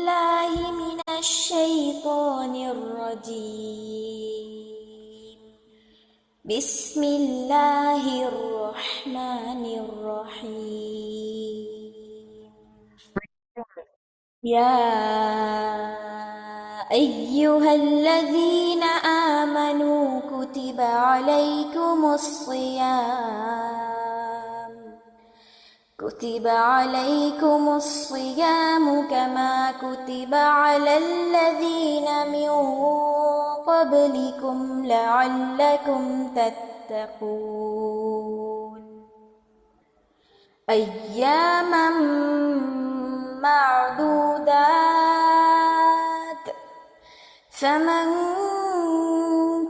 الله من الشيطان الرجيم. بسم الله الرحمن الرحيم. يا أيها الذين آمنوا كتب عليكم الصيام كما كتب على الذين من قبلكم لعلكم تتقون. أياما معدودات، فمن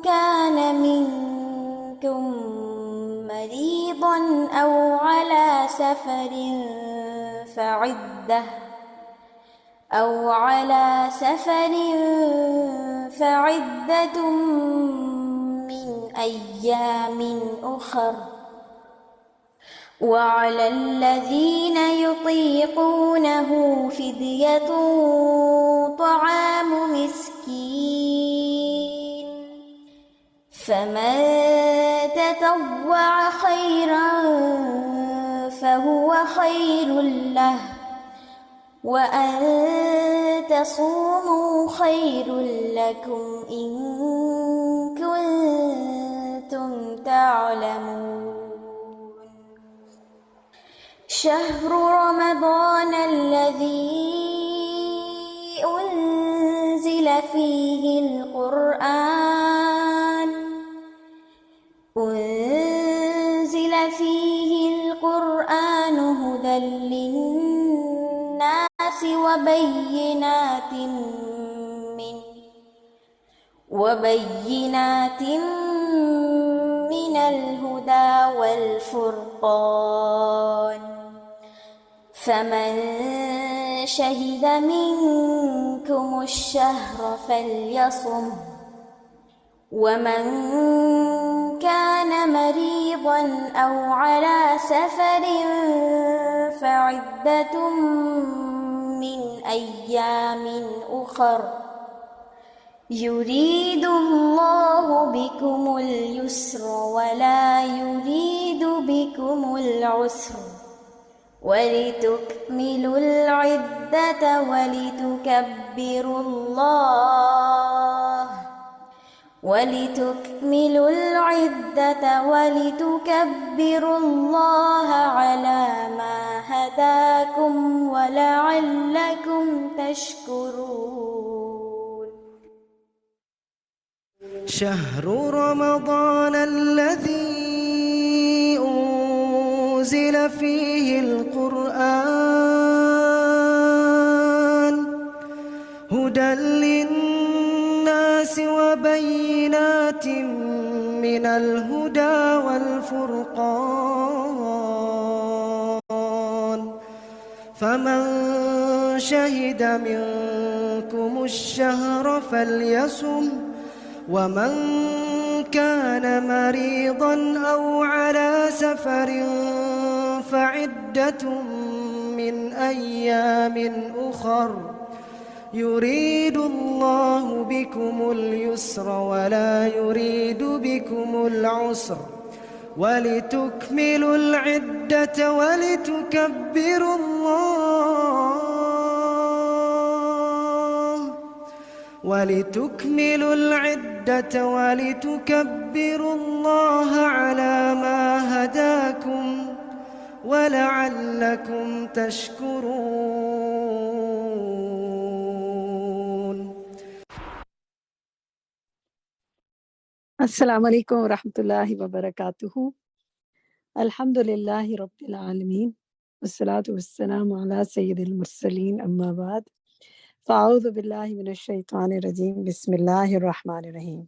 كان منكم مريضا أو على سفر فعدة من أيام أخر. وعلى الذين يطيقونه فدية طعام مسكين، فمن تطوع خيرا فهو خير له، وأن تصوموا خير لكم إن كنتم تعلمون. شهر رمضان الذي أنزل فيه القرآن هدى للناس وبينات من الهدى والفرقان، فمن شهد منكم الشهر فليصم، ومن كان مريضا أو على سفر فعدة من أيام أخر. يريد الله بكم اليسر ولا يريد بكم العسر، ولتكملوا العدة ولتكبروا الله على ما هداكم ولعلكم تشكرون. شهر رمضان الذي أنزل فيه القرآن هدى للناس وبينات من الهدى والفرقان، فمن شهد منكم الشهر فليصم، ومن كان مريضا أو على سفر فعدة من أيام أخر. يريد الله بكم اليسر ولا يريد بكم العسر، ولتكملوا العدة ولتكبروا الله على ما هداكم ولعلكم تشكرون. السلام عليكم ورحمة الله وبركاته. الحمد لله رب العالمين، والصلاة والسلام على سيد المرسلين، أما بعد، فأعوذ بالله من الشيطان الرجيم. بسم الله الرحمن الرحیم.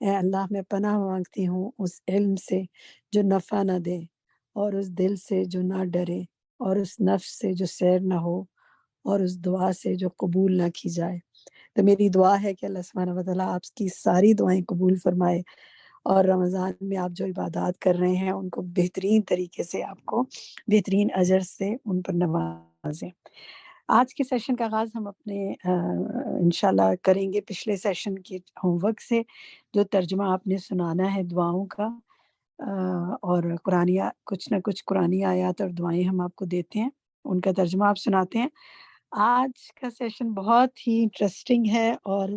اے اللہ میں پناہ مانگتی ہوں اس علم سے جو نفع نہ دے، اور اس دل سے جو نہ ڈرے، اور اس نفس سے جو سیر نہ ہو، اور اس دعا سے جو قبول نہ کی جائے۔ تو میری دعا ہے کہ اللہ سبحانہ وتعالیٰ آپ کی ساری دعائیں قبول فرمائے، اور رمضان میں آپ جو عبادات کر رہے ہیں ان کو بہترین طریقے سے، آپ کو بہترین اجر سے ان پر نوازیں۔ آج کے سیشن کا آغاز ہم اپنے انشاءاللہ کریں گے پچھلے سیشن کے ہوم ورک سے، جو ترجمہ آپ نے سنانا ہے دعاؤں کا، اور قرآنی کچھ نہ کچھ قرآنی آیات اور دعائیں ہم آپ کو دیتے ہیں، ان کا ترجمہ آپ سناتے ہیں۔ آج کا سیشن بہت ہی انٹرسٹنگ ہے، اور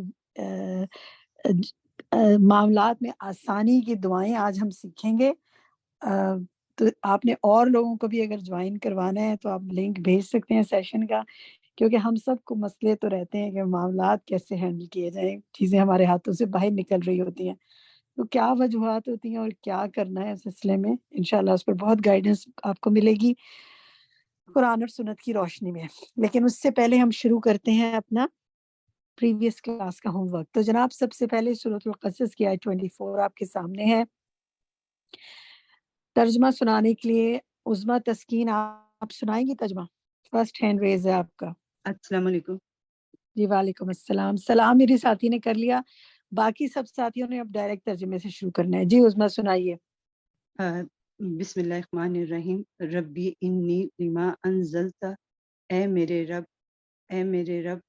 معاملات میں آسانی کی دعائیں آج ہم سیکھیں گے۔ تو آپ نے اور لوگوں کو بھی اگر جوائن کروانا ہے تو آپ لنک بھیج سکتے ہیں سیشن کا، کیونکہ ہم سب کو مسئلے تو رہتے ہیں کہ معاملات کیسے ہینڈل کیے جائیں، چیزیں ہمارے ہاتھوں سے باہر نکل رہی ہوتی ہیں، تو کیا وجوہات ہوتی ہیں اور کیا کرنا ہے اس سلسلے میں انشاءاللہ اس پر بہت گائیڈنس آپ کو ملے گی قرآن اور سنت کی روشنی میں۔ لیکن اس سے پہلے ہم شروع کرتے ہیں اپنا پریویس کلاس کا ہوم ورک۔ تو جناب سب سے پہلے سورۃ القصص کی آیت 24 آپ کے سامنے ہے۔ ترجمہ سنانے کے لیے عظمیٰ تسکین آپ سنائیں گی ترجمہ؟ فرسٹ ہینڈ ریز ہے آپ کا۔ السلام علیکم۔ جی وعلیکم السلام۔ سلام میری ساتھی نے کر لیا، باقی سب ساتھیوں نے اب ڈائریکٹ ترجمے سے شروع کرنا ہے۔ جی عظمیٰ سنائیے۔ بسم اللہ الرحمن الرحیم۔ ربی انی لما انزلت، اے میرے رب، اے میرے رب،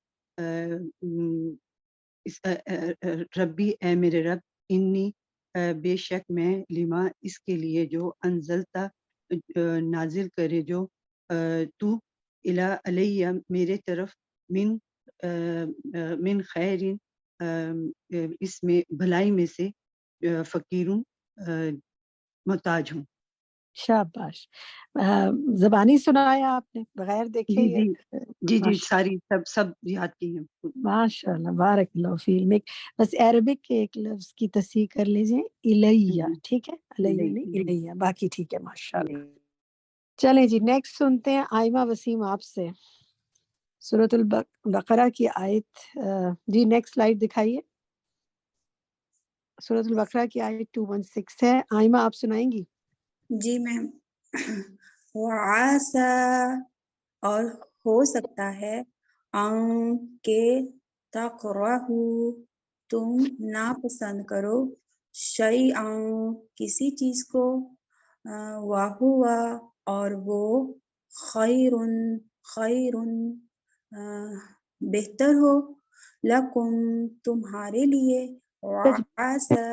ربی اے میرے رب، انی بے شک میں، لما اس کے لیے جو، انزلتا نازل کرے جو، تو الا علیہ میرے طرف، من خیرین اس میں بھلائی میں سے، فقیروں محتاج ہوں۔ شاباش۔ زبانی سنایا آپ نے بغیر دیکھے؟ جی جی جی جی ماشاء ساری سب یاد کی ہیں۔ ماشاء اللہ، بارک اللہ فیک میں بس عربک کے ایک لفظ کی تصحیح کر لیجئے، الیہ، ٹھیک ہے؟ علیہ نہیں الیہ، باقی ٹھیک ہے ماشاء اللہ۔ چلیں جی نیکسٹ سنتے ہیں آئمہ وسیم آپ سے، سورۃ البقرہ کی آیت، جی نیکسٹ سلائیڈ دکھائیے۔ سورۃ البقرہ کی آیت 216 ہے، آئمہ آپ سنائیں گی؟ جی میم۔ وعسا، اور ہو سکتا ہے، ان کے تکرہو، تم ناپسند کرو، شیئا کسی چیز کو، وہو اور وہ، خیر بہتر ہو، لکم تمہارے لیے، وعسا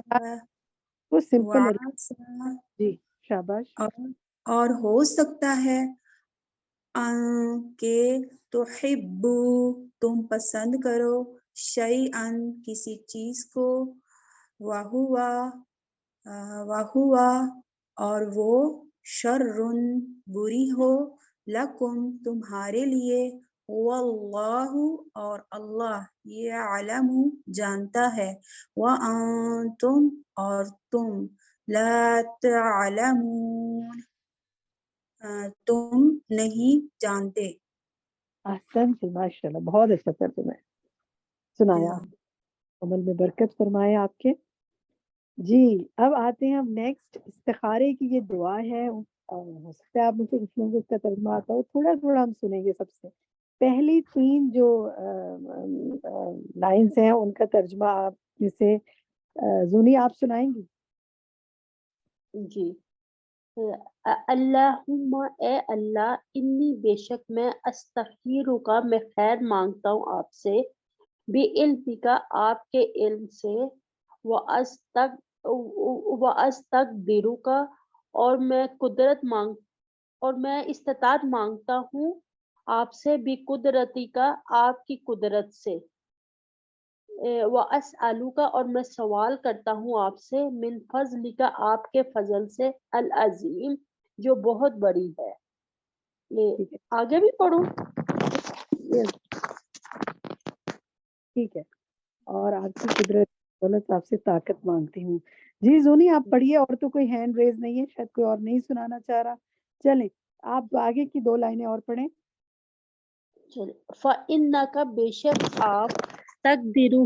وہ سمپل ہے وعسا جی، شاباش۔ اور ہو سکتا ہے، کہ تحبو تم پسند کرو، شیئن کسی چیز کو، وہوا اور وہ، شرٌ بری ہو، لکم تمہارے لیے، واللہ اور اللہ، یعلم جانتا ہے، وانتم اور تم، لا تعلمون تم نہیں جانتے۔ احسن سے، ماشاء اللہ، بہت اچھا ترجمہ ہے سنایا، عمل میں برکت فرمائے آپ کے۔ جی اب آتے ہیں ہم نیکسٹ، استخارے کی یہ دعا ہے، ہو سکتا ہے آپ مجھے کچھ لوگوں کو اس کا ترجمہ آتا ہو، تھوڑا تھوڑا ہم سنیں گے۔ سب سے پہلی 3 جو لائنز ہیں ان کا ترجمہ آپ میں سے زونی آپ سنائیں گی؟ جی۔ اللہم اے اللہ، انی بے شک میں، استخیرک میں خیر مانگتا ہوں آپ سے، بعلمک آپ کے علم سے، واستقدرک اور میں استطاعت مانگتا ہوں آپ سے، بقدرتک آپ کی قدرت سے، وَأَسْأَلُکَ اور میں سوال کرتا ہوں آپ سے، من فضلک آپ کے فضل سے، العظیم جو بہت بڑی ہے۔ یہ آگے بھی پڑھوں؟ ٹھیک ہے، اور آپ کی قدرت دولت آپ سے طاقت مانگتی ہوں۔ جی زونی آپ پڑھیے، اور تو کوئی ہینڈ ریز نہیں ہے، شاید کوئی اور نہیں سنانا چاہ رہا۔ چلیں آپ آگے کی 2 لائنیں اور پڑھیں۔ فَإِنَّکَ بے شک آپ، تقدیرہ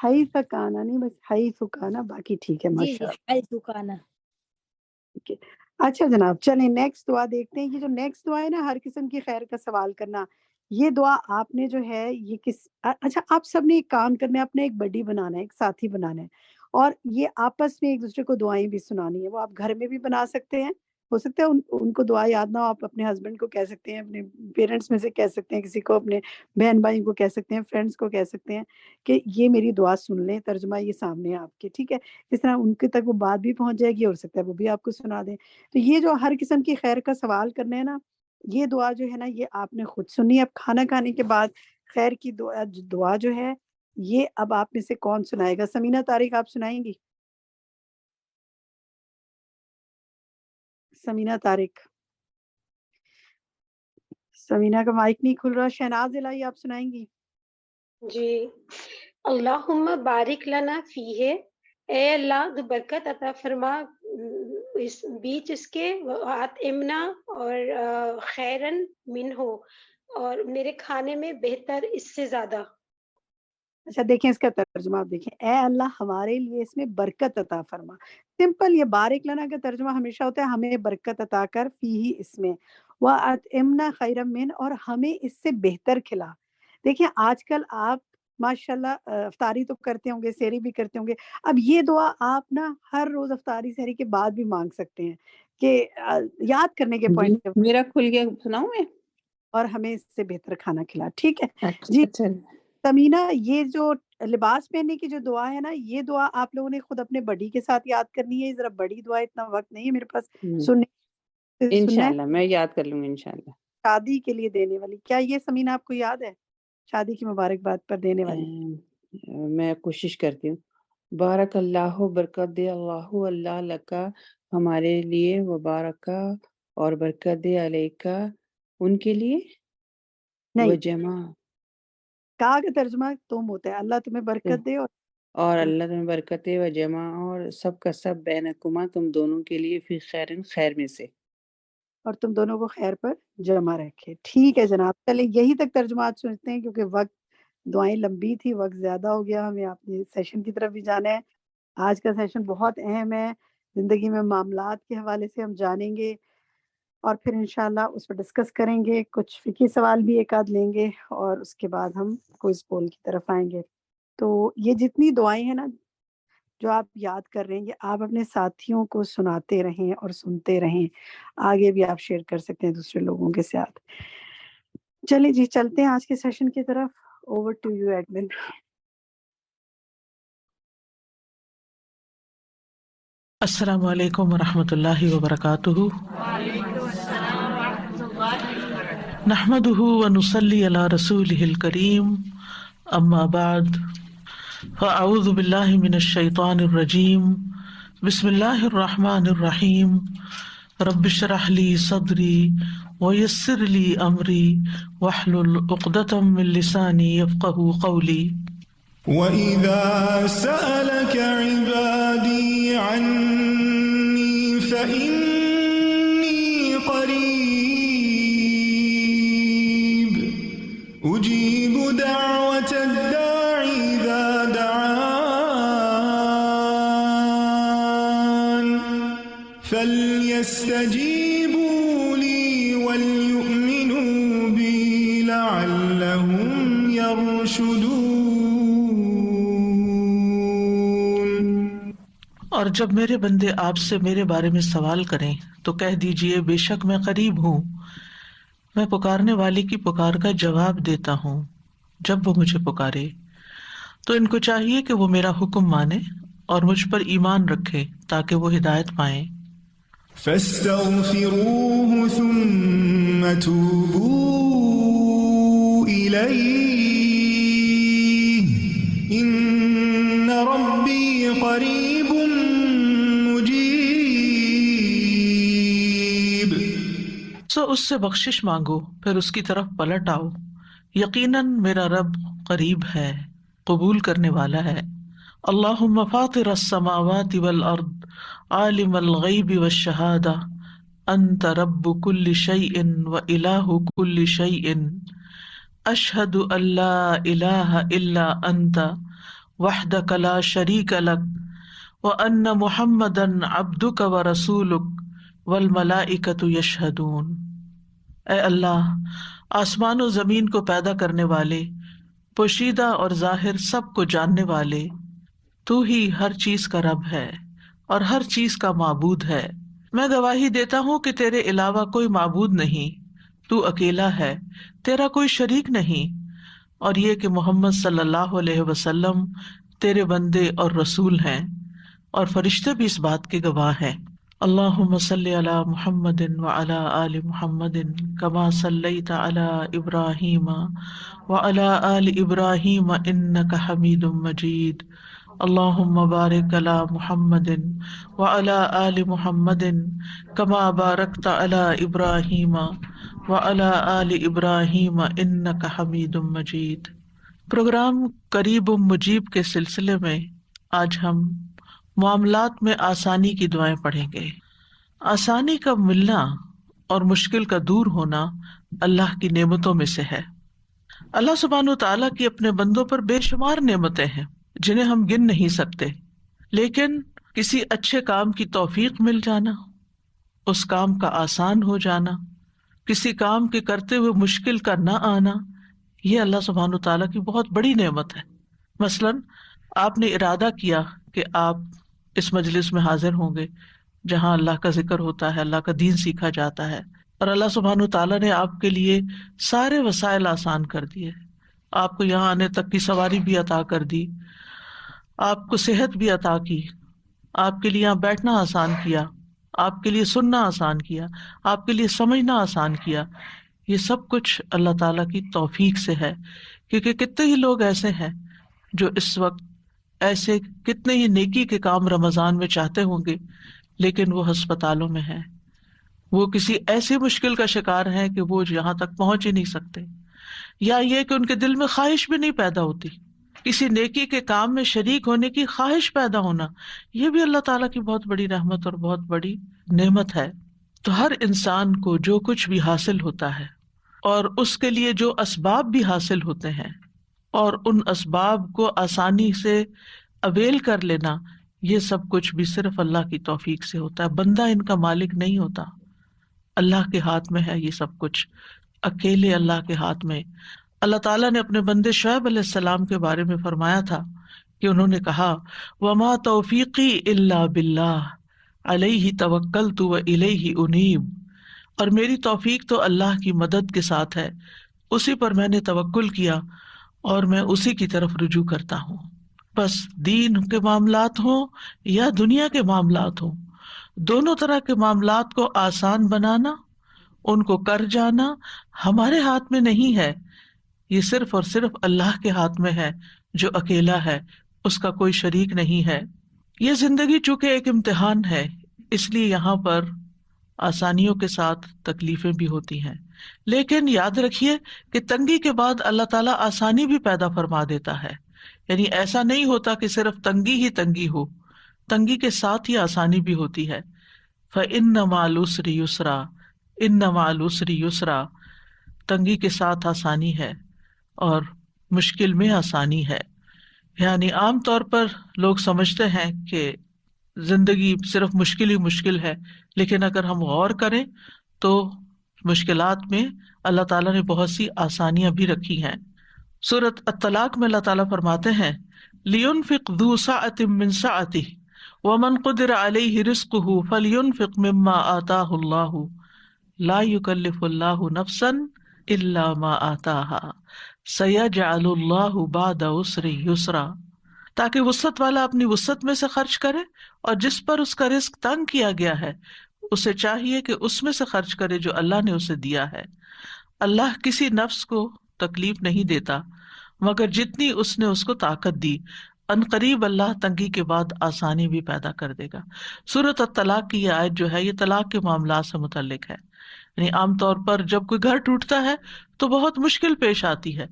حیث کانا نہیں، بس حیث کانا، باقی ٹھیک ہے جی ماشاء جی اللہ. حیث کانا. ٹھیک ہے. اچھا جناب، چلیں نیکسٹ دعا دیکھتے ہیں. یہ جو نیکسٹ دعا ہے نا، ہر قسم کی خیر کا سوال کرنا، یہ دعا آپ نے جو ہے یہ اچھا آپ سب نے ایک کام کرنا ہے، اپنے ایک بڈی بنانا ہے، ایک ساتھی بنانا ہے، اور یہ آپس میں ایک دوسرے کو دعائیں بھی سنانی ہے. وہ آپ گھر میں بھی بنا سکتے ہیں، ہو سکتا ہے ان کو دعا یاد نہ ہو، آپ اپنے ہسبینڈ کو کہہ سکتے ہیں، اپنے پیرنٹس میں سے کہہ سکتے ہیں، کسی کو اپنے بہن بھائی کو کہہ سکتے ہیں، فرینڈس کو کہہ سکتے ہیں کہ یہ میری دعا سن لیں، ترجمہ یہ سامنے ہے آپ کے. ٹھیک ہے، اس طرح ان کے تک وہ بات بھی پہنچ جائے گی، ہو سکتا ہے وہ بھی آپ کو سنا دیں. تو یہ جو ہر قسم کی خیر کا سوال کرنا ہے نا، یہ دعا جو ہے نا یہ آپ نے خود سنی ہے. اب کھانا کھانے کے بعد خیر کی دعا جو ہے یہ اب آپ میں سے کون سنائے گا؟ سمینہ طارق آپ سنائیں گی؟ سمینہ طارق، سمینہ کا مائک نہیں کھل رہا. شہناز الہی آپ سنائیں گی؟ جی. اللہم بارک لنا فیہ، اے اللہ تو برکت عطا فرما اس بیچ اس کے، امنا اور خیرن من ہو، اور میرے کھانے میں بہتر اس سے زیادہ. اچھا دیکھیں اس کا ترجمہ، آپ دیکھیں، اے اللہ ہمارے لیے اس میں برکت عطا فرما. سمپل، یہ بارک لنا کا ترجمہ ہمیشہ ہوتا ہے ہمیں برکت عطا کر، فی اس میں، وَأَطْعِمْنَا خَيْرًا مِّنْ، اور ہمیں اس سے بہتر کھلا. دیکھیں آج کل آپ ماشاءاللہ افطاری تو کرتے ہوں گے، سحری بھی کرتے ہوں گے. اب یہ دعا آپ نا ہر روز افطاری سحری کے بعد بھی مانگ سکتے ہیں کہ یاد کرنے کے جی پوائنٹ، میرا کھل گیا، سناؤں میں؟ اور ہمیں اس سے بہتر کھانا کھلا. ٹھیک ہے جی. اچھا تمینہ، یہ جو لباس پہننے کی جو دعا ہے نا، یہ دعا آپ لوگوں نے خود اپنے بڑی کے ساتھ یاد کرنی ہے. ذرا بڑی دعا، اتنا وقت نہیں ہے میرے پاس سننا ہے. انشاءاللہ میں یاد کر لوں گی انشاءاللہ. شادی کے لیے دینے والی، کیا یہ سمینہ آپ کو یاد ہے؟ شادی کی مبارکباد پر دینے والی. میں کوشش کرتی ہوں. بارک اللہ، برکت دے اللہ، اللہ لکا، ہمارے لیے، وبارکہ، اور برکت دے علیکہ، ان کے لیے، نہیں، وجمع، کا ترجمہ تم ہوتا ہے، اللہ تمہیں برکت دے، اور اللہ تمہیں برکت دے، وجمع، اور سب کا سب، بینکما، تم دونوں کے لیے، فی خیرن، خیر میں سے، اور تم دونوں کو خیر پر جمع رکھے. ٹھیک ہے جناب، چلے یہی تک ترجمات سنتے ہیں کیونکہ وقت، دعائیں لمبی تھی، وقت زیادہ ہو گیا، ہمیں اپنے سیشن کی طرف بھی جانا ہے. آج کا سیشن بہت اہم ہے، زندگی میں معاملات کے حوالے سے ہم جانیں گے، اور پھر انشاءاللہ اس پر ڈسکس کریں گے. کچھ فقہی سوال بھی ایک آدھ لیں گے، اور اس کے بعد ہم کوئز پول کی طرف آئیں گے. تو یہ جتنی دعائیں ہیں نا جو آپ یاد کر رہے ہیں، یہ آپ اپنے ساتھیوں کو سناتے رہیں اور سنتے رہیں. آگے بھی آپ شیئر کر سکتے ہیں دوسرے لوگوں کے ساتھ. چلیں جی، چلتے ہیں آج کے سیشن کی طرف. Over to you admin. السلام علیکم ورحمۃ اللہ وبرکاتہ. نحمده ونصلي على رسوله الكريم، اما بعد، فاعوذ باللہ من الشیطان الرجیم، بسم اللہ الرحمن الرحیم. رب اشرح لي صدری ويسر لي امری واحلل عقدۃ من لسانی یفقهوا قولی. وَإِذَا سَأَلَكَ عِبَادِي عَنِّي فَإِنِّي قَرِيبٌ أُجِيبُ دَعْوَةَ الدَّاعِ إِذَا دَعَانِ فَلْيَسْتَجِيبُوا لِي وَلْيُؤْمِنُوا بِي لَعَلَّهُمْ يَرْشُدُونَ. اور جب میرے بندے آپ سے میرے بارے میں سوال کریں تو کہہ دیجئے، بے شک میں قریب ہوں، میں پکارنے والی کی پکار کا جواب دیتا ہوں جب وہ مجھے پکارے. تو ان کو چاہیے کہ وہ میرا حکم مانے اور مجھ پر ایمان رکھے تاکہ وہ ہدایت پائیں. فَاسْتَغْفِرُوهُ ثُمَّ تُوبُوا إِلَيْهِ إِنَّ رَبِّي قَرِيبٌ مُجِيبٌ. سو اس سے بخشش مانگو، پھر اس کی طرف پلٹ آؤ، یقیناً میرا رب قریب ہے، قبول کرنے والا ہے. اللہم فاطر السماوات والارض، عالم الغیب والشہادہ، انت رب کل شیء والہ کل شیء، اشہد ان لا الہ الا انت وحدک لا شریک لک وان محمدا عبدک ورسولک والملائکۃ یشہدون۔ اے اللہ، آسمان و زمین کو پیدا کرنے والے، پوشیدہ اور ظاہر سب کو جاننے والے، تو ہی ہر چیز کا رب ہے اور ہر چیز کا معبود ہے۔ میں گواہی دیتا ہوں کہ تیرے علاوہ کوئی معبود نہیں، تو اکیلا ہے، تیرا کوئی شریک نہیں، اور یہ کہ محمد صلی اللہ علیہ وسلم تیرے بندے اور رسول ہیں، اور فرشتے بھی اس بات کے گواہ ہیں۔ اللہم صلی علی محمد وعلی آل محمد کما صلیت علی ابراہیم وعلی آل ابراہیم انک حمید مجید۔ اللہم بارک علی محمد وعلی آل محمد کما بارکت علی ابراہیم وعلی آل ابراہیم انک حمید مجید۔ پروگرام قریب مجیب کے سلسلے میں آج ہم معاملات میں آسانی کی دعائیں پڑھیں گے۔ آسانی کا ملنا اور مشکل کا دور ہونا اللہ کی نعمتوں میں سے ہے۔ اللہ سبحانہ وتعالیٰ کی اپنے بندوں پر بے شمار نعمتیں ہیں جنہیں ہم گن نہیں سکتے، لیکن کسی اچھے کام کی توفیق مل جانا، اس کام کا آسان ہو جانا، کسی کام کے کرتے ہوئے مشکل کا نہ آنا، یہ اللہ سبحانہ وتعالیٰ کی بہت بڑی نعمت ہے۔ مثلاً آپ نے ارادہ کیا کہ آپ اس مجلس میں حاضر ہوں گے جہاں اللہ کا ذکر ہوتا ہے، اللہ کا دین سیکھا جاتا ہے، اور اللہ سبحانہ وتعالیٰ نے آپ کے لیے سارے وسائل آسان کر دیے، آپ کو یہاں آنے تک کی سواری بھی عطا کر دی، آپ کو صحت بھی عطا کی، آپ کے لیے یہاں بیٹھنا آسان کیا، آپ کے لیے سننا آسان کیا، آپ کے لیے سمجھنا آسان کیا۔ یہ سب کچھ اللہ تعالیٰ کی توفیق سے ہے، کیونکہ کتنے ہی لوگ ایسے ہیں جو اس وقت ایسے کتنے ہی نیکی کے کام رمضان میں چاہتے ہوں گے، لیکن وہ ہسپتالوں میں ہیں، وہ کسی ایسی مشکل کا شکار ہیں کہ وہ یہاں تک پہنچ ہی نہیں سکتے، یا یہ کہ ان کے دل میں خواہش بھی نہیں پیدا ہوتی، کسی نیکی کے کام میں شریک ہونے کی خواہش پیدا ہونا، یہ بھی اللہ تعالیٰ کی بہت بڑی رحمت اور بہت بڑی نعمت ہے۔ تو ہر انسان کو جو کچھ بھی حاصل ہوتا ہے اور اس کے لیے جو اسباب بھی حاصل ہوتے ہیں اور ان اسباب کو آسانی سے اویل کر لینا، یہ سب کچھ بھی صرف اللہ کی توفیق سے ہوتا ہے۔ بندہ ان کا مالک نہیں ہوتا، اللہ کے ہاتھ میں ہے یہ سب کچھ، اکیلے اللہ کے ہاتھ میں۔ اللہ تعالیٰ نے اپنے بندے شعیب علیہ السلام کے بارے میں فرمایا تھا کہ انہوں نے کہا وَمَا تَوْفِيقِي إِلَّا بِاللَّهِ عَلَيْهِ تَوَكَّلْتُ وَإِلَيْهِ أُنِيبُ، اور میری توفیق تو اللہ کی مدد کے ساتھ ہے، اسی پر میں نے توکل کیا اور میں اسی کی طرف رجوع کرتا ہوں۔ بس دین کے معاملات ہوں یا دنیا کے معاملات ہوں، دونوں طرح کے معاملات کو آسان بنانا، ان کو کر جانا ہمارے ہاتھ میں نہیں ہے، یہ صرف اور صرف اللہ کے ہاتھ میں ہے جو اکیلا ہے، اس کا کوئی شریک نہیں ہے۔ یہ زندگی چونکہ ایک امتحان ہے، اس لیے یہاں پر آسانیوں کے ساتھ تکلیفیں بھی ہوتی ہیں، لیکن یاد رکھیے کہ تنگی کے بعد اللہ تعالیٰ آسانی بھی پیدا فرما دیتا ہے، یعنی ایسا نہیں ہوتا کہ صرف تنگی ہی تنگی ہو، تنگی کے ساتھ ہی آسانی بھی ہوتی ہے۔ فَإِنَّ مَعَ الْعُسْرِ يُسْرًا، إِنَّ مَعَ الْعُسْرِ يُسْرًا، تنگی کے ساتھ آسانی ہے اور مشکل میں آسانی ہے۔ یعنی عام طور پر لوگ سمجھتے ہیں کہ زندگی صرف مشکل ہی مشکل ہے، لیکن اگر ہم غور کریں تو مشکلات میں اللہ تعالیٰ نے بہت سی آسانیاں بھی رکھی ہیں۔ سورۃ الطلاق میں اللہ تعالیٰ فرماتے ہیں لِيُنْفِقْ ذُو سَعَةٍ مِّن سَعَتِهِ وَمَنْ قُدِرَ عَلَيْهِ رِزْقُهُ فَلْيُنْفِقْ مِمَّا آتَاهُ اللَّهُ لَا يُكَلِّفُ اللَّهُ نَفْسًا إِلَّا مَا آتَاهَا سَيَجْعَلُ اللَّهُ بَعْدَ عُسْرٍ يُسْرًا، تاکہ وسعت والا اپنی وسعت میں سے خرچ کرے، اور جس پر اس کا رزق تنگ کیا گیا ہے اسے چاہیے کہ اس میں سے خرچ کرے جو اللہ نے اسے دیا ہے۔ اللہ کسی نفس کو تکلیف نہیں دیتا مگر جتنی اس نے اس کو طاقت دی، ان قریب اللہ تنگی کے بعد آسانی بھی پیدا کر دے گا۔ سورۃ الطلاق کی یہ آیت جو ہے یہ طلاق کے معاملات سے متعلق ہے، یعنی عام طور پر جب کوئی گھر ٹوٹتا ہے تو بہت مشکل پیش آتی ہے،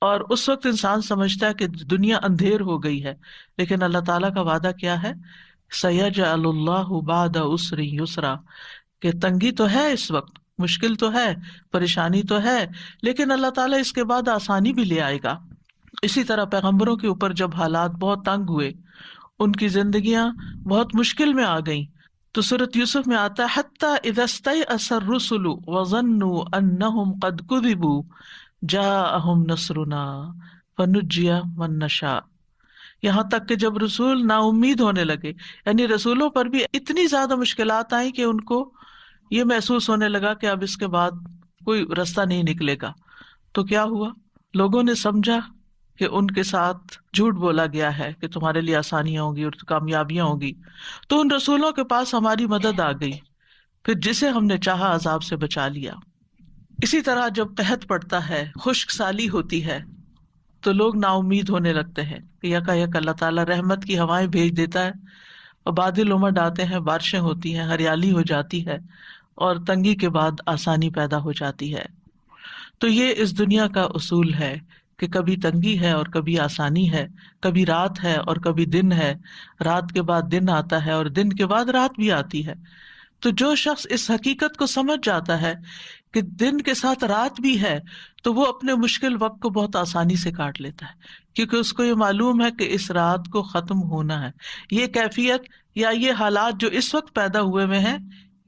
اور اس وقت انسان سمجھتا ہے کہ دنیا اندھیر ہو گئی ہے، لیکن اللہ تعالیٰ کا وعدہ کیا ہے سَيَجْعَلُ اللَّهُ بَعْدَ عُسْرٍ يُسْرًا، کہ تنگی تو ہے، اس وقت مشکل تو ہے، پریشانی تو ہے، لیکن اللہ تعالیٰ اس کے بعد آسانی بھی لے آئے گا۔ اسی طرح پیغمبروں کے اوپر جب حالات بہت تنگ ہوئے، ان کی زندگیاں بہت مشکل میں آ گئیں، تو سورۃ یوسف میں آتا ہے حتی اذا استیأس الرسل وظنوا انہم قد کذبوا جاءہم نصرنا فنجی من نشاء، یہاں تک کہ جب رسول نا امید ہونے لگے، یعنی رسولوں پر بھی اتنی زیادہ مشکلات آئیں کہ ان کو یہ محسوس ہونے لگا کہ اب اس کے بعد کوئی رستہ نہیں نکلے گا، تو کیا ہوا؟ لوگوں نے سمجھا کہ ان کے ساتھ جھوٹ بولا گیا ہے کہ تمہارے لیے آسانیاں ہوں گی اور کامیابیاں ہوں گی، تو ان رسولوں کے پاس ہماری مدد آ گئی، پھر جسے ہم نے چاہا عذاب سے بچا لیا۔ اسی طرح جب قحط پڑتا ہے، خشک سالی ہوتی ہے، تو لوگ نا امید ہونے لگتے ہیں کہ یکا یک اللہ تعالیٰ رحمت کی ہوائیں بھیج دیتا ہے اور بادل امڈ آتے ہیں، بارشیں ہوتی ہیں، ہریالی ہو جاتی ہے اور تنگی کے بعد آسانی پیدا ہو جاتی ہے۔ تو یہ اس دنیا کا اصول ہے کہ کبھی تنگی ہے اور کبھی آسانی ہے، کبھی رات ہے اور کبھی دن ہے، رات کے بعد دن آتا ہے اور دن کے بعد رات بھی آتی ہے۔ تو جو شخص اس حقیقت کو سمجھ جاتا ہے کہ دن کے ساتھ رات بھی ہے، تو وہ اپنے مشکل وقت کو بہت آسانی سے کاٹ لیتا ہے، کیونکہ اس کو یہ معلوم ہے کہ اس رات کو ختم ہونا ہے، یہ کیفیت یا یہ حالات جو اس وقت پیدا ہوئے میں ہیں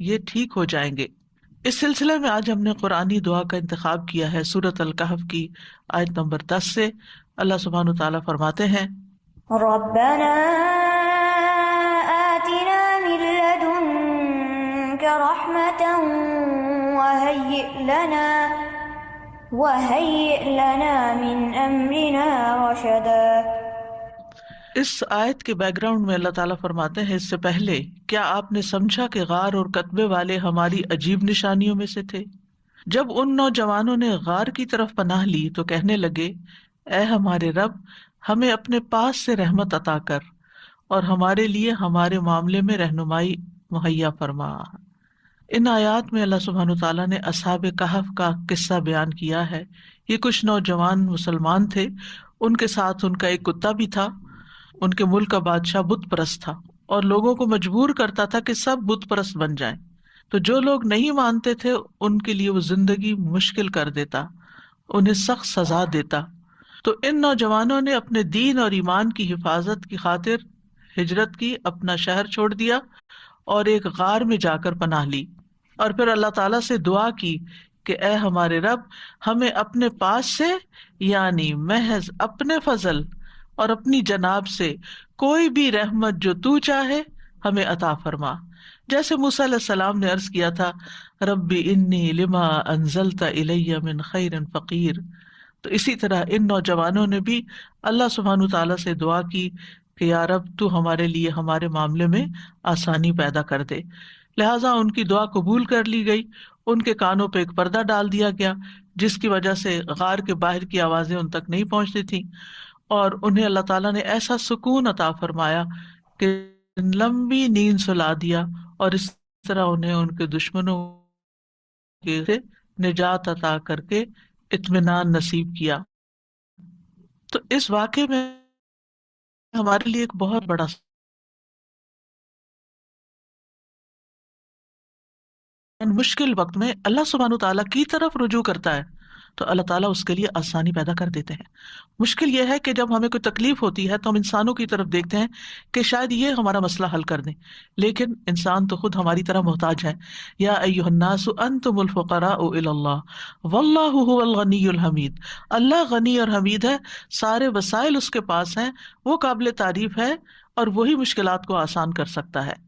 یہ ٹھیک ہو جائیں گے۔ اس سلسلے میں آج ہم نے قرآنی دعا کا انتخاب کیا ہے سورۃ الکہف کی آیت نمبر 10 سے۔ اللہ سبحانہ وتعالیٰ فرماتے ہیں ربنا آتنا من لدنك رحمة وهيئ لنا من أمرنا رشدا۔ اس آیت کے بیک گراؤنڈ میں اللہ تعالیٰ فرماتے ہیں اس سے پہلے کیا آپ نے سمجھا کہ غار اور کتبے والے ہماری عجیب نشانیوں میں سے تھے؟ جب ان نوجوانوں نے غار کی طرف پناہ لی تو کہنے لگے اے ہمارے رب ہمیں اپنے پاس سے رحمت عطا کر اور ہمارے لیے ہمارے معاملے میں رہنمائی مہیا فرما۔ ان آیات میں اللہ سبحانہ تعالیٰ نے اصحاب کہف کا قصہ بیان کیا ہے۔ یہ کچھ نوجوان مسلمان تھے، ان کے ساتھ ان کا ایک کتا بھی تھا۔ ان کے ملک کا بادشاہ بت پرست تھا اور لوگوں کو مجبور کرتا تھا کہ سب بت پرست بن جائیں، تو جو لوگ نہیں مانتے تھے ان کے لیے وہ زندگی مشکل کر دیتا، انہیں سخت سزا دیتا۔ تو ان نوجوانوں نے اپنے دین اور ایمان کی حفاظت کی خاطر ہجرت کی، اپنا شہر چھوڑ دیا اور ایک غار میں جا کر پناہ لی، اور پھر اللہ تعالیٰ سے دعا کی کہ اے ہمارے رب ہمیں اپنے پاس سے یعنی محض اپنے فضل اور اپنی جناب سے کوئی بھی رحمت جو تو چاہے ہمیں عطا فرما، جیسے موسیٰ علیہ السلام نے عرض کیا تھا ربی انی لما انزلت الی من خیر فقیر۔ تو اسی طرح ان نوجوانوں نے بھی اللہ سبحانہ تعالیٰ سے دعا کی کہ یا رب تو ہمارے لیے ہمارے معاملے میں آسانی پیدا کر دے، لہٰذا ان کی دعا قبول کر لی گئی۔ ان کے کانوں پہ ایک پردہ ڈال دیا گیا جس کی وجہ سے غار کے باہر کی آوازیں ان تک نہیں پہنچتی تھیں، اور انہیں اللہ تعالیٰ نے ایسا سکون عطا فرمایا کہ لمبی نیند سلا دیا، اور اس طرح انہیں ان کے دشمنوں سے نجات عطا کر کے اطمینان نصیب کیا۔ تو اس واقعے میں ہمارے لیے ایک بہت بڑا مشکل وقت میں اللہ سبحانہ تعالیٰ کی طرف رجوع کرتا ہے تو اللہ تعالیٰ اس کے لیے آسانی پیدا کر دیتے ہیں۔ مشکل یہ ہے کہ جب ہمیں کوئی تکلیف ہوتی ہے تو ہم انسانوں کی طرف دیکھتے ہیں کہ شاید یہ ہمارا مسئلہ حل کر دیں، لیکن انسان تو خود ہماری طرح محتاج ہے۔ یا ایھا الناس انتم الفقراء الی اللہ واللہ هو الغنی الحمید، اللہ غنی اور حمید ہے، سارے وسائل اس کے پاس ہیں، وہ قابل تعریف ہے اور وہی مشکلات کو آسان کر سکتا ہے۔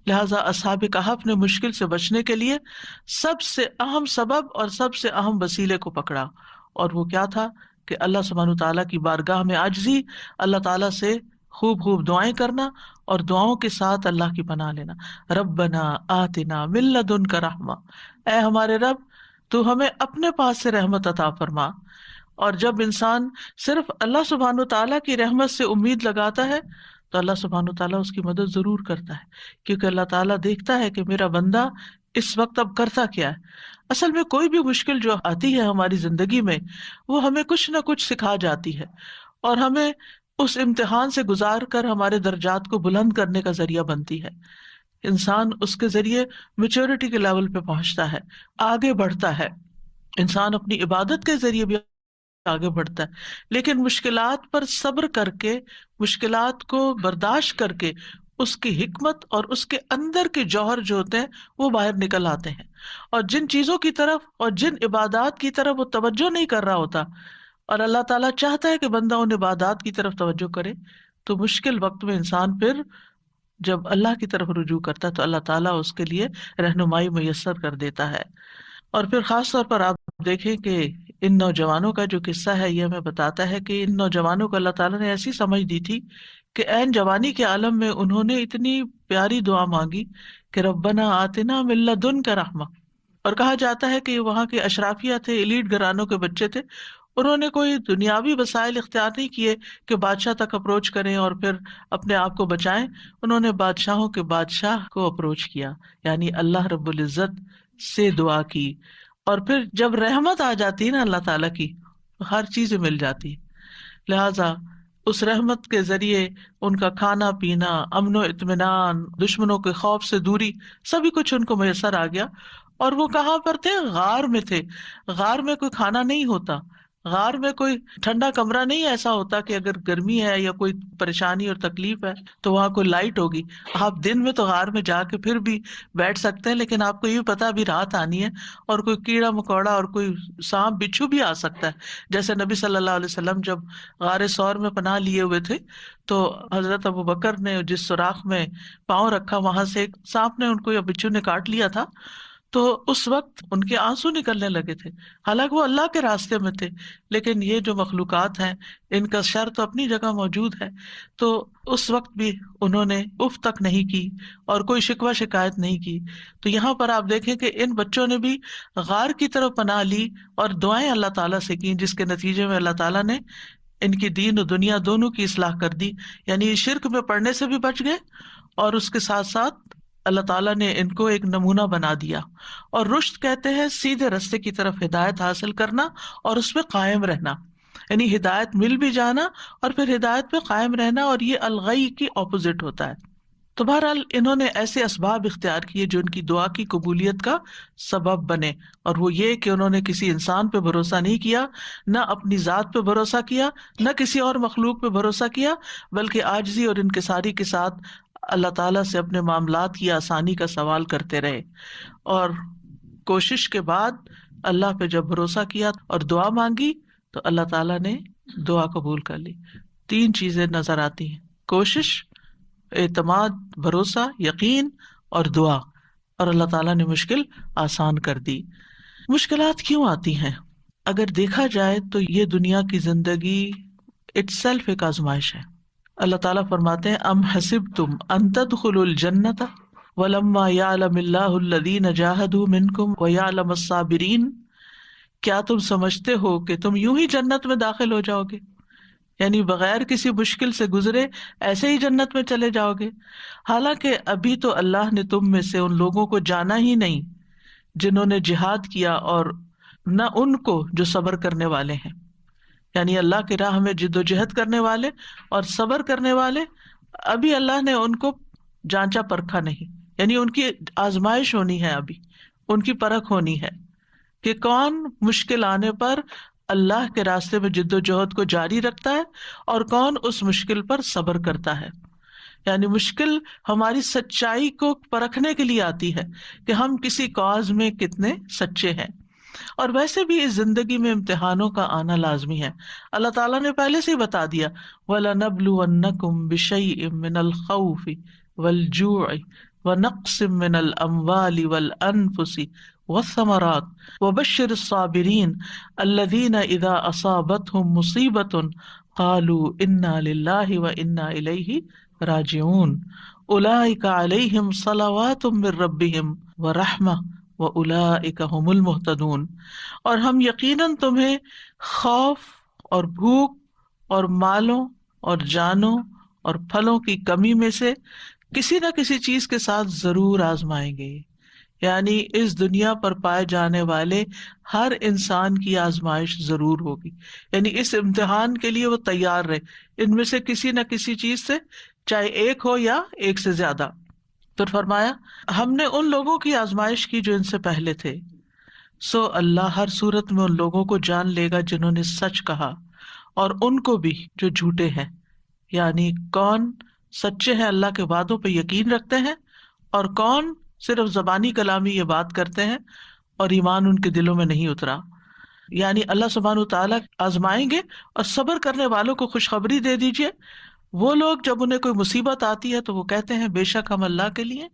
لہٰذا اصحاب کہف نے مشکل سے بچنے کے لیے سب سے اہم سبب اور سب سے اہم وسیلے کو پکڑا، اور وہ کیا تھا کہ اللہ سبحانہ تعالیٰ کی بارگاہ میں عاجزی، اللہ تعالیٰ سے خوب خوب دعائیں کرنا اور دعاؤں کے ساتھ اللہ کی پناہ لینا۔ ربنا آتنا من لدنک رحمہ، اے ہمارے رب تو ہمیں اپنے پاس سے رحمت عطا فرما۔ اور جب انسان صرف اللہ سبحانہ تعالیٰ کی رحمت سے امید لگاتا ہے تو اللہ سبحانہ تعالیٰ اس کی مدد ضرور کرتا ہے، کیونکہ اللہ تعالیٰ دیکھتا ہے کہ میرا بندہ اس وقت اب کرتا کیا ہے۔ اصل میں کوئی بھی مشکل جو آتی ہے ہماری زندگی میں وہ ہمیں کچھ نہ کچھ سکھا جاتی ہے اور ہمیں اس امتحان سے گزار کر ہمارے درجات کو بلند کرنے کا ذریعہ بنتی ہے۔ انسان اس کے ذریعے میچورٹی کے لیول پہ پہنچتا ہے، آگے بڑھتا ہے۔ انسان اپنی عبادت کے ذریعے بھی آگے بڑھتا ہے. لیکن مشکلات پر صبر کر کے، مشکلات کو برداشت کر کے، اس کی حکمت اور اس کے اندر کے جوہر جو ہوتے ہیں وہ باہر نکل آتے ہیں. اور جن چیزوں کی طرف اور جن عبادات کی طرف وہ توجہ نہیں کر رہا ہوتا، اور اللہ تعالیٰ چاہتا ہے کہ بندہ ان عبادات کی طرف توجہ کرے، تو مشکل وقت میں انسان پھر جب اللہ کی طرف رجوع کرتا ہے تو اللہ تعالیٰ اس کے لیے رہنمائی میسر کر دیتا ہے. اور پھر خاص طور پر آپ دیکھیں کہ ان نوجوانوں کا جو قصہ ہے یہ ہمیں بتاتا ہے کہ ان نوجوانوں کو اللہ تعالیٰ نے ایسی سمجھ دی تھی کہ عین جوانی کے عالم میں انہوں نے اتنی پیاری دعا مانگی کہ ربنا آتنا من لدنک رحمہ. اور کہا جاتا ہے کہ وہاں کے اشرافیہ تھے، ایلیٹ گھرانوں کے بچے تھے، انہوں نے کوئی دنیاوی وسائل اختیار نہیں کیے کہ بادشاہ تک اپروچ کریں اور پھر اپنے آپ کو بچائیں. انہوں نے بادشاہوں کے بادشاہ کو اپروچ کیا، یعنی اللہ رب العزت سے دعا کی. اور پھر جب رحمت آ جاتی ہے نا اللہ تعالیٰ کی، ہر چیز مل جاتی. لہذا اس رحمت کے ذریعے ان کا کھانا پینا، امن و اطمینان، دشمنوں کے خوف سے دوری، سبھی کچھ ان کو میسر آ گیا. اور وہ کہاں پر تھے؟ غار میں تھے. غار میں کوئی کھانا نہیں ہوتا، غار میں کوئی ٹھنڈا کمرہ نہیں ایسا ہوتا کہ اگر گرمی ہے یا کوئی پریشانی اور تکلیف ہے تو وہاں کوئی لائٹ ہوگی. آپ دن میں تو غار میں جا کے پھر بھی بیٹھ سکتے ہیں، لیکن آپ کو یہ پتا ابھی رات آنی ہے اور کوئی کیڑا مکوڑا اور کوئی سانپ بچھو بھی آ سکتا ہے. جیسے نبی صلی اللہ علیہ وسلم جب غار ثور میں پناہ لیے ہوئے تھے تو حضرت ابو بکر نے جس سوراخ میں پاؤں رکھا وہاں سے ایک سانپ نے ان کو یا بچھو نے کاٹ لیا تھا. تو اس وقت ان کے آنسو نکلنے لگے تھے، حالانکہ وہ اللہ کے راستے میں تھے. لیکن یہ جو مخلوقات ہیں ان کا شر تو اپنی جگہ موجود ہے. تو اس وقت بھی انہوں نے اف تک نہیں کی اور کوئی شکوہ شکایت نہیں کی. تو یہاں پر آپ دیکھیں کہ ان بچوں نے بھی غار کی طرف پناہ لی اور دعائیں اللہ تعالیٰ سے کی، جس کے نتیجے میں اللہ تعالیٰ نے ان کی دین و دنیا دونوں کی اصلاح کر دی. یعنی شرک میں پڑنے سے بھی بچ گئے اور اس کے ساتھ ساتھ اللہ تعالیٰ نے ان کو ایک نمونہ بنا دیا. اور رشد کہتے ہیں سیدھے راستے کی طرف ہدایت حاصل کرنا اور اس پہ قائم رہنا، یعنی ہدایت مل بھی جانا اور پھر ہدایت پہ قائم رہنا، اور یہ الغی کی اپوزٹ ہوتا ہے. تو بہرحال انہوں نے ایسے اسباب اختیار کیے جو ان کی دعا کی قبولیت کا سبب بنے، اور وہ یہ کہ انہوں نے کسی انسان پہ بھروسہ نہیں کیا، نہ اپنی ذات پہ بھروسہ کیا، نہ کسی اور مخلوق پہ بھروسہ کیا، بلکہ عاجزی اور انکساری کے ساتھ اللہ تعالیٰ سے اپنے معاملات کی آسانی کا سوال کرتے رہے. اور کوشش کے بعد اللہ پہ جب بھروسہ کیا اور دعا مانگی تو اللہ تعالیٰ نے دعا قبول کر لی. 3 چیزیں نظر آتی ہیں: کوشش، اعتماد، بھروسہ، یقین اور دعا. اور اللہ تعالیٰ نے مشکل آسان کر دی. مشکلات کیوں آتی ہیں؟ اگر دیکھا جائے تو یہ دنیا کی زندگی اٹ سیلف ایک آزمائش ہے. اللہ تعالیٰ فرماتے ہیں ام حسبتم ان تدخلوا الجنۃ ولما یعلم اللہ الذین جاہدوا منکم ویعلم الصابرین. کیا تم سمجھتے ہو کہ تم یوں ہی جنت میں داخل ہو جاؤ گے، یعنی بغیر کسی مشکل سے گزرے ایسے ہی جنت میں چلے جاؤ گے، حالانکہ ابھی تو اللہ نے تم میں سے ان لوگوں کو جانا ہی نہیں جنہوں نے جہاد کیا، اور نہ ان کو جو صبر کرنے والے ہیں. یعنی اللہ کی راہ میں جد و جہد کرنے والے اور صبر کرنے والے ابھی اللہ نے ان کو جانچا پرکھا نہیں، یعنی ان کی آزمائش ہونی ہے، ابھی ان کی پرکھ ہونی ہے کہ کون مشکل آنے پر اللہ کے راستے میں جد و جہد کو جاری رکھتا ہے اور کون اس مشکل پر صبر کرتا ہے. یعنی مشکل ہماری سچائی کو پرکھنے کے لیے آتی ہے کہ ہم کسی کاز میں کتنے سچے ہیں. اور ویسے بھی اس زندگی میں امتحانوں کا آنا لازمی ہے. اللہ تعالیٰ نے پہلے سے ہی بتا دیا وَلَنَبْلُوَنَّكُمْ بِشَيْءٍ مِّنَ الْخَوْفِ وَالْجُوعِ وَنَقْصٍ مِّنَ الْأَمْوَالِ وَالْأَنفُسِ وَالثَّمَرَاتِ وَبَشِّرِ الصَّابِرِينَ الَّذِينَ إِذَا أَصَابَتْهُمْ مُصِيبَةٌ قَالُوا إِنَّا لِلَّهِ وَإِنَّا إِلَيْهِ راجعون أُولَئِكَ عَلَيْهِمْ صَلَوَاتٌ مِّن رَّبِّهِمْ وَرَحْمَةٌ وَأُولَئِكَ هُمُ الْمُهْتَدُونَ. اور ہم یقیناً تمہیں خوف اور بھوک اور مالوں اور جانوں اور پھلوں کی کمی میں سے کسی نہ کسی چیز کے ساتھ ضرور آزمائیں گے. یعنی اس دنیا پر پائے جانے والے ہر انسان کی آزمائش ضرور ہوگی، یعنی اس امتحان کے لیے وہ تیار رہے، ان میں سے کسی نہ کسی چیز سے، چاہے ایک ہو یا ایک سے زیادہ. پھر فرمایا ہم نے ان لوگوں کی آزمائش کی جو ان سے پہلے تھے، سو اللہ ہر صورت میں ان لوگوں کو جان لے گا جنہوں نے سچ کہا، اور ان کو بھی جو جھوٹے ہیں، یعنی کون سچے ہیں اللہ کے وعدوں پہ یقین رکھتے ہیں اور کون صرف زبانی کلامی یہ بات کرتے ہیں اور ایمان ان کے دلوں میں نہیں اترا۔ یعنی اللہ سبحانہ تعالیٰ آزمائیں گے، اور صبر کرنے والوں کو خوشخبری دے دیجیے۔ وہ لوگ جب انہیں کوئی مصیبت آتی ہے تو وہ کہتے ہیں بے شک ہم اللہ کے لیے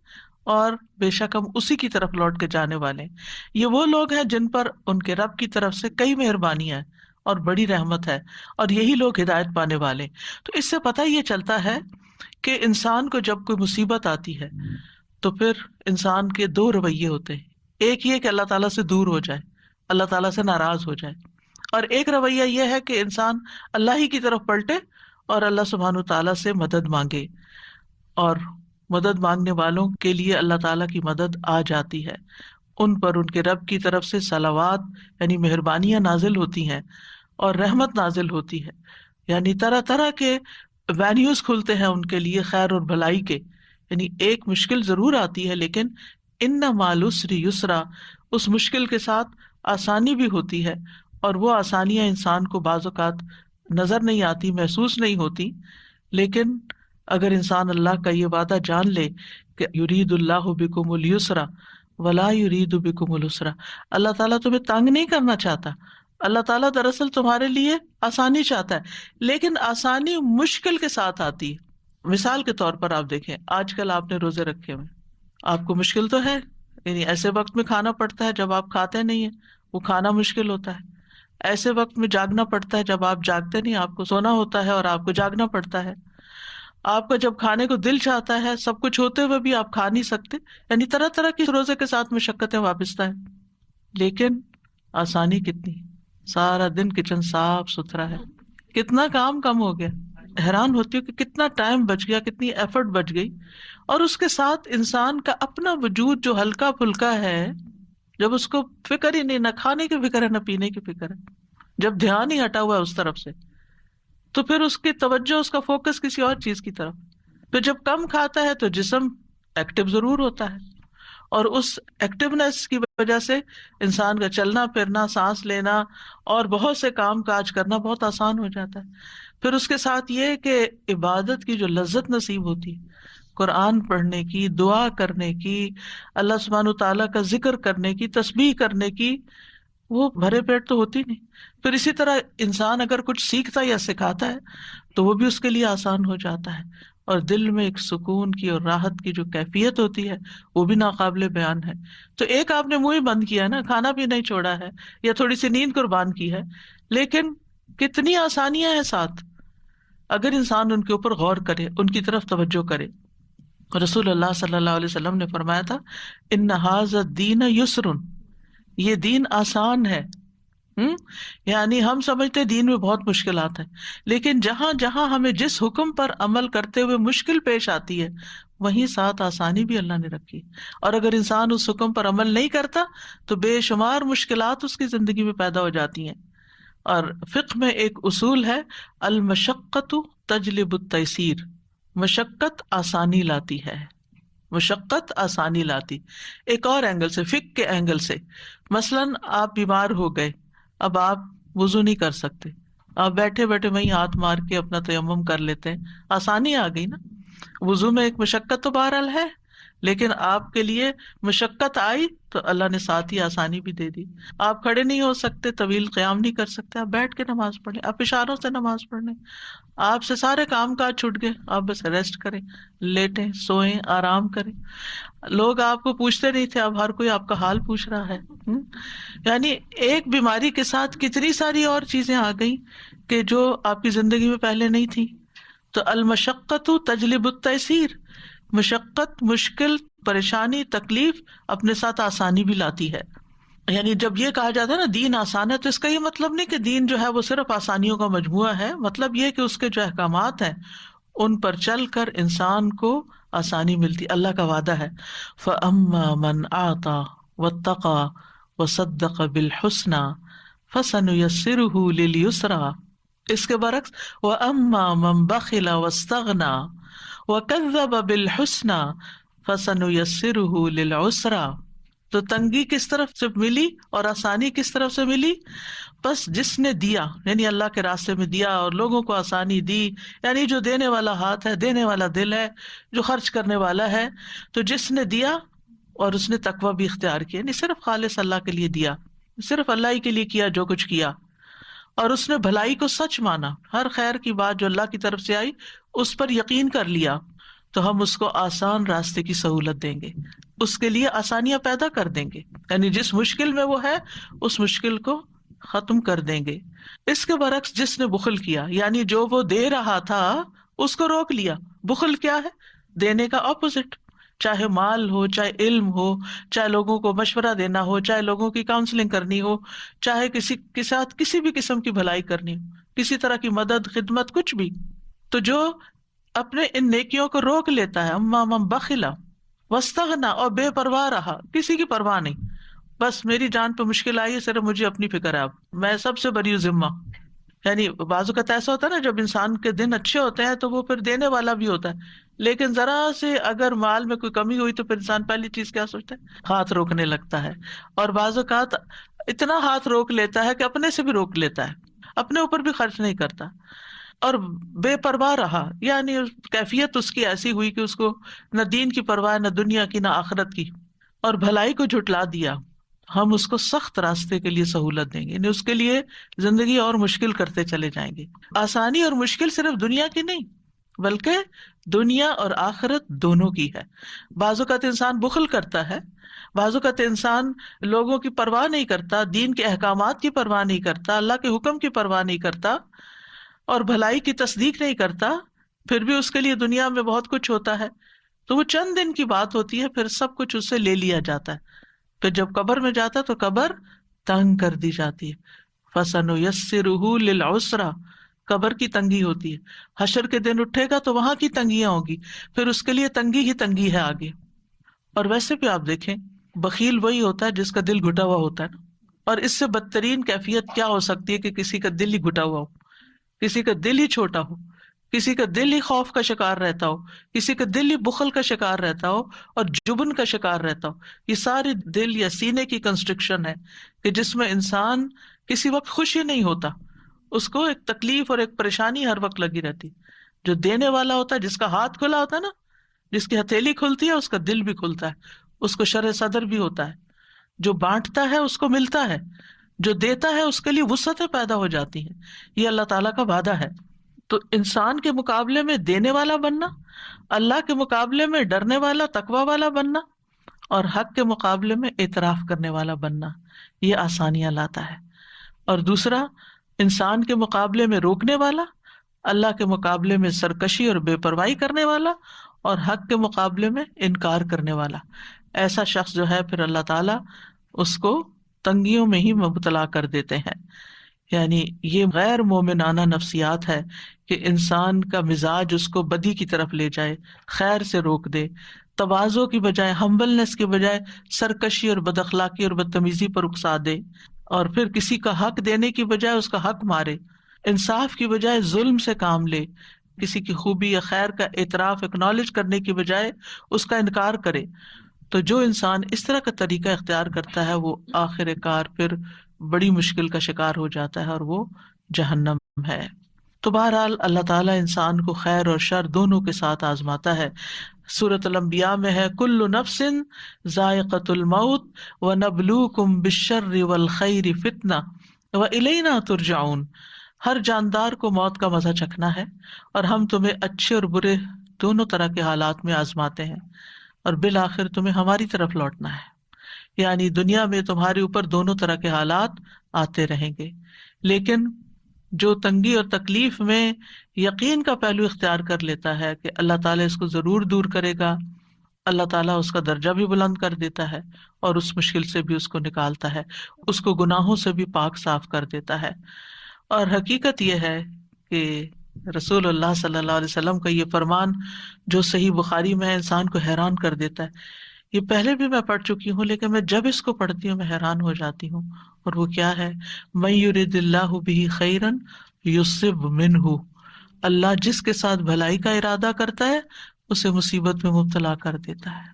اور بے شک ہم اسی کی طرف لوٹ کے جانے والے ہیں۔ یہ وہ لوگ ہیں جن پر ان کے رب کی طرف سے کئی مہربانیاں ہیں اور بڑی رحمت ہے، اور یہی لوگ ہدایت پانے والے۔ تو اس سے پتہ یہ چلتا ہے کہ انسان کو جب کوئی مصیبت آتی ہے تو پھر انسان کے دو رویے ہوتے ہیں۔ ایک یہ کہ اللہ تعالیٰ سے دور ہو جائے، اللہ تعالیٰ سے ناراض ہو جائے، اور ایک رویہ یہ ہے کہ انسان اللہ ہی کی طرف پلٹے اور اللہ سبحانہ تعالیٰ سے مدد مانگے، اور مدد مانگنے والوں کے لیے اللہ تعالیٰ کی مدد آ جاتی ہے، ان پر ان کے رب کی طرف سے صلوات یعنی مہربانیاں نازل ہوتی ہیں اور رحمت نازل ہوتی ہے، یعنی طرح طرح کے وینیوز کھلتے ہیں ان کے لیے خیر اور بھلائی کے۔ یعنی ایک مشکل ضرور آتی ہے لیکن ان مع العسر یسرا، اس مشکل کے ساتھ آسانی بھی ہوتی ہے، اور وہ آسانیاں انسان کو بعض اوقات نظر نہیں آتی، محسوس نہیں ہوتی، لیکن اگر انسان اللہ کا یہ وعدہ جان لے کہ یرید اللہ بکم اليسر ولا یرید بکم العسر، اللہ تعالیٰ تمہیں تنگ نہیں کرنا چاہتا، اللہ تعالیٰ دراصل تمہارے لیے آسانی چاہتا ہے، لیکن آسانی مشکل کے ساتھ آتی ہے۔ مثال کے طور پر آپ دیکھیں، آج کل آپ نے روزے رکھے ہوئے، آپ کو مشکل تو ہے، یعنی ایسے وقت میں کھانا پڑتا ہے جب آپ کھاتے نہیں ہیں، وہ کھانا مشکل ہوتا ہے۔ ایسے وقت میں جاگنا پڑتا ہے جب آپ جاگتے نہیں، آپ کو سونا ہوتا ہے اور آپ کو جاگنا پڑتا ہے۔ آپ کا جب کھانے کو دل چاہتا ہے، سب کچھ ہوتے ہوئے بھی آپ کھا نہیں سکتے، یعنی طرح طرح کی روزے کے ساتھ مشقتیں وابستہ ہیں۔ لیکن آسانی کتنی، سارا دن کچن صاف ستھرا ہے، کتنا کام کم ہو گیا۔ حیران ہوتی ہوں کہ کتنا ٹائم بچ گیا، کتنی ایفرٹ بچ گئی، اور اس کے ساتھ انسان کا اپنا وجود جو ہلکا پھلکا ہے، جب اس کو فکر ہی نہیں، نہ کھانے کی فکر ہے نہ پینے کی فکر ہے، جب دھیان ہی ہٹا ہوا ہے اس طرف سے، تو پھر اس کی توجہ، اس کا فوکس کسی اور چیز کی طرف۔ پھر جب کم کھاتا ہے تو جسم ایکٹیو ضرور ہوتا ہے، اور اس ایکٹیونیس کی وجہ سے انسان کا چلنا پھرنا، سانس لینا اور بہت سے کام کاج کرنا بہت آسان ہو جاتا ہے۔ پھر اس کے ساتھ یہ کہ عبادت کی جو لذت نصیب ہوتی ہے، قرآن پڑھنے کی، دعا کرنے کی، اللہ سبحانہ تعالیٰ کا ذکر کرنے کی، تسبیح کرنے کی، وہ بھرے پیٹ تو ہوتی نہیں۔ پھر اسی طرح انسان اگر کچھ سیکھتا یا سکھاتا ہے تو وہ بھی اس کے لیے آسان ہو جاتا ہے، اور دل میں ایک سکون کی اور راحت کی جو کیفیت ہوتی ہے وہ بھی ناقابل بیان ہے۔ تو ایک آپ نے منہ ہی بند کیا نا، کھانا بھی نہیں چھوڑا ہے یا تھوڑی سی نیند قربان کی ہے، لیکن کتنی آسانیاں ہیں ساتھ اگر انسان ان کے اوپر غور کرے، ان کی طرف توجہ کرے۔ رسول اللہ صلی اللہ علیہ وسلم نے فرمایا تھا ان ھذا الدین یسر، یہ دین آسان ہے۔ یعنی ہم سمجھتے دین میں بہت مشکلات ہیں، لیکن جہاں جہاں ہمیں جس حکم پر عمل کرتے ہوئے مشکل پیش آتی ہے وہیں ساتھ آسانی بھی اللہ نے رکھی، اور اگر انسان اس حکم پر عمل نہیں کرتا تو بے شمار مشکلات اس کی زندگی میں پیدا ہو جاتی ہیں۔ اور فقہ میں ایک اصول ہے المشقت تجلب التیسیر، مشقت آسانی لاتی ہے، مشقت آسانی لاتی۔ ایک اور اینگل سے، فقہ کے اینگل سے، مثلاً آپ بیمار ہو گئے، اب آپ وضو نہیں کر سکتے، آپ بیٹھے بیٹھے وہیں ہاتھ مار کے اپنا تیمم کر لیتے ہیں، آسانی آ گئی نا۔ وضو میں ایک مشقت تو بہرحال ہے، لیکن آپ کے لیے مشقت آئی تو اللہ نے ساتھ ہی آسانی بھی دے دی۔ آپ کھڑے نہیں ہو سکتے، طویل قیام نہیں کر سکتے، آپ بیٹھ کے نماز پڑھ لیں، آپ اشاروں سے نماز پڑھ لیں، آپ سے سارے کام کاج چھوٹ گئے، آپ بس ریسٹ کریں، لیٹیں، سوئیں، آرام کریں۔ لوگ آپ کو پوچھتے نہیں تھے، اب ہر کوئی آپ کا حال پوچھ رہا ہے۔ یعنی ایک بیماری کے ساتھ کتنی ساری اور چیزیں آ گئی کہ جو آپ کی زندگی میں پہلے نہیں تھی۔ تو المشقت تجلب التیسیر، مشقت، مشکل، پریشانی، تکلیف اپنے ساتھ آسانی بھی لاتی ہے۔ یعنی جب یہ کہا جاتا ہے نا دین آسان ہے، تو اس کا یہ مطلب نہیں کہ دین جو ہے وہ صرف آسانیوں کا مجموعہ ہے، مطلب یہ کہ اس کے جو احکامات ہیں ان پر چل کر انسان کو آسانی ملتی۔ اللہ کا وعدہ ہے فَأَمَّا مَنْ أَعْطَى وَاتَّقَى وَصَدَّقَ بِالْحُسْنَى فَسَنُيَسِّرُهُ لِلْيُسْرَى، اس کے برعکس وَأَمَّا مَنْ بَخِلَ وَاسْتَغْنَى وَكَذَّبَ بِالْحُسْنَى فَسَنُيَسِّرُهُ لِلْعُسْرَى۔ تو تنگی کس طرف سے ملی اور آسانی کس طرف سے ملی؟ بس جس نے دیا، یعنی اللہ کے راستے میں دیا اور لوگوں کو آسانی دی، یعنی جو دینے والا ہاتھ ہے، دینے والا دل ہے، جو خرچ کرنے والا ہے، تو جس نے دیا اور اس نے تقویٰ بھی اختیار کیا، یعنی صرف خالص اللہ کے لیے دیا، صرف اللہ ہی کے لیے کیا جو کچھ کیا، اور اس نے بھلائی کو سچ مانا، ہر خیر کی بات جو اللہ کی طرف سے آئی اس پر یقین کر لیا، تو ہم اس کو آسان راستے کی سہولت دیں گے، اس کے لیے آسانیاں پیدا کر دیں گے، یعنی جس مشکل میں وہ ہے اس مشکل کو ختم کر دیں گے۔ اس کے برعکس جس نے بخل کیا، یعنی جو وہ دے رہا تھا اس کو روک لیا۔ بخل کیا ہے؟ دینے کا اپوزٹ، چاہے مال ہو، چاہے علم ہو، چاہے لوگوں کو مشورہ دینا ہو، چاہے لوگوں کی کاؤنسلنگ کرنی ہو، چاہے کسی کے ساتھ کسی بھی قسم کی بھلائی کرنی ہو، کسی طرح کی مدد، خدمت، کچھ بھی۔ تو جو اپنے ان نیکیوں کو روک لیتا ہے، اما من بخلا واستغنی، اور بے پرواہ رہا، کسی کی پرواہ نہیں، بس میری جان پہ مشکل آئی ہے، صرف مجھے اپنی فکر ہے، اب میں سب سے بری ذمہ۔ یعنی بعض اوقات ایسا ہوتا ہے نا، جب انسان کے دن اچھے ہوتے ہیں تو وہ پھر دینے والا بھی ہوتا ہے، لیکن ذرا سے اگر مال میں کوئی کمی ہوئی تو پھر انسان پہلی چیز کیا سوچتا ہے؟ ہاتھ روکنے لگتا ہے، اور بعض اوقات اتنا ہاتھ روک لیتا ہے کہ اپنے سے بھی روک لیتا ہے، اپنے اوپر بھی خرچ نہیں کرتا، اور بے پرواہ رہا، یعنی کیفیت اس کی ایسی ہوئی کہ اس کو نہ دین کی پرواہ، نہ دنیا کی، نہ آخرت کی، اور بھلائی کو جھٹلا دیا، ہم اس کو سخت راستے کے لیے سہولت دیں گے، یعنی اس کے لیے زندگی اور مشکل کرتے چلے جائیں گے۔ آسانی اور مشکل صرف دنیا کی نہیں بلکہ دنیا اور آخرت دونوں کی ہے۔ بعض اوقات انسان بخل کرتا ہے، بعض اوقات انسان لوگوں کی پرواہ نہیں کرتا، دین کے احکامات کی پرواہ نہیں کرتا، اللہ کے حکم کی پرواہ نہیں کرتا، اور بھلائی کی تصدیق نہیں کرتا، پھر بھی اس کے لیے دنیا میں بہت کچھ ہوتا ہے، تو وہ چند دن کی بات ہوتی ہے، پھر سب کچھ اس سے لے لیا جاتا ہے، پھر جب قبر میں جاتا ہے تو قبر تنگ کر دی جاتی ہے۔ فَسَنُيَسِّرُهُ لِلْعُسْرَى، قبر کی تنگی ہوتی ہے، حشر کے دن اٹھے گا تو وہاں کی تنگیاں ہوں گی، پھر اس کے لیے تنگی ہی تنگی ہے آگے۔ اور ویسے بھی آپ دیکھیں، بخیل وہی ہوتا ہے جس کا دل گھٹا ہوا ہوتا ہے نا، اور اس سے بدترین کیفیت کیا ہو سکتی ہے کہ کسی کا دل ہی گھٹا ہوا ہو، کسی کا دل ہی چھوٹا ہو، کسی کا دل ہی خوف کا شکار رہتا ہو، کسی کا دل ہی بخل کا شکار رہتا ہو اور جبن کا شکار رہتا ہو۔ یہ ساری دل یا سینے کی کنسٹرکشن ہے کہ جس میں انسان کسی وقت خوشی نہیں ہوتا، اس کو ایک تکلیف اور ایک پریشانی ہر وقت لگی رہتی۔ جو دینے والا ہوتا ہے، جس کا ہاتھ کھلا ہوتا ہے نا، جس کی ہتھیلی کھلتی ہے اس کا دل بھی کھلتا ہے، اس کو شرح صدر بھی ہوتا ہے، جو بانٹتا ہے اس کو ملتا ہے، جو دیتا ہے اس کے لیے وسعتیں پیدا ہو جاتی ہیں۔ یہ اللہ تعالیٰ کا وعدہ ہے۔ تو انسان کے مقابلے میں دینے والا بننا، اللہ کے مقابلے میں ڈرنے والا، تقوی والا بننا، اور حق کے مقابلے میں اعتراف کرنے والا بننا، یہ آسانیاں لاتا ہے۔ اور دوسرا، انسان کے مقابلے میں روکنے والا، اللہ کے مقابلے میں سرکشی اور بے پرواہی کرنے والا، اور حق کے مقابلے میں انکار کرنے والا۔ ایسا شخص جو ہے پھر اللہ تعالیٰ اس کو تنگیوں میں ہی مبتلا کر دیتے ہیں۔ یعنی یہ غیر مومنانہ نفسیات ہے کہ انسان کا مزاج اس کو بدی کی طرف لے جائے، خیر سے روک دے، تواضع کی بجائے، ہمبلنس کی بجائے سرکشی اور بد اخلاقی اور بدتمیزی پر اکسا دے، اور پھر کسی کا حق دینے کی بجائے اس کا حق مارے، انصاف کی بجائے ظلم سے کام لے، کسی کی خوبی یا خیر کا اعتراف اکنالج کرنے کی بجائے اس کا انکار کرے۔ تو جو انسان اس طرح کا طریقہ اختیار کرتا ہے وہ آخر کار پھر بڑی مشکل کا شکار ہو جاتا ہے، اور وہ جہنم ہے۔ تو بہرحال اللہ تعالیٰ انسان کو خیر اور شر دونوں کے ساتھ آزماتا ہے۔ سورۃ الانبیاء میں ہے، کل نفس ذائقۃ الموت ونبلوکم بالشر والخیر فتنہ والینا ترجعون، ہر جاندار کو موت کا مزہ چکھنا ہے، اور ہم تمہیں اچھے اور برے دونوں طرح کے حالات میں آزماتے ہیں، اور بالآخر تمہیں ہماری طرف لوٹنا ہے۔ یعنی دنیا میں تمہارے اوپر دونوں طرح کے حالات آتے رہیں گے، لیکن جو تنگی اور تکلیف میں یقین کا پہلو اختیار کر لیتا ہے کہ اللہ تعالیٰ اس کو ضرور دور کرے گا، اللہ تعالیٰ اس کا درجہ بھی بلند کر دیتا ہے، اور اس مشکل سے بھی اس کو نکالتا ہے، اس کو گناہوں سے بھی پاک صاف کر دیتا ہے۔ اور حقیقت یہ ہے کہ رسول اللہ صلی اللہ علیہ وسلم کا یہ فرمان جو صحیح بخاری میں ہے، انسان کو حیران کر دیتا ہے۔ یہ پہلے بھی میں پڑھ چکی ہوں، لیکن میں جب اس کو پڑھتی ہوں میں حیران ہو جاتی ہوں، اور وہ کیا ہے؟ مَن یرد اللہ بہ خیرا یصب منہ، اللہ جس کے ساتھ بھلائی کا ارادہ کرتا ہے اسے مصیبت میں مبتلا کر دیتا ہے۔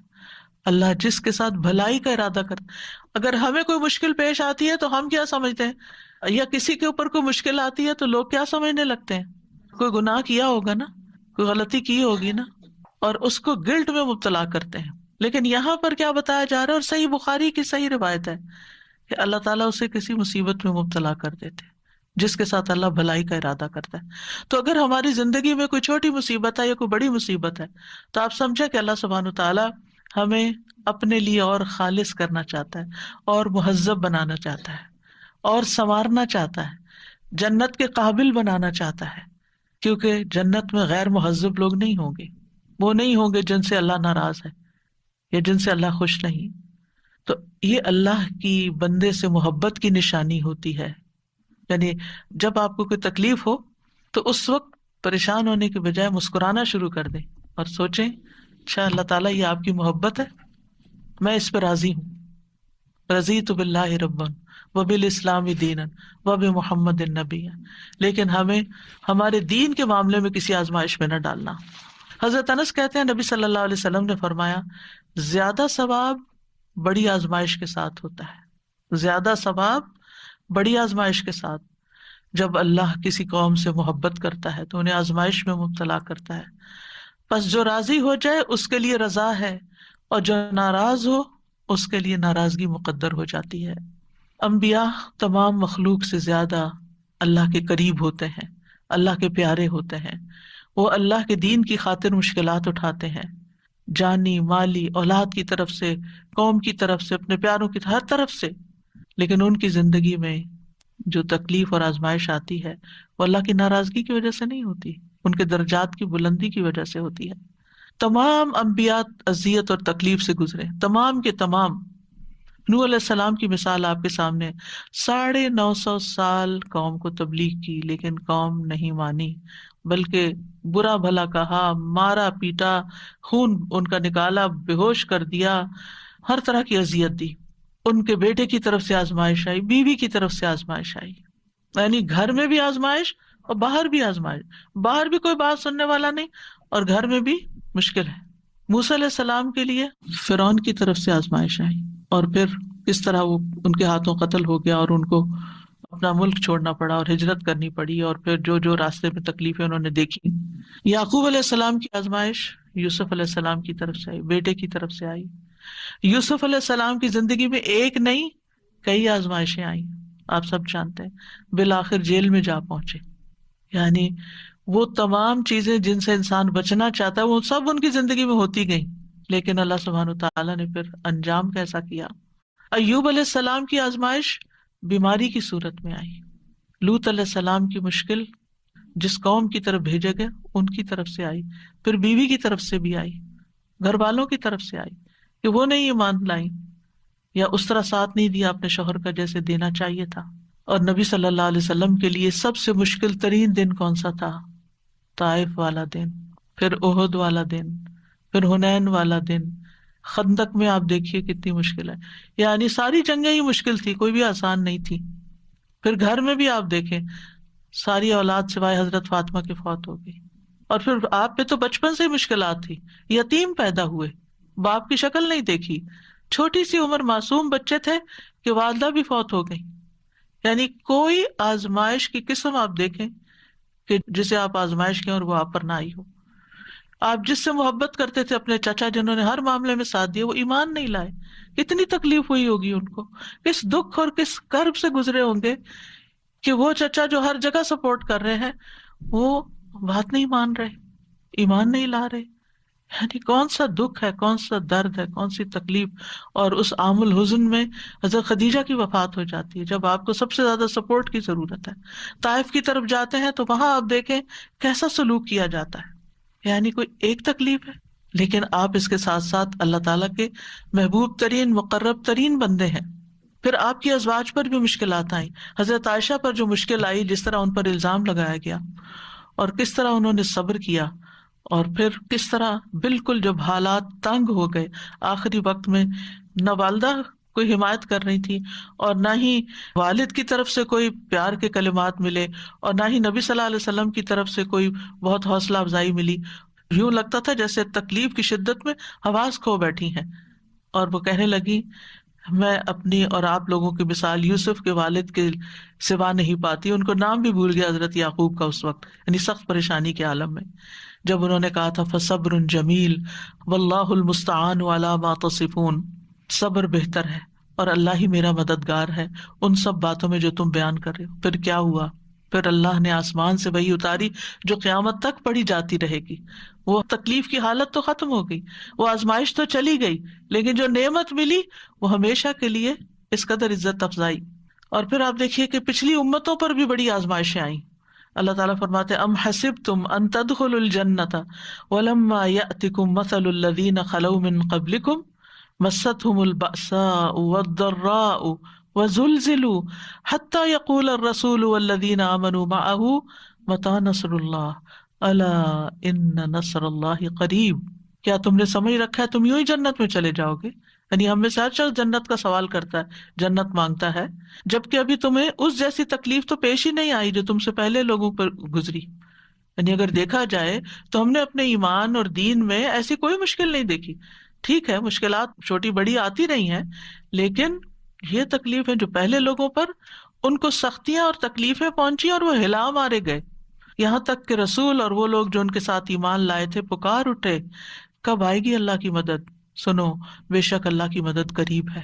اللہ جس کے ساتھ بھلائی کا ارادہ کرتا. اگر ہمیں کوئی مشکل پیش آتی ہے تو ہم کیا سمجھتے ہیں، یا کسی کے اوپر کوئی مشکل آتی ہے تو لوگ کیا سمجھنے لگتے ہیں؟ کوئی گناہ کیا ہوگا نا، کوئی غلطی کی ہوگی نا، اور اس کو گلٹ میں مبتلا کرتے ہیں. لیکن یہاں پر کیا بتایا جا رہا ہے، اور صحیح بخاری کی صحیح روایت ہے کہ اللہ تعالیٰ اسے کسی مصیبت میں مبتلا کر دیتے ہیں جس کے ساتھ اللہ بھلائی کا ارادہ کرتا ہے. تو اگر ہماری زندگی میں کوئی چھوٹی مصیبت ہے یا کوئی بڑی مصیبت ہے تو آپ سمجھیں کہ اللہ سبحانہ وتعالیٰ ہمیں اپنے لیے اور خالص کرنا چاہتا ہے، اور مہذب بنانا چاہتا ہے، اور سنوارنا چاہتا ہے، جنت کے قابل بنانا چاہتا ہے. کیونکہ جنت میں غیر مہذب لوگ نہیں ہوں گے، وہ نہیں ہوں گے جن سے اللہ ناراض ہے یا جن سے اللہ خوش نہیں. تو یہ اللہ کی بندے سے محبت کی نشانی ہوتی ہے. یعنی جب آپ کو کوئی تکلیف ہو تو اس وقت پریشان ہونے کے بجائے مسکرانا شروع کر دیں اور سوچیں اچھا اللہ تعالیٰ یہ آپ کی محبت ہے، میں اس پہ راضی ہوں. رضیت باللہ ربا وبالاسلام دینا وبمحمد النبی. لیکن ہمیں ہمارے دین کے معاملے میں کسی آزمائش میں نہ ڈالنا. حضرت انس کہتے ہیں نبی صلی اللہ علیہ وسلم نے فرمایا زیادہ ثواب بڑی آزمائش کے ساتھ ہوتا ہے، زیادہ ثواب بڑی آزمائش کے ساتھ. جب اللہ کسی قوم سے محبت کرتا ہے تو انہیں آزمائش میں مبتلا کرتا ہے. پس جو راضی ہو جائے اس کے لیے رضا ہے، اور جو ناراض ہو اس کے لیے ناراضگی مقدر ہو جاتی ہے. انبیاء تمام مخلوق سے زیادہ اللہ کے قریب ہوتے ہیں، اللہ کے پیارے ہوتے ہیں. وہ اللہ کے دین کی خاطر مشکلات اٹھاتے ہیں، جانی، مالی، اولاد کی طرف سے، قوم کی طرف سے، اپنے پیاروں کی ہر طرف سے. لیکن ان کی زندگی میں جو تکلیف اور آزمائش آتی ہے وہ اللہ کی ناراضگی کی وجہ سے نہیں ہوتی، ان کے درجات کی بلندی کی وجہ سے ہوتی ہے. تمام انبیاء اذیت اور تکلیف سے گزرے، تمام کے تمام. نوح علیہ السلام کی مثال آپ کے سامنے، 950 سال قوم کو تبلیغ کی لیکن قوم نہیں مانی، بلکہ برا بھلا کہا، مارا پیٹا، خون ان کا نکالا، بے ہوش کر دیا، ہر طرح کی اذیت دی. ان کے بیٹے کی طرف سے آزمائش آئی، بیوی کی طرف سے آزمائش آئی. یعنی گھر میں بھی آزمائش اور باہر بھی آزمائش، باہر بھی کوئی بات سننے والا نہیں اور گھر میں بھی مشکل ہے. موسیٰ علیہ السلام کے لیے فرعون کی طرف سے آزمائش آئی، اور پھر کس طرح وہ ان کے ہاتھوں قتل ہو گیا اور ان کو اپنا ملک چھوڑنا پڑا اور ہجرت کرنی پڑی، اور پھر جو راستے میں تکلیفیں انہوں نے دیکھی. یعقوب علیہ السلام کی آزمائش یوسف علیہ السلام کی طرف سے آئی، بیٹے کی طرف سے آئی. یوسف علیہ السلام کی زندگی میں ایک نہیں کئی آزمائشیں آئیں، آپ سب جانتے ہیں. بالآخر جیل میں جا پہنچے. یعنی وہ تمام چیزیں جن سے انسان بچنا چاہتا ہے وہ سب ان کی زندگی میں ہوتی گئیں، لیکن اللہ سبحانہ تعالیٰ نے پھر انجام کیسا کیا. ایوب علیہ السلام کی آزمائش بیماری کی صورت میں آئی. لوط علیہ السلام کی مشکل جس قوم کی طرف بھیجے گئے ان کی طرف سے آئی، پھر بیوی کی طرف سے بھی آئی، گھر والوں کی طرف سے آئی کہ وہ نہیں ایمان لائیں یا اس طرح ساتھ نہیں دیا اپنے شوہر کا جیسے دینا چاہیے تھا. اور نبی صلی اللہ علیہ وسلم کے لیے سب سے مشکل ترین دن کون سا تھا؟ طائف والا دن، پھر احد والا دن، پھر حنین والا دن. خندق میں آپ دیکھیے کتنی مشکل ہے، یعنی ساری جنگیں ہی مشکل تھی، کوئی بھی آسان نہیں تھی. پھر گھر میں بھی آپ دیکھیں ساری اولاد سوائے حضرت فاطمہ کے فوت ہو گئی. اور پھر آپ پہ تو بچپن سے ہی مشکلات تھی، یتیم پیدا ہوئے، باپ کی شکل نہیں دیکھی، چھوٹی سی عمر معصوم بچے تھے کہ والدہ بھی فوت ہو گئی. یعنی کوئی آزمائش کی قسم آپ دیکھیں کہ جسے آپ آزمائش کیں اور وہ آپ پر نہ آئی ہو. آپ جس سے محبت کرتے تھے اپنے چچا جنہوں نے ہر معاملے میں ساتھ دیا، وہ ایمان نہیں لائے، کتنی تکلیف ہوئی ہوگی ان کو، کس دکھ اور کس کرب سے گزرے ہوں گے کہ وہ چچا جو ہر جگہ سپورٹ کر رہے ہیں وہ بات نہیں مان رہے، ایمان نہیں لا رہے. یعنی کون سا دکھ ہے، کون سا درد ہے، کون سی تکلیف. اور اس عام الحزن میں حضرت خدیجہ کی وفات ہو جاتی ہے جب آپ کو سب سے زیادہ سپورٹ کی ضرورت ہے. طائف کی طرف جاتے ہیں تو وہاں آپ دیکھیں کیسا سلوک کیا جاتا ہے. یعنی کوئی ایک تکلیف ہے لیکن آپ اس کے ساتھ ساتھ اللہ تعالیٰ کے محبوب ترین مقرب ترین بندے ہیں. پھر آپ کی ازواج پر بھی مشکلات آئیں. حضرت عائشہ پر جو مشکل آئی، جس طرح ان پر الزام لگایا گیا اور کس طرح انہوں نے صبر کیا، اور پھر کس طرح بالکل جب حالات تنگ ہو گئے آخری وقت میں نہ والدہ کوئی حمایت کر رہی تھی اور نہ ہی والد کی طرف سے کوئی پیار کے کلمات ملے اور نہ ہی نبی صلی اللہ علیہ وسلم کی طرف سے کوئی بہت حوصلہ افزائی ملی. یوں لگتا تھا جیسے تکلیف کی شدت میں حواس کھو بیٹھی ہیں. اور وہ کہنے لگی میں اپنی اور آپ لوگوں کی مثال یوسف کے والد کے سوا نہیں پاتی. ان کو نام بھی بھول گیا حضرت یعقوب کا اس وقت، یعنی سخت پریشانی کے عالم میں، جب انہوں نے کہا تھا فصبر جمیل واللہ المستعان علی ما تصفون، صبر بہتر ہے اور اللہ ہی میرا مددگار ہے ان سب باتوں میں جو تم بیان کر رہے ہو. پھر کیا ہوا؟ پھر اللہ نے آسمان سے وحی اتاری جو قیامت تک پڑھی جاتی رہے گی. وہ تکلیف کی حالت تو ختم ہو گئی، وہ آزمائش تو چلی گئی، لیکن جو نعمت ملی وہ ہمیشہ کے لیے اس قدر عزت افزائی. اور پھر آپ دیکھیے کہ پچھلی امتوں پر بھی بڑی آزمائشیں آئیں. اللہ تعالیٰ فرماتے ام حسبتم ان تدخلوا الجنۃ ولما یأتکم مثل الذین خلوا من قبلکم مستهم البأساء والضراء وزلزلوا حتى يقول الرسول والذين آمنوا معه متى نصر الله الا ان نصر الله قریب. کیا تم نے سمجھ رکھا ہے تم یوں ہی جنت میں چلے جاؤ گے؟ یعنی ہم میں سے ہر شخص جنت کا سوال کرتا ہے، جنت مانگتا ہے، جبکہ ابھی تمہیں اس جیسی تکلیف تو پیش ہی نہیں آئی جو تم سے پہلے لوگوں پر گزری. یعنی اگر دیکھا جائے تو ہم نے اپنے ایمان اور دین میں ایسی کوئی مشکل نہیں دیکھی. ٹھیک ہے مشکلات چھوٹی بڑی آتی رہی ہیں، لیکن یہ تکلیفیں جو پہلے لوگوں پر ان کو سختیاں اور تکلیفیں پہنچی اور وہ ہلا مارے گئے، یہاں تک کہ رسول اور وہ لوگ جو ان کے ساتھ ایمان لائے تھے پکار اٹھے کب آئے گی اللہ کی مدد؟ سنو بے شک اللہ کی مدد قریب ہے.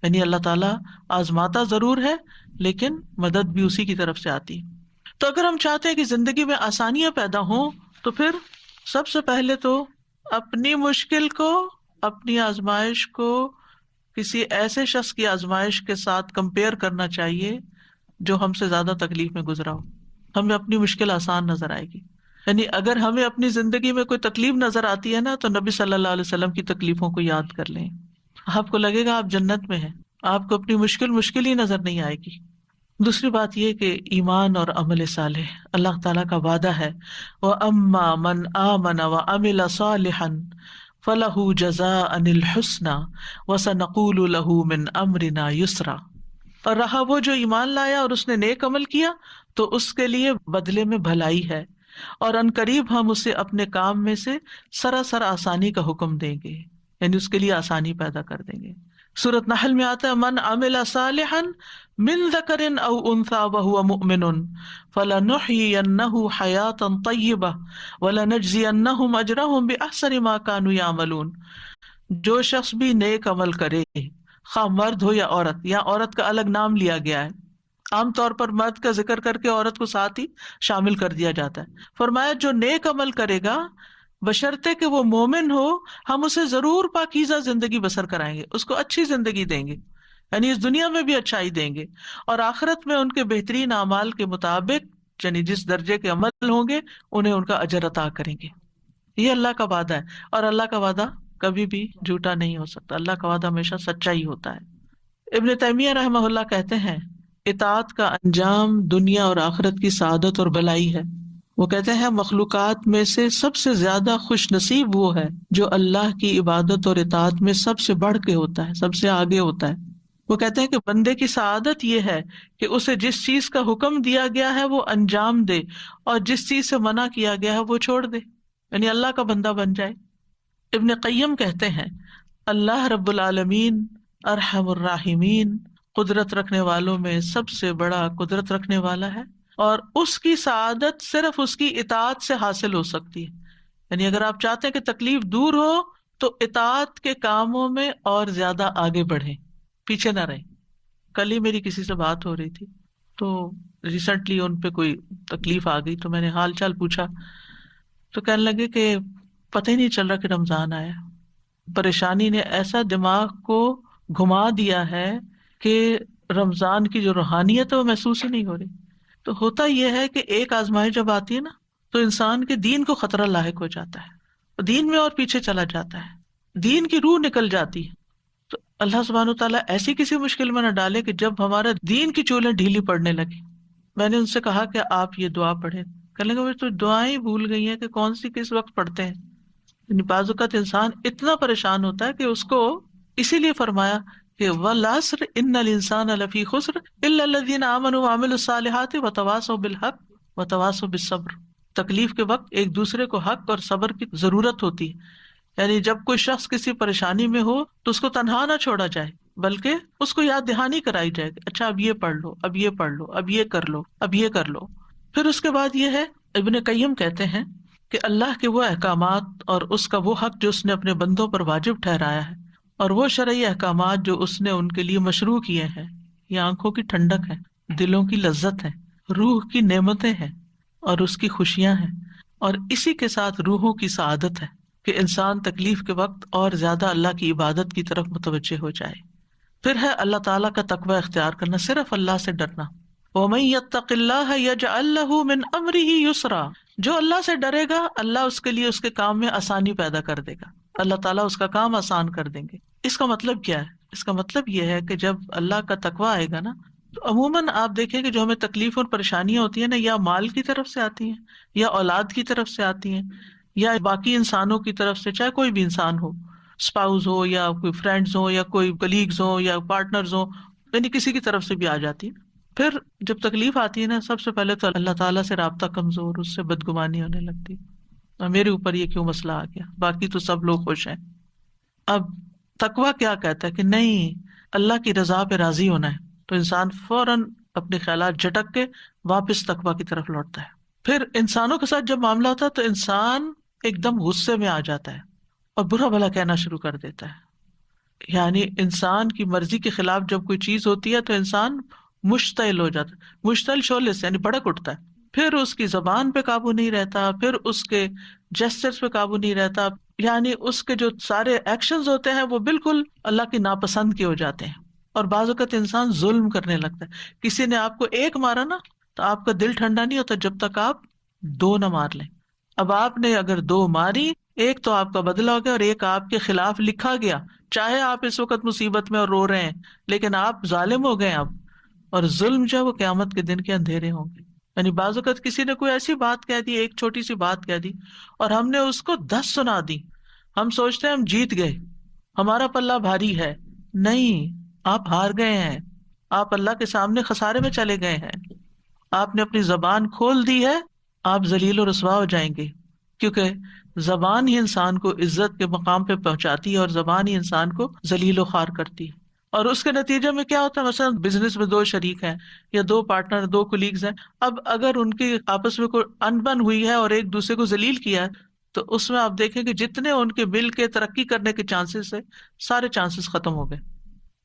یعنی اللہ تعالیٰ آزماتا ضرور ہے لیکن مدد بھی اسی کی طرف سے آتی. تو اگر ہم چاہتے ہیں کہ زندگی میں آسانیاں پیدا ہوں تو پھر سب سے پہلے تو اپنی مشکل کو، اپنی آزمائش کو کسی ایسے شخص کی آزمائش کے ساتھ کمپیئر کرنا چاہیے جو ہم سے زیادہ تکلیف میں گزرا ہو. ہمیں اپنی مشکل آسان نظر آئے گی. یعنی اگر ہمیں اپنی زندگی میں کوئی تکلیف نظر آتی ہے نا تو نبی صلی اللہ علیہ وسلم کی تکلیفوں کو یاد کر لیں، آپ کو لگے گا آپ جنت میں ہیں، آپ کو اپنی مشکل ہی نظر نہیں آئے گی. دوسری بات یہ کہ ایمان اور عمل صالح، اللہ تعالیٰ کا وعدہ ہے وَأَمَّا مَنْ آمَنَ وَعَمِلَ صَالِحًا فَلَهُ جَزَاءً الْحُسْنَى وَسَنَقُولُ لَهُ مِنْ أَمْرِنَا يُسْرًا. اور رہا وہ جو ایمان لایا اور اس نے نیک عمل کیا تو اس کے لیے بدلے میں بھلائی ہے، اور ان قریب ہم اسے اپنے کام میں سے سراسر آسانی کا حکم دیں گے، یعنی اس کے لیے آسانی پیدا کر دیں گے. سورۃ نحل میں آتا ہے من عمل صالحا من ذکر او انثى وهو مؤمن فلنحيينه حیاتا طیبہ ولنجزینہم اجرہم باحسن ما كانوا يعملون. جو شخص بھی نیک عمل کرے، خواہ مرد ہو یا عورت، یا عورت کا الگ نام لیا گیا ہے، عام طور پر مرد کا ذکر کر کے عورت کو ساتھ ہی شامل کر دیا جاتا ہے. فرمایا جو نیک عمل کرے گا بشرطے کہ وہ مومن ہو، ہم اسے ضرور پاکیزہ زندگی بسر کرائیں گے، اس کو اچھی زندگی دیں گے، یعنی اس دنیا میں بھی اچھائی دیں گے، اور آخرت میں ان کے بہترین اعمال کے مطابق یعنی جس درجے کے عمل ہوں گے انہیں ان کا اجر عطا کریں گے. یہ اللہ کا وعدہ ہے، اور اللہ کا وعدہ کبھی بھی جھوٹا نہیں ہو سکتا. اللہ کا وعدہ ہمیشہ سچا ہی ہوتا ہے. ابن تیمیہ رحمہ اللہ کہتے ہیں اطاعت کا انجام دنیا اور آخرت کی سعادت اور بلائی ہے. وہ کہتے ہیں مخلوقات میں سے سب سے زیادہ خوش نصیب وہ ہے جو اللہ کی عبادت اور اطاعت میں سب سے بڑھ کے ہوتا ہے، سب سے آگے ہوتا ہے. وہ کہتے ہیں کہ بندے کی سعادت یہ ہے کہ اسے جس چیز کا حکم دیا گیا ہے وہ انجام دے، اور جس چیز سے منع کیا گیا ہے وہ چھوڑ دے، یعنی اللہ کا بندہ بن جائے. ابن قیم کہتے ہیں اللہ رب العالمین ارحم الراحمین، قدرت رکھنے والوں میں سب سے بڑا قدرت رکھنے والا ہے، اور اس کی سعادت صرف اس کی اطاعت سے حاصل ہو سکتی ہے. یعنی اگر آپ چاہتے ہیں کہ تکلیف دور ہو تو اطاعت کے کاموں میں اور زیادہ آگے بڑھیں، پیچھے نہ رہیں. کل ہی میری کسی سے بات ہو رہی تھی تو ریسنٹلی ان پہ کوئی تکلیف آ گئی تو میں نے حال چال پوچھا تو کہنے لگے کہ پتہ ہی نہیں چل رہا کہ رمضان آیا. پریشانی نے ایسا دماغ کو گھما دیا ہے کہ رمضان کی جو روحانیت ہے وہ محسوس ہی نہیں ہو رہی. تو ہوتا یہ ہے کہ ایک آزمائش جب آتی ہے نا تو انسان کے دین کو خطرہ لاحق ہو جاتا ہے، دین میں اور پیچھے چلا جاتا ہے، دین کی روح نکل جاتی ہے. تو اللہ سبحانہ وتعالیٰ ایسی کسی مشکل میں نہ ڈالے کہ جب ہمارا دین کی چولیں ڈھیلی پڑنے لگی. میں نے ان سے کہا کہ آپ یہ دعا پڑھیں، کہنے لگے تو دعائیں بھول گئی ہیں کہ کون سی کس وقت پڑھتے ہیں. یعنی بعض اوقات انسان اتنا پریشان ہوتا ہے کہ اس کو اسی لیے فرمایا کہ والعصر ان الانسان لفی خسر الا الذین آمنوا وعملوا الصالحات وتواصوا بالحق وتواصوا بالصبر. تکلیف کے وقت ایک دوسرے کو حق اور صبر کی ضرورت ہوتی ہے. یعنی جب کوئی شخص کسی پریشانی میں ہو تو اس کو تنہا نہ چھوڑا جائے، بلکہ اس کو یاد دہانی کرائی جائے کہ اچھا اب یہ پڑھ لو، اب یہ پڑھ لو، اب یہ کر لو، اب یہ کر لو۔ پھر اس کے بعد یہ ہے، ابن قیم کہتے ہیں کہ اللہ کے وہ احکامات اور اس کا وہ حق جو اس نے اپنے بندوں پر واجب ٹھہرایا ہے، اور وہ شرعی احکامات جو اس نے ان کے لیے مشروع کیے ہیں، یہ آنکھوں کی ٹھنڈک ہے، دلوں کی لذت ہے، روح کی نعمتیں ہیں اور اس کی خوشیاں ہیں، اور اسی کے ساتھ روحوں کی سعادت ہے کہ انسان تکلیف کے وقت اور زیادہ اللہ کی عبادت کی طرف متوجہ ہو جائے۔ پھر ہے اللہ تعالیٰ کا تقوی اختیار کرنا، صرف اللہ سے ڈرنا۔ وَمَن يَتَّقِ اللَّهَ يَجْعَل لَّهُ مِنْ أَمْرِهِ يُسْرًا، جو اللہ سے ڈرے گا اللہ اس کے لیے اس کے کام میں آسانی پیدا کر دے گا، اللہ تعالیٰ اس کا کام آسان کر دیں گے۔ اس کا مطلب کیا ہے؟ اس کا مطلب یہ ہے کہ جب اللہ کا تقوی آئے گا نا، تو عموماً آپ دیکھیں کہ جو ہمیں تکلیف اور پریشانیاں ہوتی ہیں نا، یا مال کی طرف سے آتی ہیں، یا اولاد کی طرف سے آتی ہیں، یا باقی انسانوں کی طرف سے، چاہے کوئی بھی انسان ہو، اسپاؤز ہو یا کوئی فرینڈز ہو یا کوئی کلیگز ہو یا پارٹنرز ہو، یعنی کسی کی طرف سے بھی آ جاتی ہے۔ پھر جب تکلیف آتی ہے نا، سب سے پہلے تو اللہ تعالیٰ سے رابطہ کمزور، اس سے بدگمانی ہونے لگتی ہے، میرے اوپر یہ کیوں مسئلہ آ گیا، باقی تو سب لوگ خوش ہیں۔ اب تقویٰ کیا کہتا ہے کہ نہیں، اللہ کی رضا پہ راضی ہونا ہے، تو انسان فوراً اپنے خیالات جھٹک کے واپس تقویٰ کی طرف لوٹتا ہے۔ پھر انسانوں کے ساتھ جب معاملہ ہوتا ہے تو انسان ایک دم غصے میں آ جاتا ہے اور برا بھلا کہنا شروع کر دیتا ہے، یعنی انسان کی مرضی کے خلاف جب کوئی چیز ہوتی ہے تو انسان مشتعل ہو جاتا ہے، مشتعل شعلے سے یعنی بھڑک اٹھتا ہے، پھر اس کی زبان پہ قابو نہیں رہتا، پھر اس کے جیسچرز پہ قابو نہیں رہتا، یعنی اس کے جو سارے ایکشنز ہوتے ہیں وہ بالکل اللہ کی ناپسند کے ہو جاتے ہیں۔ اور بعض اوقات انسان ظلم کرنے لگتا ہے، کسی نے آپ کو ایک مارا نا تو آپ کا دل ٹھنڈا نہیں ہوتا جب تک آپ 2 نہ مار لیں۔ اب آپ نے اگر 2 ماری، ایک تو آپ کا بدلہ ہو گیا اور ایک آپ کے خلاف لکھا گیا، چاہے آپ اس وقت مصیبت میں اور رو رہے ہیں لیکن آپ ظالم ہو گئے اب، اور ظلم جو ہے وہ قیامت کے دن کے اندھیرے ہوں گے۔ یعنی بعض اوقات کسی نے کوئی ایسی بات کہہ دی، ایک چھوٹی سی بات کہہ دی، اور ہم نے اس کو 10 سنا دی، ہم سوچتے ہیں ہم جیت گئے، ہمارا پلہ بھاری ہے، نہیں، آپ ہار گئے ہیں، آپ اللہ کے سامنے خسارے میں چلے گئے ہیں، آپ نے اپنی زبان کھول دی ہے، آپ ذلیل و رسوا ہو جائیں گے، کیونکہ زبان ہی انسان کو عزت کے مقام پہ پہنچاتی ہے اور زبان ہی انسان کو ذلیل و خوار کرتی ہے۔ اور اس کے نتیجے میں کیا ہوتا ہے، مثلا بزنس میں 2 شریک ہیں یا 2 پارٹنر، 2 کولیگز ہیں، اب اگر ان کی آپس میں کوئی انبن ہوئی ہے اور ایک دوسرے کو ذلیل کیا ہے تو اس میں آپ دیکھیں کہ جتنے ان کے مل کے ترقی کرنے کے چانسز ہے، سارے چانسز ختم ہو گئے۔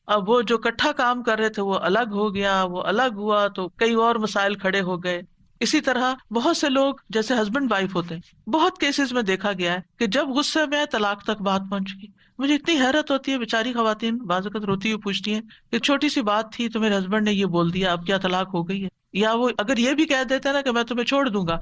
اب وہ جو اکٹھا کام کر رہے تھے وہ الگ ہو گیا، وہ الگ ہوا تو کئی اور مسائل کھڑے ہو گئے۔ اسی طرح بہت سے لوگ جیسے ہسبینڈ وائف ہوتے ہیں، بہت کیسز میں دیکھا گیا ہے کہ جب غصے میں طلاق تک بات پہنچ گئی۔ مجھے اتنی حیرت ہوتی ہے، بیچاری خواتین بعض اوقات روتی ہوئی پوچھتی ہیں کہ چھوٹی سی بات تھی تو میرے ہسبینڈ نے یہ بول دیا، اب کیا طلاق ہو گئی ہے؟ یا وہ اگر یہ بھی کہہ دیتے ہیں نا کہ میں تمہیں چھوڑ دوں گا،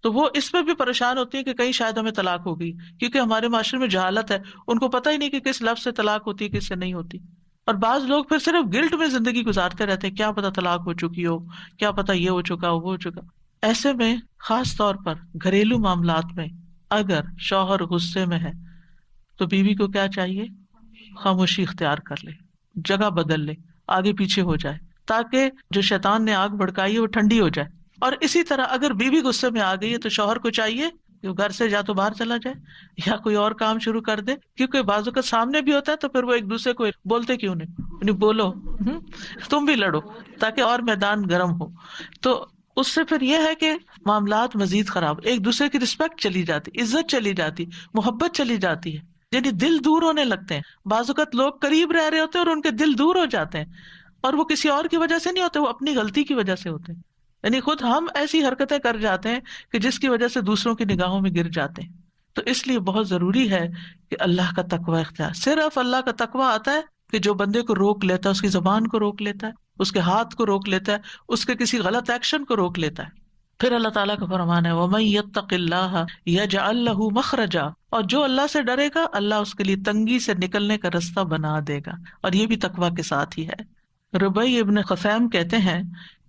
تو وہ اس میں بھی پریشان ہوتی ہے کہ کہیں شاید ہمیں طلاق ہو گئی، کیونکہ ہمارے معاشرے میں جہالت ہے، ان کو پتہ ہی نہیں کہ کس لفظ سے طلاق ہوتی ہے، کس سے نہیں ہوتی۔ اور بعض لوگ پھر صرف گلٹ میں زندگی گزارتے رہتے ہیں، کیا پتہ طلاق ہو چکی ہو، کیا پتہ یہ ہو چکا ہو، وہ ہو چکا۔ ایسے میں خاص طور پر گھریلو معاملات میں اگر شوہر غصے میں ہے تو بیوی کو کیا چاہیے؟ خاموشی اختیار کر لے، جگہ بدل لے، آگے پیچھے ہو جائے، تاکہ جو شیطان نے آگ بھڑکائی ہے وہ ٹھنڈی ہو جائے۔ اور اسی طرح اگر بیوی غصے میں آ گئی ہے تو شوہر کو چاہیے کہ وہ گھر سے یا تو باہر چلا جائے یا کوئی اور کام شروع کر دے، کیونکہ بعضوں کا سامنے بھی ہوتا ہے تو پھر وہ ایک دوسرے کو بولتے کیوں نہیں، بولو، تم بھی لڑو تاکہ اور میدان گرم ہو۔ تو اس سے پھر یہ ہے کہ معاملات مزید خراب، ایک دوسرے کی رسپیکٹ چلی جاتی، عزت چلی جاتی، محبت چلی جاتی ہے، یعنی دل دور ہونے لگتے ہیں۔ بعض اوقات لوگ قریب رہ رہے ہوتے ہیں اور ان کے دل دور ہو جاتے ہیں، اور وہ کسی اور کی وجہ سے نہیں ہوتے، وہ اپنی غلطی کی وجہ سے ہوتے ہیں، یعنی خود ہم ایسی حرکتیں کر جاتے ہیں کہ جس کی وجہ سے دوسروں کی نگاہوں میں گر جاتے ہیں۔ تو اس لیے بہت ضروری ہے کہ اللہ کا تقوی اختیار، صرف اللہ کا تقوی آتا ہے کہ جو بندے کو روک لیتا ہے، اس کی زبان کو روک لیتا ہے، اس کے ہاتھ کو روک لیتا ہے، اس کے کسی غلط ایکشن کو روک لیتا ہے۔ پھر اللہ تعالیٰ کا فرمان ہے وَمَن يَتَّقِ اللَّهَ يَجْعَل لَّهُ مَخْرَجًا، اور جو اللہ سے ڈرے گا اللہ اس کے لیے تنگی سے نکلنے کا رستہ بنا دے گا، اور یہ بھی تقویٰ کے ساتھ ہی ہے۔ ربیع ابن خثیم کہتے ہیں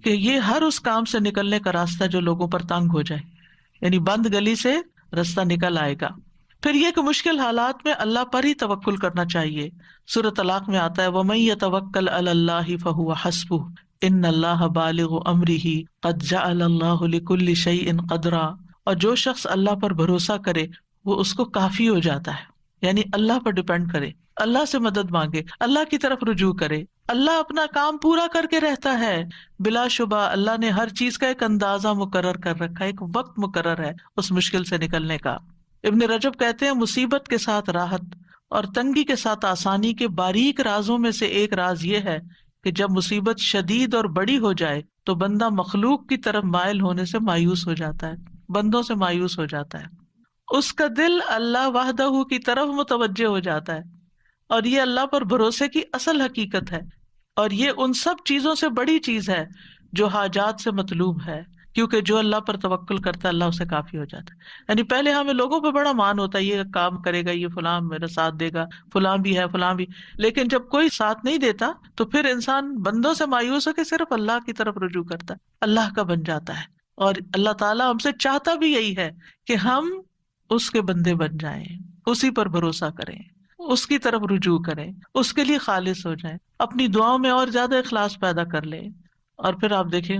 کہ یہ ہر اس کام سے نکلنے کا راستہ جو لوگوں پر تنگ ہو جائے، یعنی بند گلی سے راستہ نکل آئے گا۔ پھر یہ کہ مشکل حالات میں اللہ پر ہی توکل کرنا چاہیے۔ سورۃ طلاق میں آتا ہے وَمَن يَتَوَكَّلْ عَلَى اللَّهِ فَهُوَ حَسْبُهُ ان اللہ بالغ امرہ قد جعل اللہ لکل شیء قدرا، اور جو شخص اللہ پر بھروسہ کرے وہ اس کو کافی ہو جاتا ہے، یعنی اللہ پر ڈپینڈ کرے، اللہ سے مدد مانگے، اللہ کی طرف رجوع کرے۔ اللہ اپنا کام پورا کر کے رہتا ہے، بلا شبہ اللہ نے ہر چیز کا ایک اندازہ مقرر کر رکھا ہے، ایک وقت مقرر ہے اس مشکل سے نکلنے کا۔ ابن رجب کہتے ہیں مصیبت کے ساتھ راحت اور تنگی کے ساتھ آسانی کے باریک رازوں میں سے ایک راز یہ ہے کہ جب مصیبت شدید اور بڑی ہو جائے تو بندہ مخلوق کی طرف مائل ہونے سے مایوس ہو جاتا ہے، بندوں سے مایوس ہو جاتا ہے، اس کا دل اللہ وحدہ کی طرف متوجہ ہو جاتا ہے، اور یہ اللہ پر بھروسے کی اصل حقیقت ہے، اور یہ ان سب چیزوں سے بڑی چیز ہے جو حاجات سے مطلوب ہے، کیونکہ جو اللہ پر توکل کرتا ہے اللہ اسے کافی ہو جاتا ہے۔ یعنی پہلے ہمیں لوگوں پہ بڑا مان ہوتا ہے، یہ کام کرے گا، یہ فلاں میرا ساتھ دے گا، فلاں بھی ہے، فلاں بھی، لیکن جب کوئی ساتھ نہیں دیتا تو پھر انسان بندوں سے مایوس ہو کے صرف اللہ کی طرف رجوع کرتا ہے، اللہ کا بن جاتا ہے۔ اور اللہ تعالیٰ ہم سے چاہتا بھی یہی ہے کہ ہم اس کے بندے بن جائیں، اسی پر بھروسہ کریں، اس کی طرف رجوع کریں، اس کے لیے خالص ہو جائیں، اپنی دعاؤں میں اور زیادہ اخلاص پیدا کر لیں۔ اور پھر آپ دیکھیں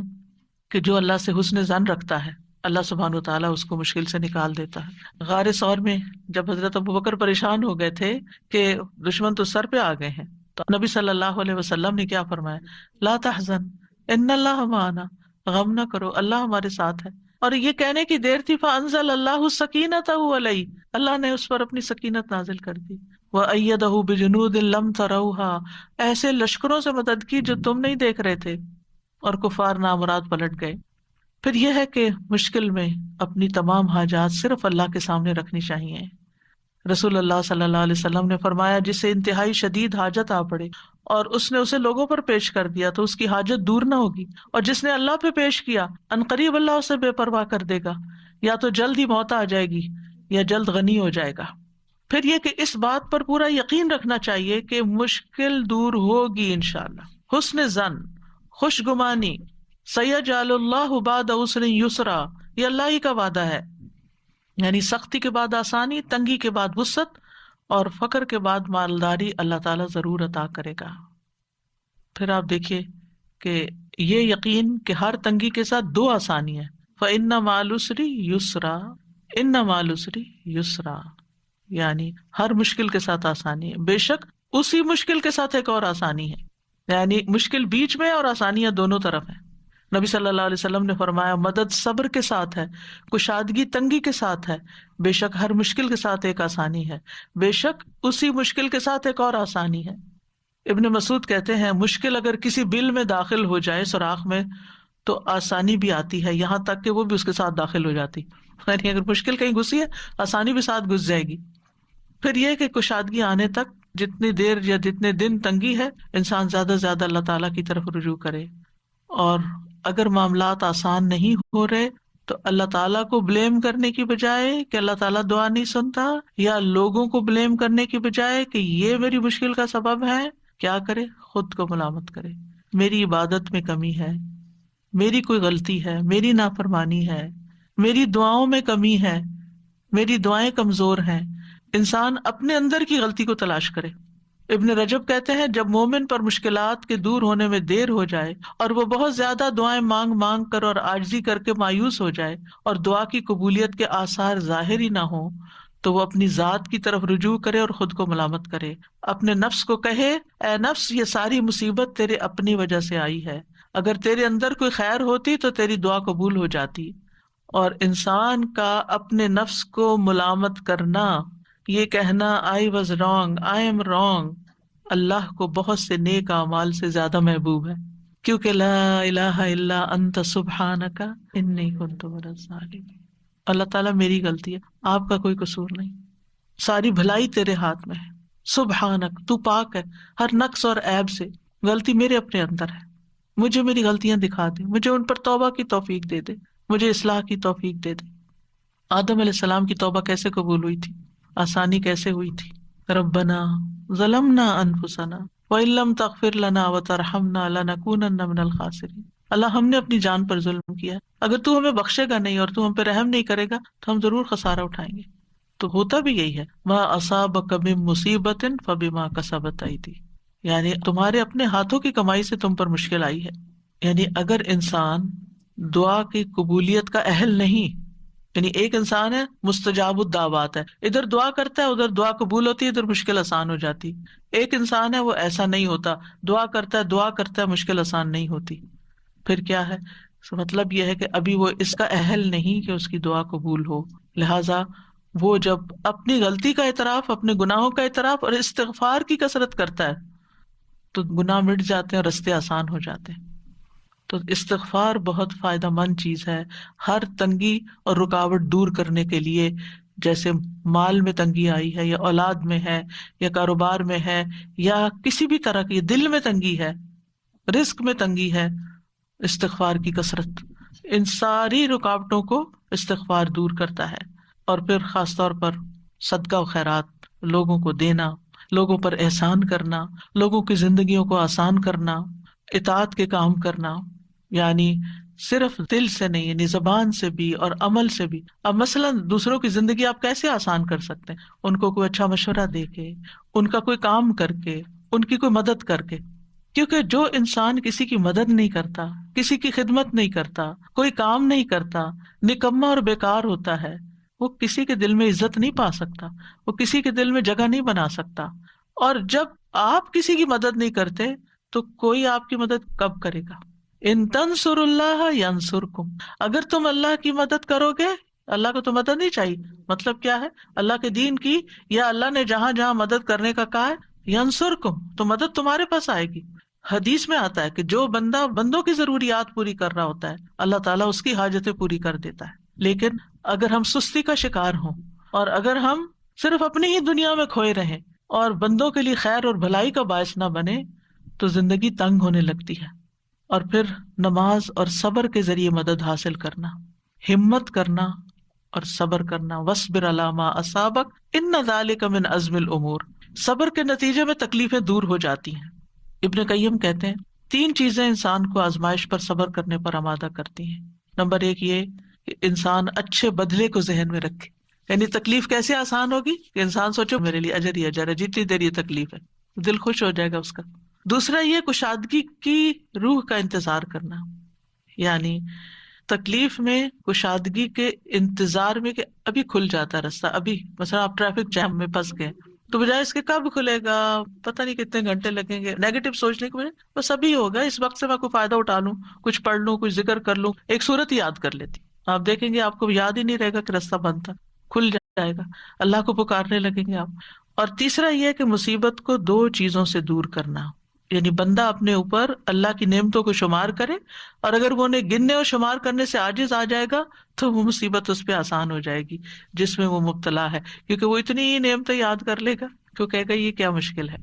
کہ جو اللہ سے حسن ظن رکھتا ہے اللہ سبحانہ وتعالیٰ اس کو مشکل سے نکال دیتا ہے۔ غار ثور میں جب حضرت ابوبکر پریشان ہو گئے تھے کہ دشمن تو سر پہ آ گئے ہیں، تو نبی صلی اللہ علیہ وسلم نے کیا فرمایا؟ لا تحزن ان اللہ معنا، غم نہ کرو اللہ ہمارے ساتھ ہے۔ اور یہ کہنے کی دیر تھی فانزل اللہ سکینتہ علیہ، اللہ نے اس پر اپنی سکینت نازل کر دی، وأیدہ بجنود لم تروہا، ایسے لشکروں سے مدد کی جو تم نہیں دیکھ رہے تھے، اور کفار نامراد پلٹ گئے۔ پھر یہ ہے کہ مشکل میں اپنی تمام حاجات صرف اللہ کے سامنے رکھنی چاہیے۔ رسول اللہ صلی اللہ علیہ وسلم نے فرمایا جسے انتہائی شدید حاجت آ پڑے اور اس نے اسے لوگوں پر پیش کر دیا تو اس کی حاجت دور نہ ہوگی، اور جس نے اللہ پہ پیش کیا عنقریب اللہ اسے بے پرواہ کر دے گا، یا تو جلد ہی موت آ جائے گی یا جلد غنی ہو جائے گا۔ پھر یہ کہ اس بات پر پورا یقین رکھنا چاہیے کہ مشکل دور ہوگی انشاءاللہ۔ حسن ظن، خوش گمانی، سیجعل اللہ بعد عسر یسرا، یہ اللہ ہی کا وعدہ ہے، یعنی سختی کے بعد آسانی، تنگی کے بعد وسعت، اور فقر کے بعد مالداری اللہ تعالیٰ ضرور عطا کرے گا۔ پھر آپ دیکھیے کہ یہ یقین کہ ہر تنگی کے ساتھ دو آسانی ہے، فَإِنَّ مَعَ الْعُسْرِ يُسْرًا، إِنَّ مَعَ الْعُسْرِ يُسْرًا، یعنی ہر مشکل کے ساتھ آسانی ہے، بے شک اسی مشکل کے ساتھ ایک اور آسانی ہے، یعنی مشکل بیچ میں اور آسانیاں دونوں طرف ہیں۔ نبی صلی اللہ علیہ وسلم نے فرمایا مدد صبر کے ساتھ ہے، کشادگی تنگی کے ساتھ ہے، بے شک ہر مشکل کے ساتھ ایک آسانی ہے، بے شک اسی مشکل کے ساتھ ایک اور آسانی ہے۔ ابن مسعود کہتے ہیں مشکل اگر کسی بل میں داخل ہو جائے سوراخ میں تو آسانی بھی آتی ہے، یہاں تک کہ وہ بھی اس کے ساتھ داخل ہو جاتی، یعنی اگر مشکل کہیں گھسی ہے آسانی بھی ساتھ گھس جائے گی۔ پھر یہ کہ کشادگی آنے تک جتنی دیر یا جتنے دن تنگی ہے انسان زیادہ سے زیادہ اللہ تعالیٰ کی طرف رجوع کرے، اور اگر معاملات آسان نہیں ہو رہے تو اللہ تعالیٰ کو بلیم کرنے کی بجائے کہ اللہ تعالیٰ دعا نہیں سنتا، یا لوگوں کو بلیم کرنے کی بجائے کہ یہ میری مشکل کا سبب ہے، کیا کرے؟ خود کو ملامت کرے، میری عبادت میں کمی ہے، میری کوئی غلطی ہے، میری نافرمانی ہے، میری دعاؤں میں کمی ہے، میری دعائیں کمزور ہیں۔ انسان اپنے اندر کی غلطی کو تلاش کرے۔ ابن رجب کہتے ہیں جب مومن پر مشکلات کے دور ہونے میں دیر ہو جائے اور وہ بہت زیادہ دعائیں مانگ مانگ کر اور عاجزی کر کے مایوس ہو جائے اور دعا کی قبولیت کے آثار ظاہر ہی نہ ہوں تو وہ اپنی ذات کی طرف رجوع کرے اور خود کو ملامت کرے، اپنے نفس کو کہے اے نفس یہ ساری مصیبت تیرے اپنی وجہ سے آئی ہے، اگر تیرے اندر کوئی خیر ہوتی تو تیری دعا قبول ہو جاتی۔ اور انسان کا اپنے نفس کو ملامت کرنا، یہ کہنا I was wrong, I am wrong، اللہ کو بہت سے نیک اعمال سے زیادہ محبوب ہے، کیونکہ لا الہ الا انت سبحانک انی کنت من الظالمین، اللہ تعالیٰ میری غلطی ہے، آپ کا کوئی قصور نہیں، ساری بھلائی تیرے ہاتھ میں ہے، سبحانک تو پاک ہے ہر نقص اور عیب سے، غلطی میرے اپنے اندر ہے، مجھے میری غلطیاں دکھا دے، مجھے ان پر توبہ کی توفیق دے دے، مجھے اصلاح کی توفیق دے دے۔ آدم علیہ السلام کی توبہ کیسے قبول ہوئی تھی؟ آسانی کیسے ہوئی تھی؟ ربنا ظلمنا انفسنا وان لم تغفر لنا وترحمنا لنکونن من الخاسرین، اللہ ہم نے اپنی جان پر ظلم کیا، اگر تو ہمیں بخشے گا نہیں اور تو ہم پہ رحم نہیں کرے گا تو ہم ضرور خسارہ اٹھائیں گے۔ تو ہوتا بھی یہی ہے، ما اصابک من مصیبت فبما کسبت ایدی، یعنی تمہارے اپنے ہاتھوں کی کمائی سے تم پر مشکل آئی ہے۔ یعنی اگر انسان دعا کی قبولیت کا اہل نہیں یعنی ایک انسان ہے مستجاب الدعوات ہے، ادھر دعا کرتا ہے ادھر دعا قبول ہوتی ہے، ادھر مشکل آسان ہو جاتی۔ ایک انسان ہے وہ ایسا نہیں ہوتا، دعا کرتا ہے مشکل آسان نہیں ہوتی۔ پھر کیا ہے؟ مطلب یہ ہے کہ ابھی وہ اس کا اہل نہیں کہ اس کی دعا قبول ہو، لہذا وہ جب اپنی غلطی کا اعتراف، اپنے گناہوں کا اعتراف اور استغفار کی کثرت کرتا ہے تو گناہ مٹ جاتے ہیں، رستے آسان ہو جاتے ہیں۔ تو استغفار بہت فائدہ مند چیز ہے ہر تنگی اور رکاوٹ دور کرنے کے لیے، جیسے مال میں تنگی آئی ہے یا اولاد میں ہے یا کاروبار میں ہے یا کسی بھی طرح کی دل میں تنگی ہے، رزق میں تنگی ہے، استغفار کی کثرت ان ساری رکاوٹوں کو استغفار دور کرتا ہے۔ اور پھر خاص طور پر صدقہ و خیرات، لوگوں کو دینا، لوگوں پر احسان کرنا، لوگوں کی زندگیوں کو آسان کرنا، اطاعت کے کام کرنا، یعنی صرف دل سے نہیں، یعنی زبان سے بھی اور عمل سے بھی۔ اب مثلا دوسروں کی زندگی آپ کیسے آسان کر سکتے ہیں؟ ان کو کوئی اچھا مشورہ دے کے، ان کا کوئی کام کر کے، ان کی کوئی مدد کر کے، کیونکہ جو انسان کسی کی مدد نہیں کرتا، کسی کی خدمت نہیں کرتا، کوئی کام نہیں کرتا، نکما اور بیکار ہوتا ہے، وہ کسی کے دل میں عزت نہیں پا سکتا، وہ کسی کے دل میں جگہ نہیں بنا سکتا۔ اور جب آپ کسی کی مدد نہیں کرتے تو کوئی آپ کی مدد کب کرے گا؟ ان تنصر اللہ ینصرکم، اگر تم اللہ کی مدد کرو گے، اللہ کو تو مدد نہیں چاہیے، مطلب کیا ہے؟ اللہ کے دین کی، یا اللہ نے جہاں جہاں مدد کرنے کا کہا ہے ینصرکم، تو مدد تمہارے پاس آئے گی۔ حدیث میں آتا ہے کہ جو بندہ بندوں کی ضروریات پوری کر رہا ہوتا ہے اللہ تعالیٰ اس کی حاجتیں پوری کر دیتا ہے۔ لیکن اگر ہم سستی کا شکار ہوں اور اگر ہم صرف اپنی ہی دنیا میں کھوئے رہیں اور بندوں کے لیے خیر اور بھلائی کا باعث نہ بنے تو زندگی تنگ ہونے لگتی ہے۔ اور پھر نماز اور صبر کے ذریعے مدد حاصل کرنا، ہمت کرنا اور صبر کرنا۔ وَاصْبِرْ عَلَىٰ مَا أَصَابَكَ إِنَّ ذَلِكَ مِنْ عَزْمِ الْأُمُورِ، صبر کے نتیجے میں تکلیفیں دور ہو جاتی ہیں۔ ابن قیم کہتے ہیں 3 چیزیں انسان کو آزمائش پر صبر کرنے پر آمادہ کرتی ہیں۔ نمبر 1 یہ کہ انسان اچھے بدلے کو ذہن میں رکھے، یعنی تکلیف کیسے آسان ہوگی کہ انسان سوچو میرے لیے اجر ہی اجر ہے، جتنی دیر یہ تکلیف ہے دل خوش ہو جائے گا اس کا۔ دوسرا یہ کشادگی کی روح کا انتظار کرنا، یعنی تکلیف میں کشادگی کے انتظار میں کہ ابھی کھل جاتا ہے رستہ، ابھی مثلا آپ ٹریفک جام میں پھنس گئے تو بجائے اس کے کب کھلے گا، پتہ نہیں کتنے گھنٹے لگیں گے، نیگیٹو سوچنے کے بجائے بس ابھی ہوگا، اس وقت سے میں کوئی فائدہ اٹھا لوں، کچھ پڑھ لوں، کچھ ذکر کر لوں، ایک صورت ہی یاد کر لیتی، آپ دیکھیں گے آپ کو یاد ہی نہیں رہے گا کہ راستہ بند تھا، کھل جائے گا، اللہ کو پکارنے لگیں گے آپ۔ اور تیسرا یہ کہ مصیبت کو 2 چیزوں سے دور کرنا، یعنی بندہ اپنے اوپر اللہ کی نعمتوں کو شمار کرے، اور اگر وہ انہیں گننے اور شمار کرنے سے عاجز آ جائے گا تو وہ مصیبت اس پہ آسان ہو جائے گی جس میں وہ مبتلا ہے، کیونکہ وہ اتنی ہی نعمتیں یاد کر لے گا کہ وہ کہے گا یہ کیا مشکل ہے۔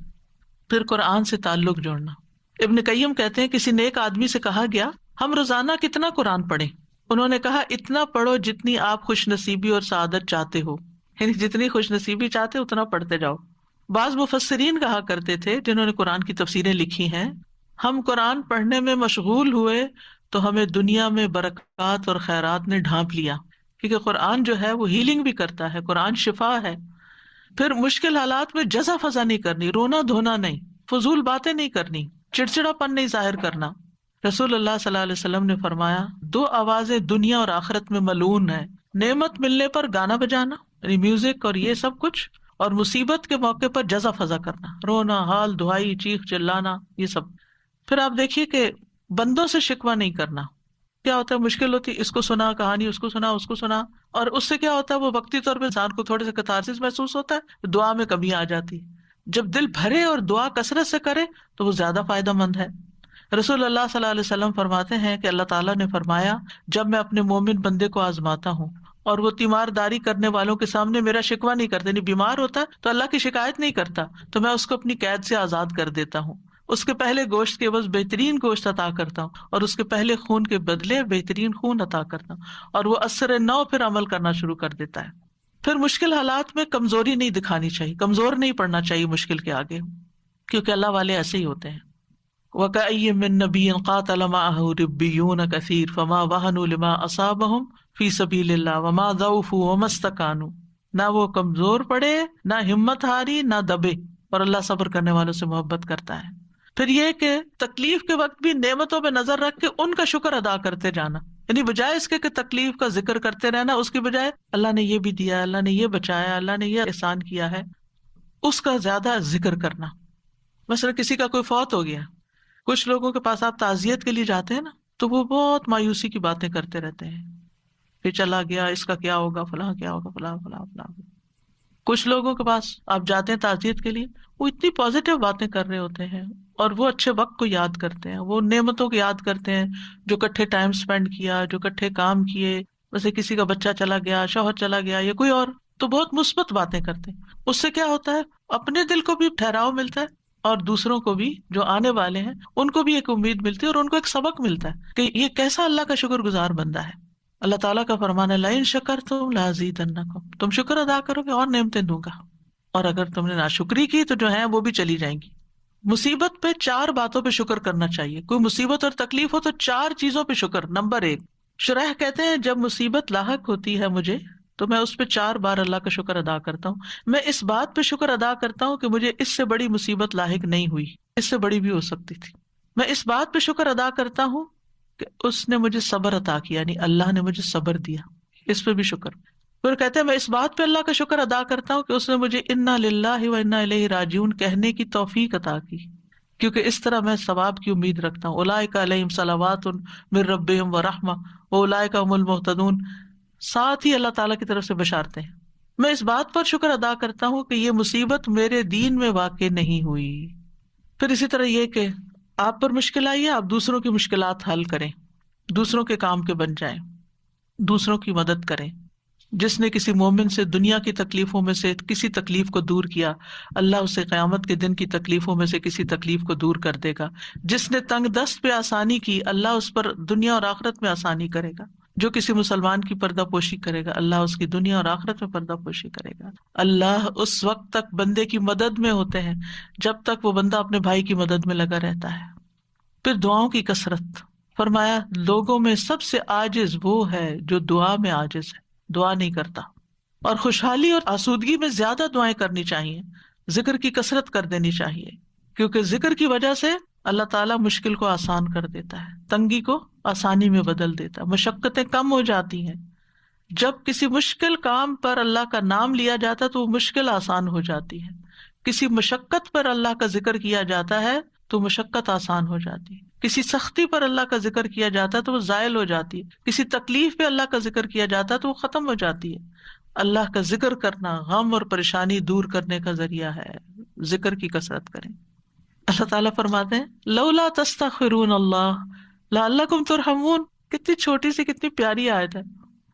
پھر قرآن سے تعلق جوڑنا۔ ابن قیم کہتے ہیں کسی نیک آدمی سے کہا گیا ہم روزانہ کتنا قرآن پڑھیں؟ انہوں نے کہا اتنا پڑھو جتنی آپ خوش نصیبی اور سعادت چاہتے ہو، یعنی جتنی خوش نصیبی چاہتے اتنا پڑھتے جاؤ۔ بعض مفسرین کہا کرتے تھے جنہوں نے قرآن کی تفسیریں لکھی ہیں، ہم قرآن پڑھنے میں مشغول ہوئے تو ہمیں دنیا میں برکات اور خیرات نے ڈھانپ لیا، کیونکہ قرآن جو ہے وہ ہیلنگ بھی کرتا ہے، قرآن شفا ہے۔ پھر مشکل حالات میں جزا فضا نہیں کرنی، رونا دھونا نہیں، فضول باتیں نہیں کرنی، چڑچڑا پن نہیں ظاہر کرنا۔ رسول اللہ صلی اللہ علیہ وسلم نے فرمایا 2 آوازیں دنیا اور آخرت میں ملعون ہیں، نعمت ملنے پر گانا بجانا یعنی میوزک اور یہ سب کچھ، اور مصیبت کے موقع پر جزا فضا کرنا، رونا، حال دعائی، چیخ چلانا، یہ سب۔ پھر آپ دیکھیے کہ بندوں سے شکوہ نہیں کرنا۔ کیا ہوتا ہے مشکل ہوتی، اس کو سنا کہانی، اس کو سنا، اس کو سنا، اور اس سے کیا ہوتا ہے وہ وقتی طور پہ انسان کو تھوڑے سے کتارسس محسوس ہوتا ہے، دعا میں کمی آ جاتی ہے۔ جب دل بھرے اور دعا کثرت سے کرے تو وہ زیادہ فائدہ مند ہے۔ رسول اللہ صلی اللہ علیہ وسلم فرماتے ہیں کہ اللہ تعالیٰ نے فرمایا جب میں اپنے مومن بندے کو آزماتا ہوں اور وہ تیمارداری کرنے والوں کے سامنے میرا شکوہ نہیں کرتا، یعنی بیمار ہوتا ہے تو اللہ کی شکایت نہیں کرتا، تو میں اس کو اپنی قید سے آزاد کر دیتا ہوں، اس کے پہلے گوشت کے عوض بہترین گوشت عطا کرتا ہوں، اور اس کے پہلے خون کے بدلے بہترین خون عطا کرتا ہوں، اور وہ اثر نو پھر عمل کرنا شروع کر دیتا ہے۔ پھر مشکل حالات میں کمزوری نہیں دکھانی چاہیے، کمزور نہیں پڑنا چاہیے مشکل کے آگے، کیونکہ اللہ والے ایسے ہی ہوتے ہیں۔ وَكَأَيٍّ مِّن نَّبِيٍّ قَاتَلَ مَعَهُ رِبِّيُّونَ كَثِيرٌ فَمَا وَهَنُوا لِمَا أَصَابَهُمْ فِي سَبِيلِ اللَّهِ وَمَا ضَعُفُوا وَمَا اسْتَكَانُوا، نہ وہ کمزور پڑے، نہ ہمت ہاری، نہ دبے، اور اللہ صبر کرنے والوں سے محبت کرتا ہے۔ پھر یہ کہ تکلیف کے وقت بھی نعمتوں پہ نظر رکھ کے ان کا شکر ادا کرتے جانا، یعنی بجائے اس کے کہ تکلیف کا ذکر کرتے رہنا، اس کی بجائے اللہ نے یہ بھی دیا، اللہ نے یہ بچایا، اللہ نے یہ احسان کیا ہے، اس کا زیادہ ذکر کرنا۔ مثلا کسی کا کوئی فوت ہو گیا، کچھ لوگوں کے پاس آپ تعزیت کے لیے جاتے ہیں نا تو وہ بہت مایوسی کی باتیں کرتے رہتے ہیں کہ چلا گیا، اس کا کیا ہوگا، فلاں کیا ہوگا، فلاں فلاں فلاں۔ کچھ لوگوں کے پاس آپ جاتے ہیں تعزیت کے لیے، وہ اتنی پازیٹیو باتیں کر رہے ہوتے ہیں اور وہ اچھے وقت کو یاد کرتے ہیں، وہ نعمتوں کو یاد کرتے ہیں جو کٹھے ٹائم سپینڈ کیا، جو کٹھے کام کیے، جیسے کسی کا بچہ چلا گیا، شوہر چلا گیا یا کوئی اور، تو بہت مثبت باتیں کرتے ہیں۔ اس سے کیا ہوتا ہے، اپنے دل کو بھی ٹھہراؤ ملتا ہے اور دوسروں کو بھی جو آنے والے ہیں ان کو بھی ایک امید ملتی ہے اور ان کو ایک سبق ملتا ہے کہ یہ کیسا اللہ کا شکر گزار بندہ ہے۔ اللہ تعالیٰ کا فرمان ہے لئن شکرتم لازیدنکم، تم شکر ادا کرو گے اور نعمتیں دوں گا، اور اگر تم نے ناشکری کی تو جو ہے وہ بھی چلی جائیں گی۔ مصیبت پہ 4 باتوں پہ شکر کرنا چاہیے، کوئی مصیبت اور تکلیف ہو تو 4 چیزوں پہ شکر۔ نمبر 1، شرح کہتے ہیں جب مصیبت لاحق ہوتی ہے مجھے تو میں اس پہ 4 بار اللہ کا شکر ادا کرتا ہوں۔ میں اس بات پہ شکر ادا کرتا ہوں کہ مجھے اس سے بڑی مصیبت لاحق نہیں ہوئی، اس سے بڑی بھی ہو سکتی تھی۔ میں اس بات پہ شکر ادا کرتا ہوں کہ اس نے مجھے صبر عطا کیا، یعنی اللہ نے مجھے صبر دیا، اس پہ بھی شکر۔ پھر کہتے ہیں میں اس بات پہ اللہ کا شکر ادا کرتا ہوں کہ اس نے مجھے انا للہ و انا الیہ راجعون کہنے کی توفیق عطا کی، کیونکہ اس طرح میں ثواب کی امید رکھتا ہوں۔ اولئک علیہم صلوات من ربہم ورحمہ واولئک هم المہتدون، ساتھ ہی اللہ تعالیٰ کی طرف سے بشارتیں ہیں۔ میں اس بات پر شکر ادا کرتا ہوں کہ یہ مصیبت میرے دین میں واقع نہیں ہوئی۔ پھر اسی طرح یہ کہ آپ پر مشکل آئی ہے، آپ دوسروں کی مشکلات حل کریں، دوسروں کے کام کے بن جائیں، دوسروں کی مدد کریں۔ جس نے کسی مومن سے دنیا کی تکلیفوں میں سے کسی تکلیف کو دور کیا، اللہ اسے قیامت کے دن کی تکلیفوں میں سے کسی تکلیف کو دور کر دے گا۔ جس نے تنگ دست پہ آسانی کی، اللہ اس پر دنیا اور آخرت میں آسانی کرے گا۔ جو کسی مسلمان کی پردہ پوشی کرے گا، اللہ اس کی دنیا اور آخرت میں پردہ پوشی کرے گا۔ اللہ اس وقت تک بندے کی مدد میں ہوتے ہیں جب تک وہ بندہ اپنے بھائی کی مدد میں لگا رہتا ہے۔ پھر دعاؤں کی کثرت، فرمایا لوگوں میں سب سے عاجز وہ ہے جو دعا میں عاجز ہے، دعا نہیں کرتا۔ اور خوشحالی اور آسودگی میں زیادہ دعائیں کرنی چاہیے، ذکر کی کثرت کر دینی چاہیے، کیونکہ ذکر کی وجہ سے اللہ تعالیٰ مشکل کو آسان کر دیتا ہے، تنگی کو آسانی میں بدل دیتا ہے، مشقتیں کم ہو جاتی ہیں۔ جب کسی مشکل کام پر اللہ کا نام لیا جاتا ہے تو وہ مشکل آسان ہو جاتی ہے، کسی مشقت پر اللہ کا ذکر کیا جاتا ہے تو مشقت آسان ہو جاتی ہے، کسی سختی پر اللہ کا ذکر کیا جاتا ہے تو وہ زائل ہو جاتی ہے، کسی تکلیف پہ اللہ کا ذکر کیا جاتا ہے تو وہ ختم ہو جاتی ہے۔ اللہ کا ذکر کرنا غم اور پریشانی دور کرنے کا ذریعہ ہے، ذکر کی کثرت کریں۔ اللہ تعالیٰ فرماتے ہیں لولا تستغفرون اللہ لعلکم ترحمون، کتنی چھوٹی سی کتنی پیاری آیت ہے۔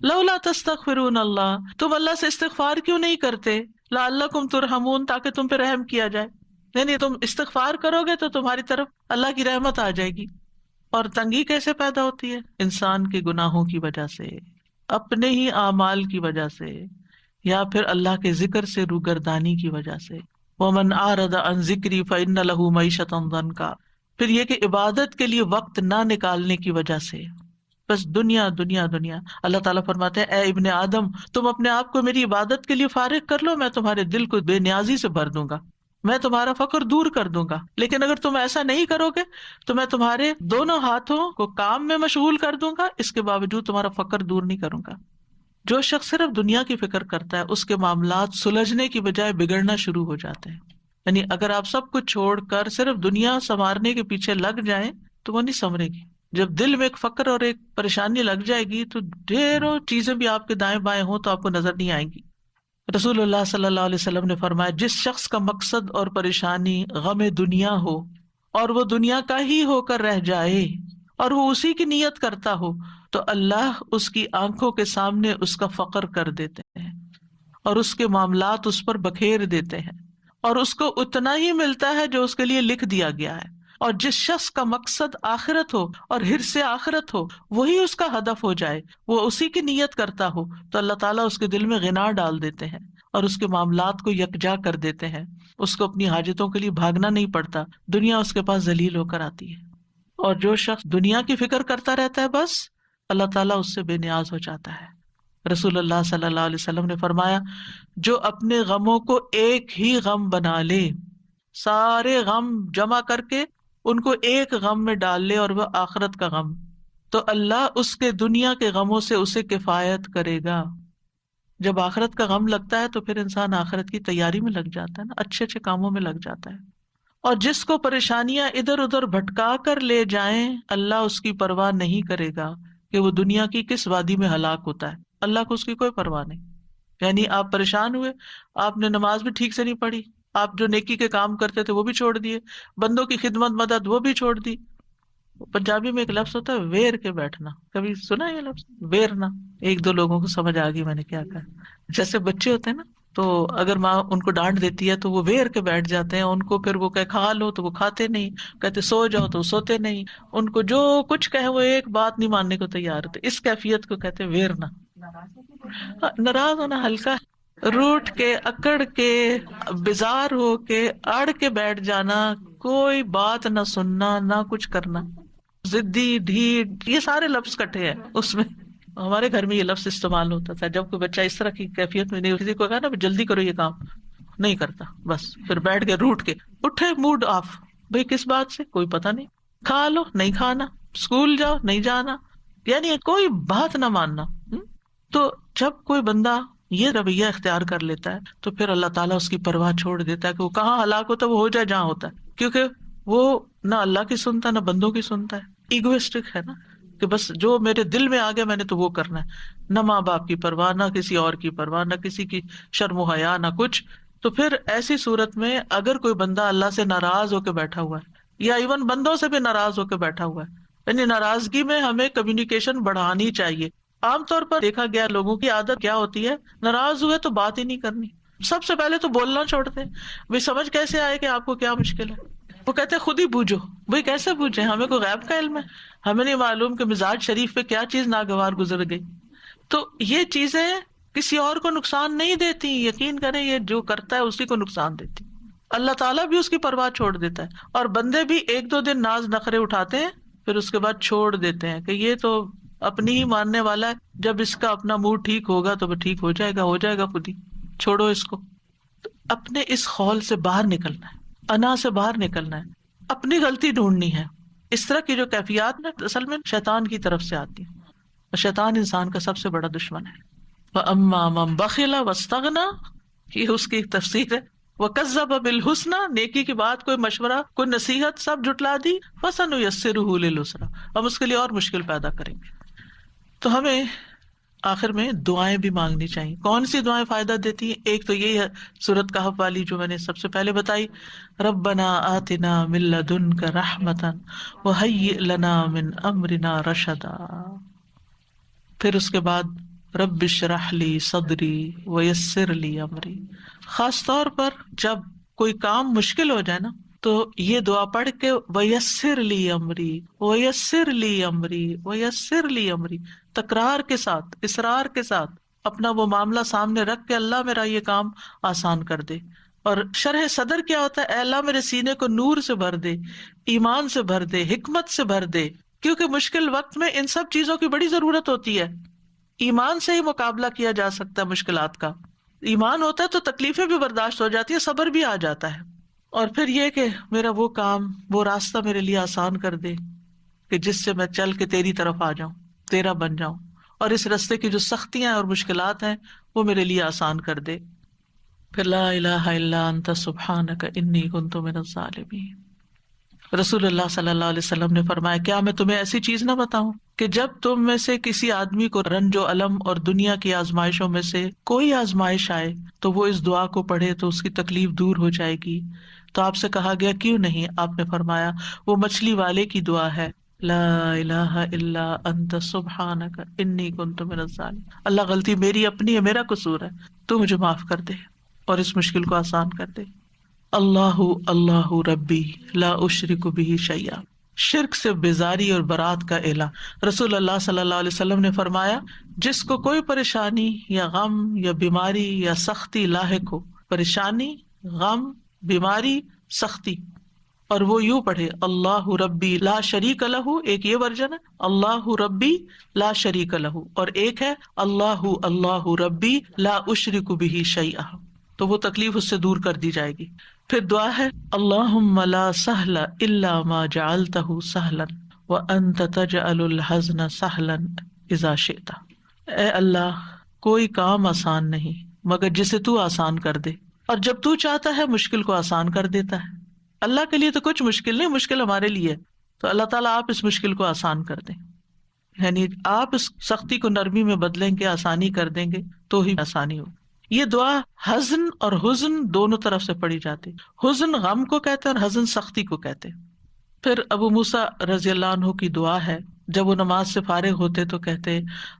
لولا تستغفرون اللہ، تم اللہ سے استغفار کیوں نہیں کرتے، لعلکم ترحمون، تاکہ تم پہ رحم کیا جائے، یعنی تم استغفار کرو گے تو تمہاری طرف اللہ کی رحمت آ جائے گی۔ اور تنگی کیسے پیدا ہوتی ہے؟ انسان کے گناہوں کی وجہ سے، اپنے ہی اعمال کی وجہ سے، یا پھر اللہ کے ذکر سے روگردانی کی وجہ سے۔ وَمَنْ أَعْرَضَ عَنْ ذِكْرِي فَإِنَّ لَهُ مَعِيشَةً ضَنْكًا، پھر یہ کہ عبادت کے لیے وقت نہ نکالنے کی وجہ سے، بس دنیا دنیا دنیا۔ اللہ تعالیٰ فرماتے ہیں اے ابن آدم، تم اپنے آپ کو میری عبادت کے لیے فارغ کر لو، میں تمہارے دل کو بے نیازی سے بھر دوں گا، میں تمہارا فقر دور کر دوں گا۔ لیکن اگر تم ایسا نہیں کرو گے تو میں تمہارے دونوں ہاتھوں کو کام میں مشغول کر دوں گا، اس کے باوجود تمہارا فقر دور نہیں کروں گا۔ جو شخص صرف دنیا کی فکر کرتا ہے اس کے معاملات سلجھنے کی بجائے بگڑنا شروع ہو جاتے ہیں۔ یعنی اگر آپ سب کچھ چھوڑ کر صرف دنیا سنوارنے کے پیچھے لگ جائیں تو وہ نہیں سنورے گی۔ جب دل میں ایک فقر اور ایک پریشانی لگ جائے گی تو ڈھیروں چیزیں بھی آپ کے دائیں بائیں ہوں تو آپ کو نظر نہیں آئیں گی۔ رسول اللہ صلی اللہ علیہ وسلم نے فرمایا جس شخص کا مقصد اور پریشانی غم دنیا ہو اور وہ دنیا کا ہی ہو کر رہ جائے اور وہ اسی کی نیت کرتا ہو تو اللہ اس کی آنکھوں کے سامنے اس کا فقر کر دیتے ہیں اور اس کے معاملات اس پر بکھیر دیتے ہیں اور اس کو اتنا ہی ملتا ہے جو اس کے لیے لکھ دیا گیا ہے۔ اور جس شخص کا مقصد آخرت ہو اور حرص آخرت ہو، وہی اس کا ہدف ہو جائے، وہ اسی کی نیت کرتا ہو تو اللہ تعالیٰ اس کے دل میں غنا ڈال دیتے ہیں اور اس کے معاملات کو یکجا کر دیتے ہیں، اس کو اپنی حاجتوں کے لیے بھاگنا نہیں پڑتا، دنیا اس کے پاس ذلیل ہو کر آتی ہے۔ اور جو شخص دنیا کی فکر کرتا رہتا ہے بس اللہ تعالیٰ اس سے بے نیاز ہو جاتا ہے۔ رسول اللہ صلی اللہ علیہ وسلم نے فرمایا جو اپنے غموں کو ایک ہی غم بنا لے، سارے غم جمع کر کے ان کو ایک غم میں ڈال لے اور وہ آخرت کا غم، تو اللہ اس کے دنیا کے غموں سے اسے کفایت کرے گا۔ جب آخرت کا غم لگتا ہے تو پھر انسان آخرت کی تیاری میں لگ جاتا ہے نا، اچھے اچھے کاموں میں لگ جاتا ہے۔ اور جس کو پریشانیاں ادھر ادھر بھٹکا کر لے جائیں، اللہ اس کی پرواہ نہیں کرے گا کہ وہ دنیا کی کس وادی میں ہلاک ہوتا ہے، اللہ کو اس کی کوئی پرواہ نہیں۔ یعنی آپ پریشان ہوئے، آپ نے نماز بھی ٹھیک سے نہیں پڑھی، آپ جو نیکی کے کام کرتے تھے وہ بھی چھوڑ دیے، بندوں کی خدمت مدد وہ بھی چھوڑ دی۔ پنجابی میں ایک لفظ ہوتا ہے ویر کے بیٹھنا، کبھی سنا یہ لفظ ویرنا؟ ایک دو لوگوں کو سمجھ آ گئی میں نے کیا کہا۔ جیسے بچے ہوتے ہیں نا، تو اگر ماں ان کو ڈانٹ دیتی ہے تو وہ ویر کے بیٹھ جاتے ہیں، ان کو پھر وہ کہ کھا لو تو وہ کھاتے نہیں، کہتے سو جاؤ تو وہ سوتے نہیں، ان کو جو کچھ کہے وہ ایک بات نہیں ماننے کو تیار ہوتے۔ اس کیفیت کو کہتے ہیں ویرنا۔ ناراض ہونا ہلکا ہے، روٹ کے اکڑ کے بیزار ہو کے اڑ کے بیٹھ جانا، کوئی بات نہ سننا نہ کچھ کرنا، ضدی ڈھیٹ، یہ سارے لفظ کٹے ہیں اس میں۔ ہمارے گھر میں یہ لفظ استعمال ہوتا تھا جب کوئی بچہ اس طرح کی کیفیت میں نہیں، کسی کو کہا نا جلدی کرو یہ کام، نہیں کرتا، بس پھر بیٹھ کے روٹ کے اٹھے، موڈ آف، بھئی کس بات سے، کوئی پتہ نہیں، کھا لو نہیں کھانا، اسکول جاؤ نہیں جانا، یعنی کوئی بات نہ ماننا۔ تو جب کوئی بندہ یہ رویہ اختیار کر لیتا ہے تو پھر اللہ تعالیٰ اس کی پرواہ چھوڑ دیتا ہے کہ وہ کہاں ہلاک ہوتا ہے، وہ ہو جائے جہاں ہوتا ہے، کیونکہ وہ نہ اللہ کی سنتا نہ بندوں کی سنتا ہے، ایگوئسٹک ہے نا، کہ بس جو میرے دل میں آ گیا میں نے تو وہ کرنا ہے، نہ ماں باپ کی پرواہ، نہ کسی اور کی پرواہ، نہ کسی کی شرم و حیا، نہ کچھ۔ تو پھر ایسی صورت میں اگر کوئی بندہ اللہ سے ناراض ہو کے بیٹھا ہوا ہے یا ایون بندوں سے بھی ناراض ہو کے بیٹھا ہوا ہے، یعنی ناراضگی میں ہمیں کمیونیکیشن بڑھانی چاہیے۔ عام طور پر دیکھا گیا لوگوں کی عادت کیا ہوتی ہے، ناراض ہوئے تو بات ہی نہیں کرنی، سب سے پہلے تو بولنا چھوڑتے ہیں۔ بھائی سمجھ کیسے آئے کہ آپ کو کیا مشکل ہے؟ وہ کہتے ہیں خود ہی بوجھو۔ بھائی کیسے بوجھے؟ ہمیں کوئی غیب کا علم ہے؟ ہمیں نہیں معلوم کہ مزاج شریف پہ کیا چیز ناگوار گزر گئی۔ تو یہ چیزیں کسی اور کو نقصان نہیں دیتی، یقین کریں یہ جو کرتا ہے اسی کو نقصان دیتی۔ اللہ تعالیٰ بھی اس کی پرواہ چھوڑ دیتا ہے، اور بندے بھی ایک دو دن ناز نخرے اٹھاتے ہیں پھر اس کے بعد چھوڑ دیتے ہیں کہ یہ تو اپنی ہی ماننے والا ہے، جب اس کا اپنا موڈ ٹھیک ہوگا تو وہ ٹھیک ہو جائے گا خود ہی، چھوڑو اس کو۔ تو اپنے اس خول سے باہر نکلنا ہے، انا سے باہر نکلنا ہے، اپنی غلطی ڈھونڈنی ہے۔ اس طرح کی جو کیفیات میں اصل میں شیطان کی طرف سے آتی ہیں، اور شیطان انسان کا سب سے بڑا دشمن ہے۔ وَأَمَّا مَن بَخِلَ وَاسْتَغْنَى، یہ اس کی ایک تفسیر ہے۔ وَكَذَّبَ بِالْحُسْنَى، نیکی کی بات، کوئی مشورہ، کوئی نصیحت سب جھٹلا دی۔ فَسَنُيَسِّرُهُ لِلْعُسْرَى، ہم اس کے لیے اور مشکل پیدا کریں گے۔ تو ہمیں آخر میں دعائیں بھی مانگنی چاہیے۔ کون سی دعائیں فائدہ دیتی ہیں؟ ایک تو یہ ہے سورۃ کہف والی جو میں نے سب سے پہلے بتائی، ربنا آتنا من لدنک رحمتا وہیئ لنا من امرنا رشدا۔ پھر اس کے بعد رب اشرح لی صدری ویسر لی امری۔ خاص طور پر جب کوئی کام مشکل ہو جائے نا تو یہ دعا پڑھ کے ویسر لی امری ویسر لی امری ویسر لی امری، تکرار کے ساتھ، اصرار کے ساتھ اپنا وہ معاملہ سامنے رکھ کے اللہ میرا یہ کام آسان کر دے۔ اور شرح صدر کیا ہوتا ہے؟ اے اللہ میرے سینے کو نور سے بھر دے، ایمان سے بھر دے، حکمت سے بھر دے، کیونکہ مشکل وقت میں ان سب چیزوں کی بڑی ضرورت ہوتی ہے۔ ایمان سے ہی مقابلہ کیا جا سکتا ہے مشکلات کا، ایمان ہوتا ہے تو تکلیفیں بھی برداشت ہو جاتی ہے، صبر بھی آ جاتا ہے۔ اور پھر یہ کہ میرا وہ کام، وہ راستہ میرے لیے آسان کر دے کہ جس سے میں چل کے تیری طرف آ جاؤں، تیرا بن جاؤں، اور اس راستے کی جو سختیاں اور مشکلات ہیں وہ میرے لیے آسان کر دے۔ پھر لا الہ الا انت سبحانک انی کنت من الظالمین۔ رسول اللہ صلی اللہ علیہ وسلم نے فرمایا، کیا میں تمہیں ایسی چیز نہ بتاؤں کہ جب تم میں سے کسی آدمی کو رنج و الم اور دنیا کی آزمائشوں میں سے کوئی آزمائش آئے تو وہ اس دعا کو پڑھے تو اس کی تکلیف دور ہو جائے گی۔ تو آپ سے کہا گیا کیوں نہیں؟ آپ نے فرمایا وہ مچھلی والے کی دعا ہے، لا الہ الا انت سبحانک انی کنت من الظالمین۔ اللہ غلطی میری اپنی ہے، میرا قصور ہے، تو مجھے معاف کر دے اور اس مشکل کو آسان کر دے۔ اللہ اللہ ربی لا اشرک بہ شیئا، شرک سے بیزاری اور برات کا اعلان۔ رسول اللہ صلی اللہ علیہ وسلم نے فرمایا، جس کو کوئی پریشانی یا غم یا بیماری یا سختی لاحق ہو، پریشانی، غم، بیماری، سختی، اور وہ یوں پڑھے اللہ ربی لا شریک لہ، ایک یہ ورژن ہے اللہ ربی لا شریک لہ، اور ایک ہے اللہ اللہ ربی لا اشرک بہ شیئا، تو وہ تکلیف اس سے دور کر دی جائے گی۔ پھر دعا ہے اللہم لا سہل الا ما جعلتہ سہلا وانت تجعل الحزن سہلا اذا شئت. اے اللہ کوئی کام آسان نہیں مگر جسے تو آسان کر دے، اور جب تو چاہتا ہے مشکل کو آسان کر دیتا ہے. اللہ کے لیے تو کچھ مشکل نہیں، مشکل ہمارے لیے ہے، تو اللہ تعالیٰ آپ اس مشکل کو آسان کر دیں، یعنی آپ اس سختی کو نرمی میں بدلیں گے، آسانی کر دیں گے تو ہی آسانی ہو. یہ دعا حزن اور حزن دونوں طرف سے پڑھی جاتی. حزن غم کو کہتے ہیں اور حزن سختی کو کہتے ہیں. پھر ابو موسیٰ رضی اللہ عنہ کی دعا ہے، جب وہ نماز سے فارغ ہوتے تو کہتے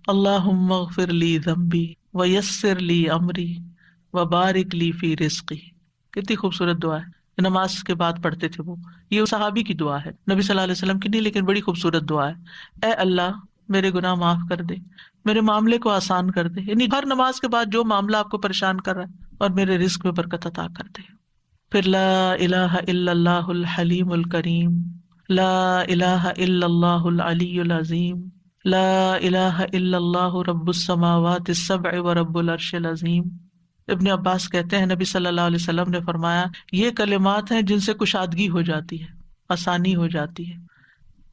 اللہم اغفر لی ذنبی ویسر لی امری وبارک لی فی رزقی. کتنی خوبصورت دعا ہے، نماز کے بعد پڑھتے تھے وہ. یہ صحابی کی دعا ہے، نبی صلی اللہ علیہ وسلم کی نہیں، لیکن بڑی خوبصورت دعا ہے. اے اللہ میرے گناہ معاف کر دے، میرے معاملے کو آسان کر دے، یعنی ہر نماز کے بعد جو معاملہ آپ کو پریشان کر رہا ہے، اور میرے رزق میں برکت عطا کر دے. پھر لا الہ الا اللہ الحلیم الکریم، لا الہ الا اللہ العلی العظیم، لا الہ الا اللہ رب السماوات السبع ورب العرش العظیم. ابن عباس کہتے ہیں نبی صلی اللہ علیہ وسلم نے فرمایا یہ کلمات ہیں جن سے کشادگی ہو جاتی ہے، آسانی ہو جاتی ہے.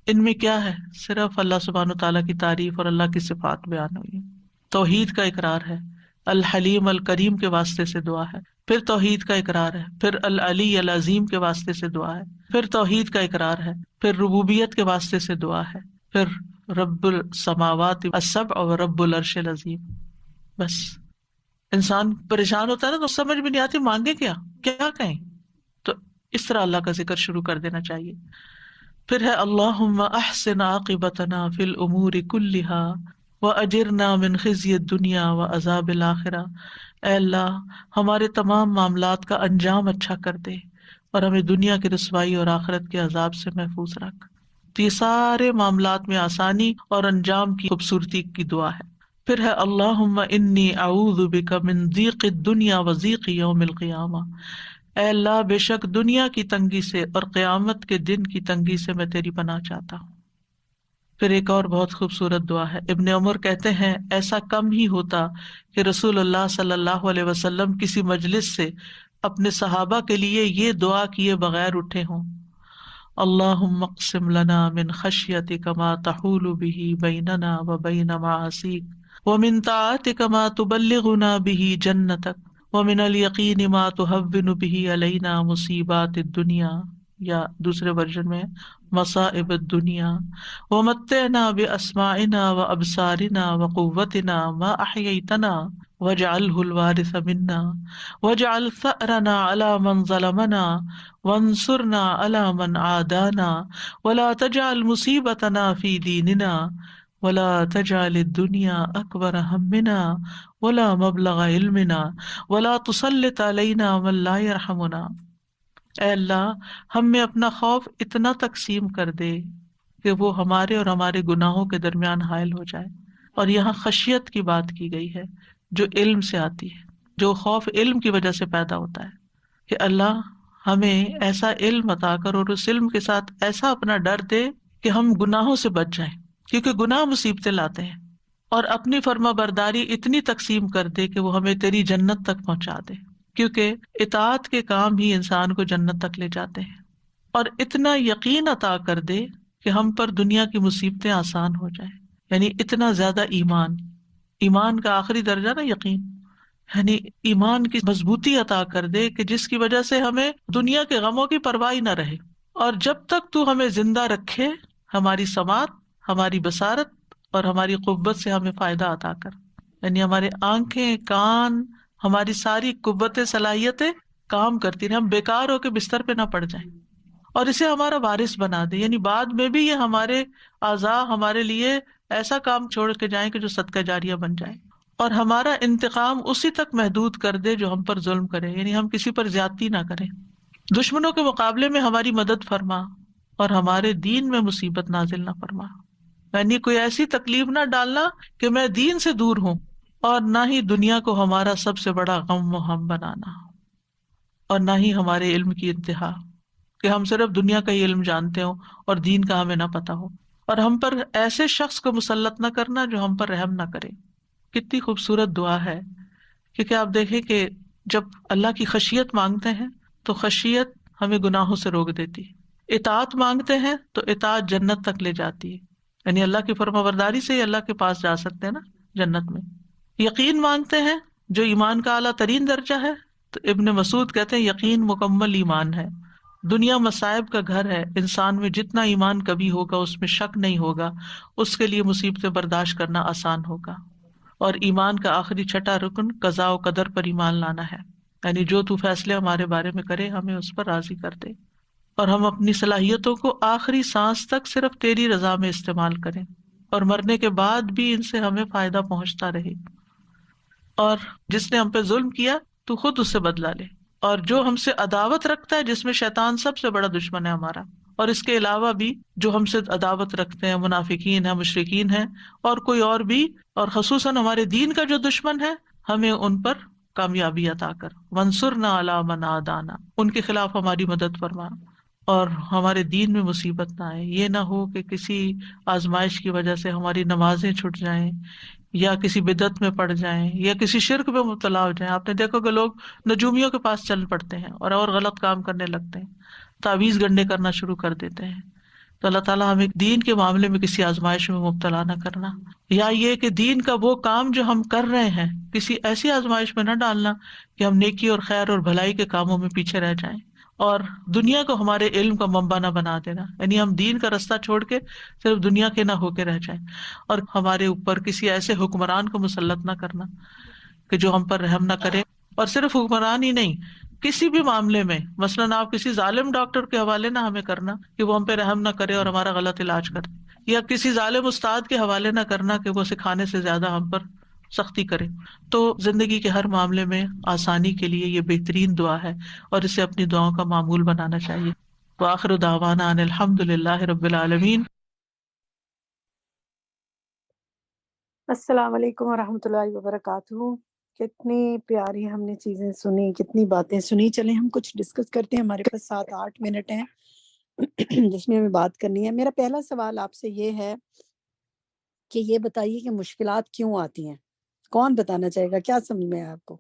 ان میں کیا ہے؟ صرف اللہ سبحانہ و تعالیٰ کی تعریف اور اللہ کی صفات بیان ہوئی. توحید کا اقرار ہے، الحلیم الکریم کے واسطے سے دعا ہے. پھر توحید کا اقرار ہے، پھر العلی العظیم کے واسطے سے دعا ہے، پھر توحید کا اقرار ہے، پھر ربوبیت کے واسطے سے دعا ہے، پھر رب السماوات السبع اور رب العرش العظیم. بس انسان پریشان ہوتا ہے نا تو سمجھ بھی نہیں آتی مانگے کیا کہیں، تو اس طرح اللہ کا ذکر شروع کر دینا چاہیے. پھر ہے اللہم احسن عاقبتنا فی الامور کلہا واجرنا من خزی الدنیا وعذاب الآخرہ. اے اللہ ہمارے تمام معاملات کا انجام اچھا کر دے اور ہمیں دنیا کی رسوائی اور آخرت کے عذاب سے محفوظ رکھ. تو یہ سارے معاملات میں آسانی اور انجام کی خوبصورتی کی دعا ہے. پھر ہے اللہم انی اعوذ بک من ضیق الدنیا وضیق یوم القیامہ. اے اللہ بے شک دنیا کی تنگی سے اور قیامت کے دن کی تنگی سے میں تیری پناہ چاہتا ہوں. پھر ایک اور بہت خوبصورت دعا ہے. ابن عمر کہتے ہیں ایسا کم ہی ہوتا کہ رسول اللہ صلی اللہ علیہ وسلم کسی مجلس سے اپنے صحابہ کے لیے یہ دعا کیے بغیر اٹھے ہوں. اللہم اقسم لنا من خشیتک ما تحول به بیننا وبین معاصیک ومن طاعتک ما تبلغنا به جنتک ومن الیقین ما تہون به علینا مصیبات الدنیا، یا دوسرے ورژن میں مصائب الدنیا، ومتعنا باسماعنا وابصارنا وقوتنا ما احییتنا واجعلہ الوارث منا واجعل ثأرنا علی من ظلمنا وانصرنا علی من عادانا ولا تجعل مصیبتنا فی دیننا ولا تجعل الدنیا اکبر ہمنا ولا مبلغ علمنا ولا تسلط علینا من لا یرحمنا. اے اللہ ہم میں اپنا خوف اتنا تقسیم کر دے کہ وہ ہمارے اور ہمارے گناہوں کے درمیان حائل ہو جائے. اور یہاں خشیت کی بات کی گئی ہے جو علم سے آتی ہے، جو خوف علم کی وجہ سے پیدا ہوتا ہے، کہ اللہ ہمیں ایسا علم عطا کر اور اس علم کے ساتھ ایسا اپنا ڈر دے کہ ہم گناہوں سے بچ جائیں، کیونکہ گناہ مصیبتیں لاتے ہیں. اور اپنی فرما برداری اتنی تقسیم کر دے کہ وہ ہمیں تیری جنت تک پہنچا دے، کیونکہ اطاعت کے کام ہی انسان کو جنت تک لے جاتے ہیں. اور اتنا یقین عطا کر دے کہ ہم پر دنیا کی مصیبتیں آسان ہو جائیں، یعنی اتنا زیادہ ایمان کا آخری درجہ نا یقین، یعنی ایمان کی مضبوطی عطا کر دے کہ جس کی وجہ سے ہمیں دنیا کے غموں کی پرواہ نہ رہے. اور جب تک تو ہمیں زندہ رکھے ہماری سماعت، ہماری بصارت اور ہماری قوت سے ہمیں فائدہ عطا کر، یعنی ہمارے آنکھیں، کان، ہماری ساری قوتیں، صلاحیتیں کام کرتی رہیں، ہم بیکار ہو کے بستر پہ نہ پڑ جائیں. اور اسے ہمارا وارث بنا دے، یعنی بعد میں بھی یہ ہمارے اعضاء ہمارے لیے ایسا کام چھوڑ کے جائیں کہ جو صدقہ جاریہ بن جائے. اور ہمارا انتقام اسی تک محدود کر دے جو ہم پر ظلم کرے، یعنی ہم کسی پر زیادتی نہ کریں. دشمنوں کے مقابلے میں ہماری مدد فرما اور ہمارے دین میں مصیبت نازل نہ فرما، یعنی کوئی ایسی تکلیف نہ ڈالنا کہ میں دین سے دور ہوں، اور نہ ہی دنیا کو ہمارا سب سے بڑا غم و ہم بنانا، اور نہ ہی ہمارے علم کی انتہا کہ ہم صرف دنیا کا ہی علم جانتے ہوں اور دین کا ہمیں نہ پتا ہو. اور ہم پر ایسے شخص کو مسلط نہ کرنا جو ہم پر رحم نہ کرے. کتنی خوبصورت دعا ہے، کیونکہ آپ دیکھیں کہ جب اللہ کی خشیت مانگتے ہیں تو خشیت ہمیں گناہوں سے روک دیتی. اطاعت مانگتے ہیں تو اطاعت جنت تک لے جاتی ہے، یعنی اللہ کی فرمانبرداری سے ہی اللہ کے پاس جا سکتے ہیں نا جنت میں. یقین مانگتے ہیں جو ایمان کا اعلیٰ ترین درجہ ہے، تو ابن مسعود کہتے ہیں یقین مکمل ایمان ہے. دنیا مصائب کا گھر ہے، انسان میں جتنا ایمان کبھی ہوگا اس میں شک نہیں ہوگا، اس کے لیے مصیبتیں برداشت کرنا آسان ہوگا. اور ایمان کا آخری چھٹا رکن قضاء و قدر پر ایمان لانا ہے، یعنی جو تو فیصلے ہمارے بارے میں کرے ہمیں اس پر راضی کر دے، اور ہم اپنی صلاحیتوں کو آخری سانس تک صرف تیری رضا میں استعمال کریں، اور مرنے کے بعد بھی ان سے ہمیں فائدہ پہنچتا رہے. اور جس نے ہم پہ ظلم کیا تو خود اس سے بدلہ لے، اور جو ہم سے عداوت رکھتا ہے، جس میں شیطان سب سے بڑا دشمن ہے ہمارا، اور اس کے علاوہ بھی جو ہم سے عداوت رکھتے ہیں، منافقین ہیں، مشرکین ہیں، اور کوئی اور بھی، اور خصوصاً ہمارے دین کا جو دشمن ہے، ہمیں ان پر کامیابی عطا کر. وانصرنا علی من عادانا، ان کے خلاف ہماری مدد فرما، اور ہمارے دین میں مصیبت نہ آئے. یہ نہ ہو کہ کسی آزمائش کی وجہ سے ہماری نمازیں چھٹ جائیں، یا کسی بدعت میں پڑ جائیں، یا کسی شرک میں مبتلا ہو جائیں. آپ نے دیکھو کہ لوگ نجومیوں کے پاس چل پڑتے ہیں اور غلط کام کرنے لگتے ہیں، تعویذ گنڈے کرنا شروع کر دیتے ہیں. تو اللہ تعالیٰ ہمیں دین کے معاملے میں کسی آزمائش میں مبتلا نہ کرنا، یا یہ کہ دین کا وہ کام جو ہم کر رہے ہیں کسی ایسی آزمائش میں نہ ڈالنا کہ ہم نیکی اور خیر اور بھلائی کے کاموں میں پیچھے رہ جائیں، اور دنیا کو ہمارے علم کا منبع نہ بنا دینا، یعنی ہم دین کا رستہ چھوڑ کے صرف دنیا کے نہ ہو کے رہ جائیں. اور ہمارے اوپر کسی ایسے حکمران کو مسلط نہ کرنا کہ جو ہم پر رحم نہ کرے. اور صرف حکمران ہی نہیں، کسی بھی معاملے میں، مثلاً آپ کسی ظالم ڈاکٹر کے حوالے نہ ہمیں کرنا کہ وہ ہم پہ رحم نہ کرے اور ہمارا غلط علاج کرے، یا کسی ظالم استاد کے حوالے نہ کرنا کہ وہ سکھانے سے زیادہ ہم پر سختی کرے. تو زندگی کے ہر معاملے میں آسانی کے لیے یہ بہترین دعا ہے، اور اسے اپنی دعاؤں کا معمول بنانا چاہیے. وآخر دعوانا ان الحمد للہ رب العالمین. السلام علیکم ورحمۃ اللہ وبرکاتہ. کتنی پیاری ہم نے چیزیں سنی، کتنی باتیں سنی. چلیں ہم کچھ ڈسکس کرتے ہیں. ہمارے پاس 7-8 منٹ ہیں جس میں ہمیں بات کرنی ہے. میرا پہلا سوال آپ سے یہ ہے کہ یہ بتائیے کہ مشکلات کیوں آتی ہیں؟ کون بتانا چاہے گا؟ کیا سمجھ میں ہے آپ کو؟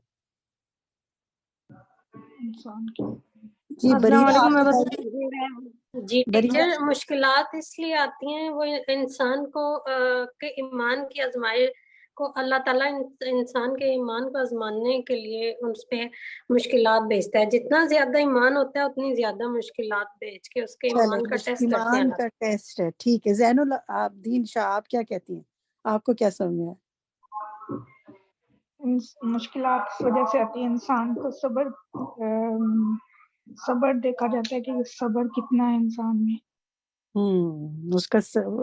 جی السلام بریرہ علیکم. آپ میں بتائیے. جی بریرہ ٹیچر، مشکلات اس لیے آتی ہیں، وہ انسان کو کے ایمان کی آزمائش کو اللہ تعالیٰ انسان کے ایمان کو آزمانے کے لیے اس پہ مشکلات بھیجتا ہے. جتنا زیادہ ایمان ہوتا ہے اتنی زیادہ مشکلات بھیج کے اس کے چلے ایمان کا ٹیسٹ کرتے ہیں ایمان اللہ. کا ٹیسٹ ہے، ٹھیک ہے. زین الدین شاہ آپ کیا کہتی ہیں؟ آپ کو کیا سمجھ میں ہے؟ مشکلات اس وجہ سے آتی ہے، انسان کو صبر دیکھا جاتا ہے کہ صبر کتنا ہے انسان میں. اس کا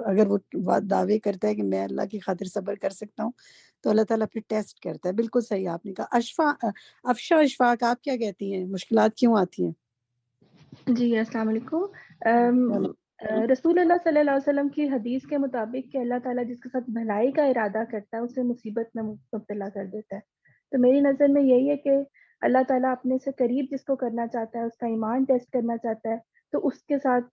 اگر وہ دعوے کرتا ہے کہ میں اللہ کی خاطر صبر کر سکتا ہوں تو اللہ تعالیٰ پھر ٹیسٹ کرتا ہے. بالکل صحیح آپ نے کہا. افشا اشفاق آپ کیا کہتی ہیں؟ مشکلات کیوں آتی ہیں؟ جی السلام علیکم. رسول اللہ صلی اللہ علیہ وسلم کی حدیث کے مطابق کہ اللہ تعالیٰ جس کے ساتھ بھلائی کا ارادہ کرتا ہے اسے مصیبت میں مبتلا کر دیتا ہے. تو میری نظر میں یہی ہے کہ اللہ تعالیٰ اپنے سے قریب جس کو کرنا چاہتا ہے، اس کا ایمان ٹیسٹ کرنا چاہتا ہے، تو اس کے ساتھ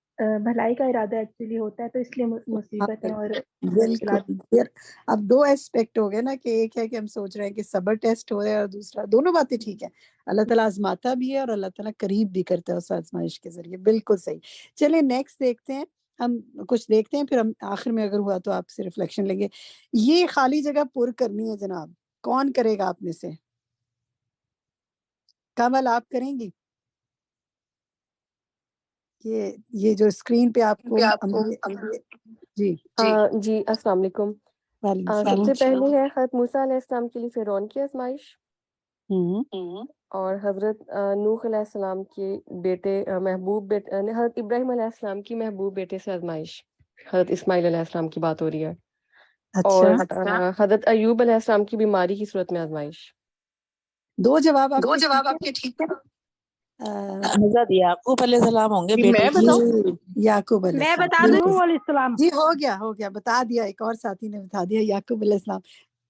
بھلائی کا ارادہ ایکچولی ہوتا ہے، تو اس لیے مصیبتیں اور مشکلات. بالکل. اب 2 ایسپیکٹ ہو گئے نا، کہ ایک ہے کہ ہم سوچ رہے ہیں کہ صبر ٹیسٹ ہو رہا ہے، اور دوسرا دونوں باتیں ٹھیک ہے. اللہ تعالیٰ آزماتا بھی ہے اور اللہ تعالیٰ قریب بھی کرتا ہے اس آزمائش کے ذریعے. بالکل صحیح. چلیں نیکسٹ دیکھتے ہیں. ہم کچھ دیکھتے ہیں، پھر ہم آخر میں اگر ہوا تو آپ سے ریفلیکشن لیں گے. یہ خالی جگہ پر کرنی ہے جناب. کون کرے گا آپ میں سے؟ کمل آپ کریں گی؟ یہ جو اسکرین پہ آپ کو جی جی السلام علیکم. سب سے پہلے ہے حضرت موسیٰ علیہ السلام کے لیے فرعون کی آزمائش، اور حضرت نوح علیہ السلام کے بیٹے حضرت ابراہیم علیہ السلام کی محبوب بیٹے سے آزمائش. حضرت اسماعیل علیہ السلام کی بات ہو رہی ہے. اور حضرت ایوب علیہ السلام کی بیماری کی صورت میں آزمائش. 2 جواب آپ کے ٹھیک ہے. حضرت یعقوب علیہ السلام ہوں گے بیٹے کی. یعقوب علیہ میں السلام. بتا دوں علیہ السلام. جی ہو گیا بتا دیا. ایک اور ساتھی نے بتا دیا یعقوب علیہ السلام.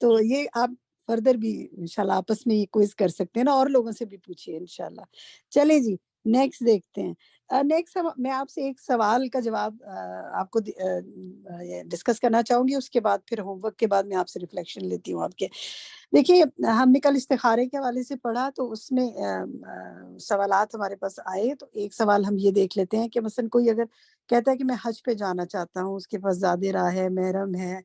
تو یہ آپ فردر بھی انشاءاللہ آپس میں یہ کوئز کر سکتے ہیں نا، اور لوگوں سے بھی پوچھیے انشاءاللہ. چلیں جی نیکسٹ دیکھتے ہیں. نیکسٹ میں آپ سے ایک سوال کا جواب آپ کو ڈسکس کرنا چاہوں گی، اس کے بعد پھر ہوم ورک کے بعد میں آپ سے ریفلیکشن لیتی ہوں آپ کے. دیکھیے ہم نے کل استخارے کے حوالے سے پڑھا تو اس میں سوالات ہمارے پاس آئے. تو ایک سوال ہم یہ دیکھ لیتے ہیں کہ مثلا کوئی اگر کہتا ہے کہ میں حج پہ جانا چاہتا ہوں، اس کے پاس زادِ راہ ہے، محرم ہے.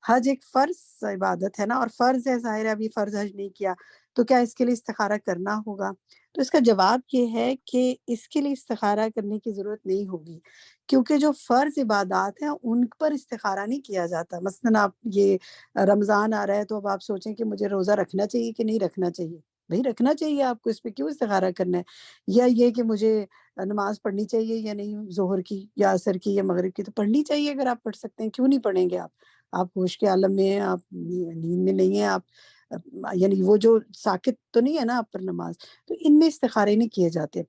حج ایک فرض عبادت ہے نا، اور فرض ہے، ظاہر ہے ابھی فرض حج نہیں کیا، تو کیا اس کے لیے استخارہ کرنا ہوگا؟ تو اس کا جواب یہ ہے کہ اس کے لیے استخارہ کرنے کی ضرورت نہیں ہوگی، کیونکہ جو فرض عبادات ہیں ان پر استخارہ نہیں کیا جاتا. مثلا آپ یہ رمضان آ رہا ہے تو اب آپ سوچیں کہ مجھے روزہ رکھنا چاہیے کہ نہیں رکھنا چاہیے. بھائی رکھنا چاہیے آپ کو، اس پہ کیوں استخارہ کرنا ہے؟ یا یہ کہ مجھے نماز پڑھنی چاہیے یا نہیں، ظہر کی یا عصر کی یا مغرب کی، تو پڑھنی چاہیے. اگر آپ پڑھ سکتے ہیں کیوں نہیں پڑھیں گے؟ آپ ہوش کے عالم میں ہیں، آپ نیند میں نہیں ہیں، آپ یعنی وہ جو ساکت تو نہیں ہے نا آپ پر نماز. تو ان میں استخارے نہیں کیے جاتے.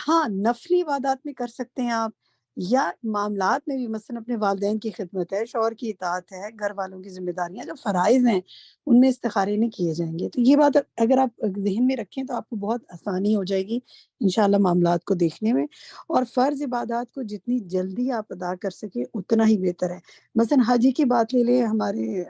ہاں نفلی عبادات میں کر سکتے ہیں آپ، یا معاملات میں بھی، مثلا اپنے والدین کی خدمت ہے، شوہر کی اطاعت ہے، گھر والوں کی ذمہ داریاں جو فرائض ہیں ان میں استخارے نہیں کیے جائیں گے. تو یہ بات اگر آپ ذہن میں رکھیں تو آپ کو بہت آسانی ہو جائے گی انشاءاللہ معاملات کو دیکھنے میں. اور فرض عبادات کو جتنی جلدی آپ ادا کر سکیں اتنا ہی بہتر ہے. مثلا حج کی بات لے لیں، ہمارے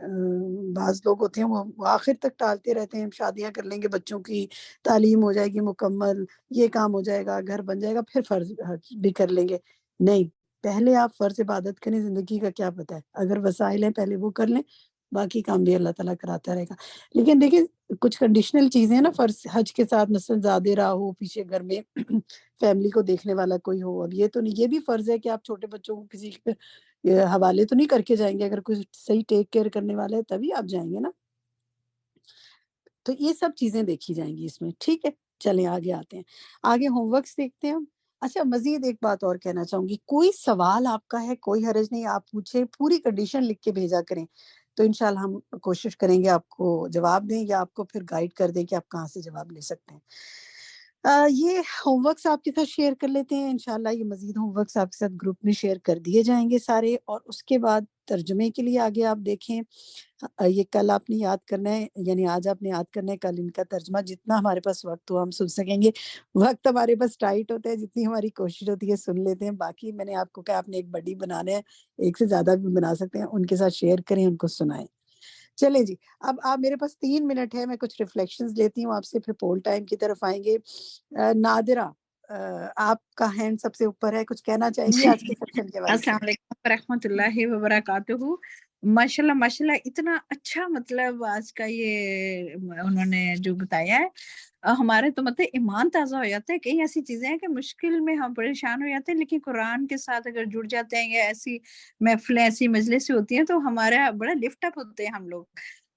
بعض لوگ ہوتے ہیں وہ آخر تک ٹالتے رہتے ہیں، شادیاں کر لیں گے، بچوں کی تعلیم ہو جائے گی مکمل، یہ کام ہو جائے گا، گھر بن جائے گا، پھر فرض حج بھی کر لیں گے. نہیں، پہلے آپ فرض عبادت کریں. زندگی کا کیا پتہ ہے، اگر وسائل ہیں پہلے وہ کر لیں، باقی کام بھی اللہ تعالیٰ کراتا رہے گا. لیکن دیکھیں کچھ کنڈیشنل چیزیں ہیں نا فرض حج کے ساتھ، مثلا زیادہ راہ ہو، پیچھے گھر میں فیملی کو دیکھنے والا کوئی ہو. اب یہ تو نہیں، یہ بھی فرض ہے کہ آپ چھوٹے بچوں کو کسی کے حوالے تو نہیں کر کے جائیں گے. اگر کوئی صحیح ٹیک کیئر کرنے والا ہے تبھی آپ جائیں گے نا. تو یہ سب چیزیں دیکھی جائیں گی اس میں. ٹھیک ہے، چلیں آگے آتے ہیں، آگے ہوم ورکس دیکھتے ہیں ہم. اچھا مزید ایک بات اور کہنا چاہوں گی، کوئی سوال آپ کا ہے کوئی حرج نہیں، آپ پوچھیں، پوری کنڈیشن لکھ کے بھیجا کریں، تو انشاءاللہ ہم کوشش کریں گے آپ کو جواب دیں یا آپ کو پھر گائیڈ کر دیں کہ آپ کہاں سے جواب لے سکتے ہیں. یہ ہوم ورکس آپ کے ساتھ شیئر کر لیتے ہیں انشاءاللہ. یہ مزید ہوم ورکس آپ کے ساتھ گروپ میں شیئر کر دیے جائیں گے سارے. اور اس کے بعد ترجمے کے لیے آگے آپ دیکھیں، یہ کل آپ نے یاد کرنا ہے، یعنی آج آپ نے یاد کرنا ہے، کل ان کا ترجمہ جتنا ہمارے پاس وقت ہو ہم سن سکیں گے. وقت ہمارے پاس ٹائٹ ہوتا ہے، جتنی ہماری کوشش ہوتی ہے سن لیتے ہیں. باقی میں نے آپ کو کہا آپ نے ایک بڈی بنانا ہے، ایک سے زیادہ بھی بنا سکتے ہیں، ان کے ساتھ شیئر کریں، ان کو سنائیں. چلیں جی، اب آپ میرے پاس 3 منٹ ہے، میں کچھ ریفلیکشنز لیتی ہوں آپ سے، پھر پول ٹائم کی طرف آئیں گے. نادرہ آپ کا ہینڈ سب سے اوپر ہے، کچھ کہنا چاہیں گی آج کے سیشن کے حوالے سے؟ السلام علیکم ورحمۃ اللہ وبرکاتہ. ماشاءاللہ ماشاءاللہ، اتنا اچھا مطلب آج کا یہ انہوں نے جو بتایا ہے، ہمارے تو مطلب ایمان تازہ ہو جاتا ہے. کئی ایسی چیزیں ہیں کہ مشکل میں ہم پریشان ہو جاتے ہیں، لیکن قرآن کے ساتھ اگر جڑ جاتے ہیں یا ایسی محفلیں ایسی مجلس ہوتی ہیں تو ہمارا بڑا لفٹ اپ ہوتے ہیں ہم لوگ.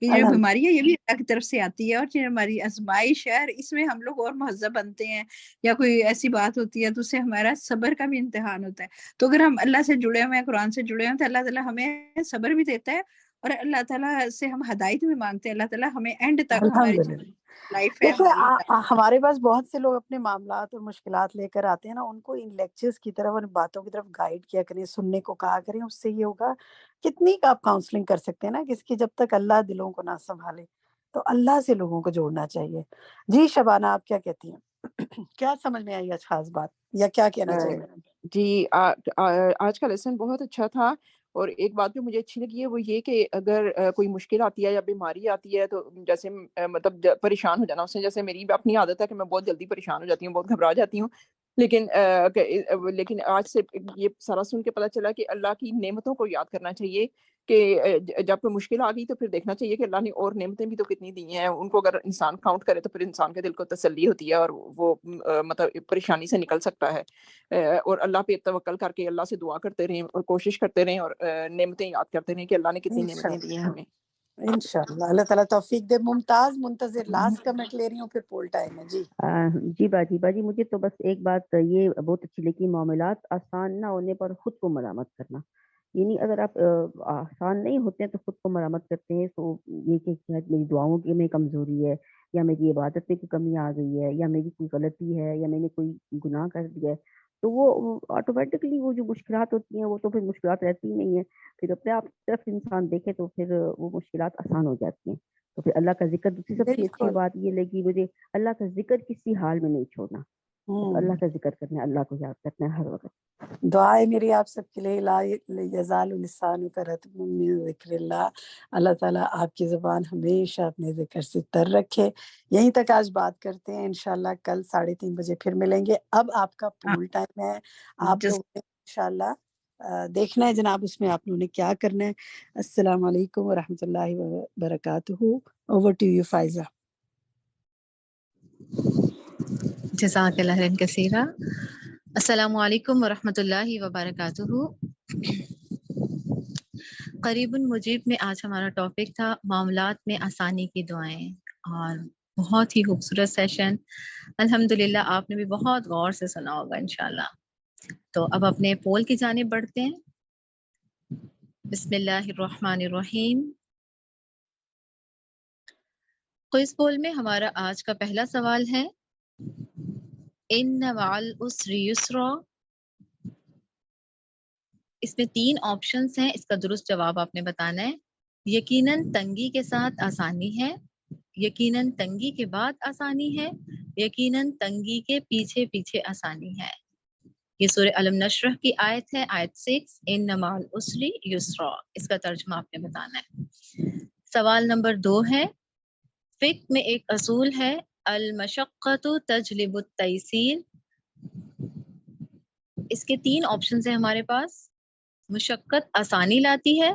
یہ جو بیماری ہے یہ بھی اللہ کی طرف سے آتی ہے، اور جو ہماری آزمائش ہے اس میں ہم لوگ اور مہذب بنتے ہیں، یا کوئی ایسی بات ہوتی ہے تو اس سے ہمارا صبر کا بھی امتحان ہوتا ہے. تو اگر ہم اللہ سے جڑے ہوئے ہیں، قرآن سے جڑے ہوئے ہیں، تو اللہ تعالیٰ ہمیں صبر بھی دیتا ہے، اور اللہ تعالیٰ سے ہم ہدایت بھی مانگتے ہیں. اللہ تعالیٰ ہمیں اینڈ تک ہماری الحمدللہ. لائف ہے دیکھیں ہماری. ہمارے پاس بہت سے لوگ اپنے معاملات اور مشکلات لے کر آتے ہیں نا، ان کو ان لیکچرز کی طرف اور باتوں کی طرف گائیڈ کیا کریں، سننے کو کہا کریں. اس سے یہ ہوگا کتنی کا آپ کاؤنسلنگ کر سکتے ہیں نا کس کی، جب تک اللہ دلوں کو نہ سنبھالے. تو اللہ سے لوگوں کو جوڑنا چاہیے. جی شبانہ آپ کیا کہتی ہیں؟ کیا سمجھ میں آئی آج خاص بات، یا کیا کہنا چاہیں گے؟ جی آج کا لیسن بہت اچھا تھا، اور ایک بات جو مجھے اچھی لگی ہے وہ یہ کہ اگر کوئی مشکل آتی ہے یا بیماری آتی ہے تو جیسے مطلب پریشان ہو جانا اس سے، جیسے میری اپنی عادت ہے کہ میں بہت جلدی پریشان ہو جاتی ہوں، بہت گھبرا جاتی ہوں. لیکن آج سے یہ سارا سن کے پتہ چلا کہ اللہ کی نعمتوں کو یاد کرنا چاہیے، کہ جب کوئی مشکل آ گئی تو پھر دیکھنا چاہیے کہ اللہ نے اور نعمتیں بھی تو کتنی دی ہیں. ان کو اگر انسان کاؤنٹ کرے تو پھر انسان کے دل کو تسلی ہوتی ہے، اور وہ مطلب پریشانی سے نکل سکتا ہے. اور اللہ پہ توکل کر کے اللہ سے دعا کرتے رہیں اور کوشش کرتے رہیں، اور نعمتیں یاد کرتے رہیں کہ اللہ نے کتنی نعمتیں دی ہیں ہمیں. انشاءاللہ اللہ تعالیٰ توفیق دے. ممتاز منتظر لاسٹ کمنٹ لے رہی ہوں، پھر پول ٹائم ہے. جی جی باجی مجھے تو بس ایک بات یہ بہت اچھی لگی، معاملات آسان نہ ہونے پر خود کو ملامت کرنا. یعنی اگر آپ آسان نہیں ہوتے ہیں تو خود کو مرمت کرتے ہیں، تو یہ کہ شاید میری دعاؤں کی میں کمزوری ہے، یا میری عبادت میں کوئی کمی آ گئی ہے، یا میری کوئی غلطی ہے، یا میں نے کوئی گناہ کر دیا ہے، تو وہ آٹومیٹکلی وہ جو مشکلات ہوتی ہیں وہ تو پھر مشکلات رہتی ہی نہیں ہیں. پھر اپنے آپ کی طرف انسان دیکھے تو پھر وہ مشکلات آسان ہو جاتی ہیں. تو پھر اللہ کا ذکر، دوسری سب سے اچھی بالکل. بات یہ لگی مجھے، اللہ کا ذکر کسی حال میں نہیں چھوڑنا. بس اللہ کا ذکر کرنا ہے، اللہ کو یاد کرنا ہے ہر وقت. دعا ہے میری آپ سب کے لیے، لا یزال لسانک رطبا من ذکر اللہ، اللہ تعالیٰ آپ کی زبان ہمیشہ اپنے ذکر سے تر رکھے. یہیں تک آج بات کرتے ہیں، انشاءاللہ کل 3:30 بجے پھر ملیں گے. اب آپ کا پول ٹائم ہے، آپ لوگوں نے انشاءاللہ دیکھنا ہے جناب اس میں آپ لوگوں نے کیا کرنا ہے. السلام علیکم ورحمۃ اللہ وبرکاتہ. Over to you Faiza. جزاک اللہ خیرا کثیرا. السلام علیکم ورحمۃ اللہ وبرکاتہ. قریب مجیب میں آج ہمارا ٹاپک تھا معاملات میں آسانی کی دعائیں، اور بہت ہی خوبصورت سیشن. الحمدللہ آپ نے بھی بہت غور سے سنا ہوگا انشاءاللہ. تو اب اپنے پول کی جانب بڑھتے ہیں. بسم اللہ الرحمن الرحیم. کوئز پول میں ہمارا آج کا پہلا سوال ہے، ان مع العسر یسرا. اس میں 3 آپشنز ہیں، اس کا درست جواب آپ نے بتانا ہے. یقیناً تنگی کے ساتھ آسانی ہے، یقیناً تنگی کے بعد آسانی ہے، یقیناً تنگی کے پیچھے پیچھے آسانی ہے. یہ سورہ علم نشرح کی آیت ہے، آیت 6، ان مع العسر یسرا. اس کا ترجمہ آپ نے بتانا ہے. سوال نمبر 2 ہے، فقہ میں ایک اصول ہے، المشقۃ تجلب التیسیر. اس کے 3 آپشنز ہیں ہمارے پاس. مشقت آسانی لاتی ہے،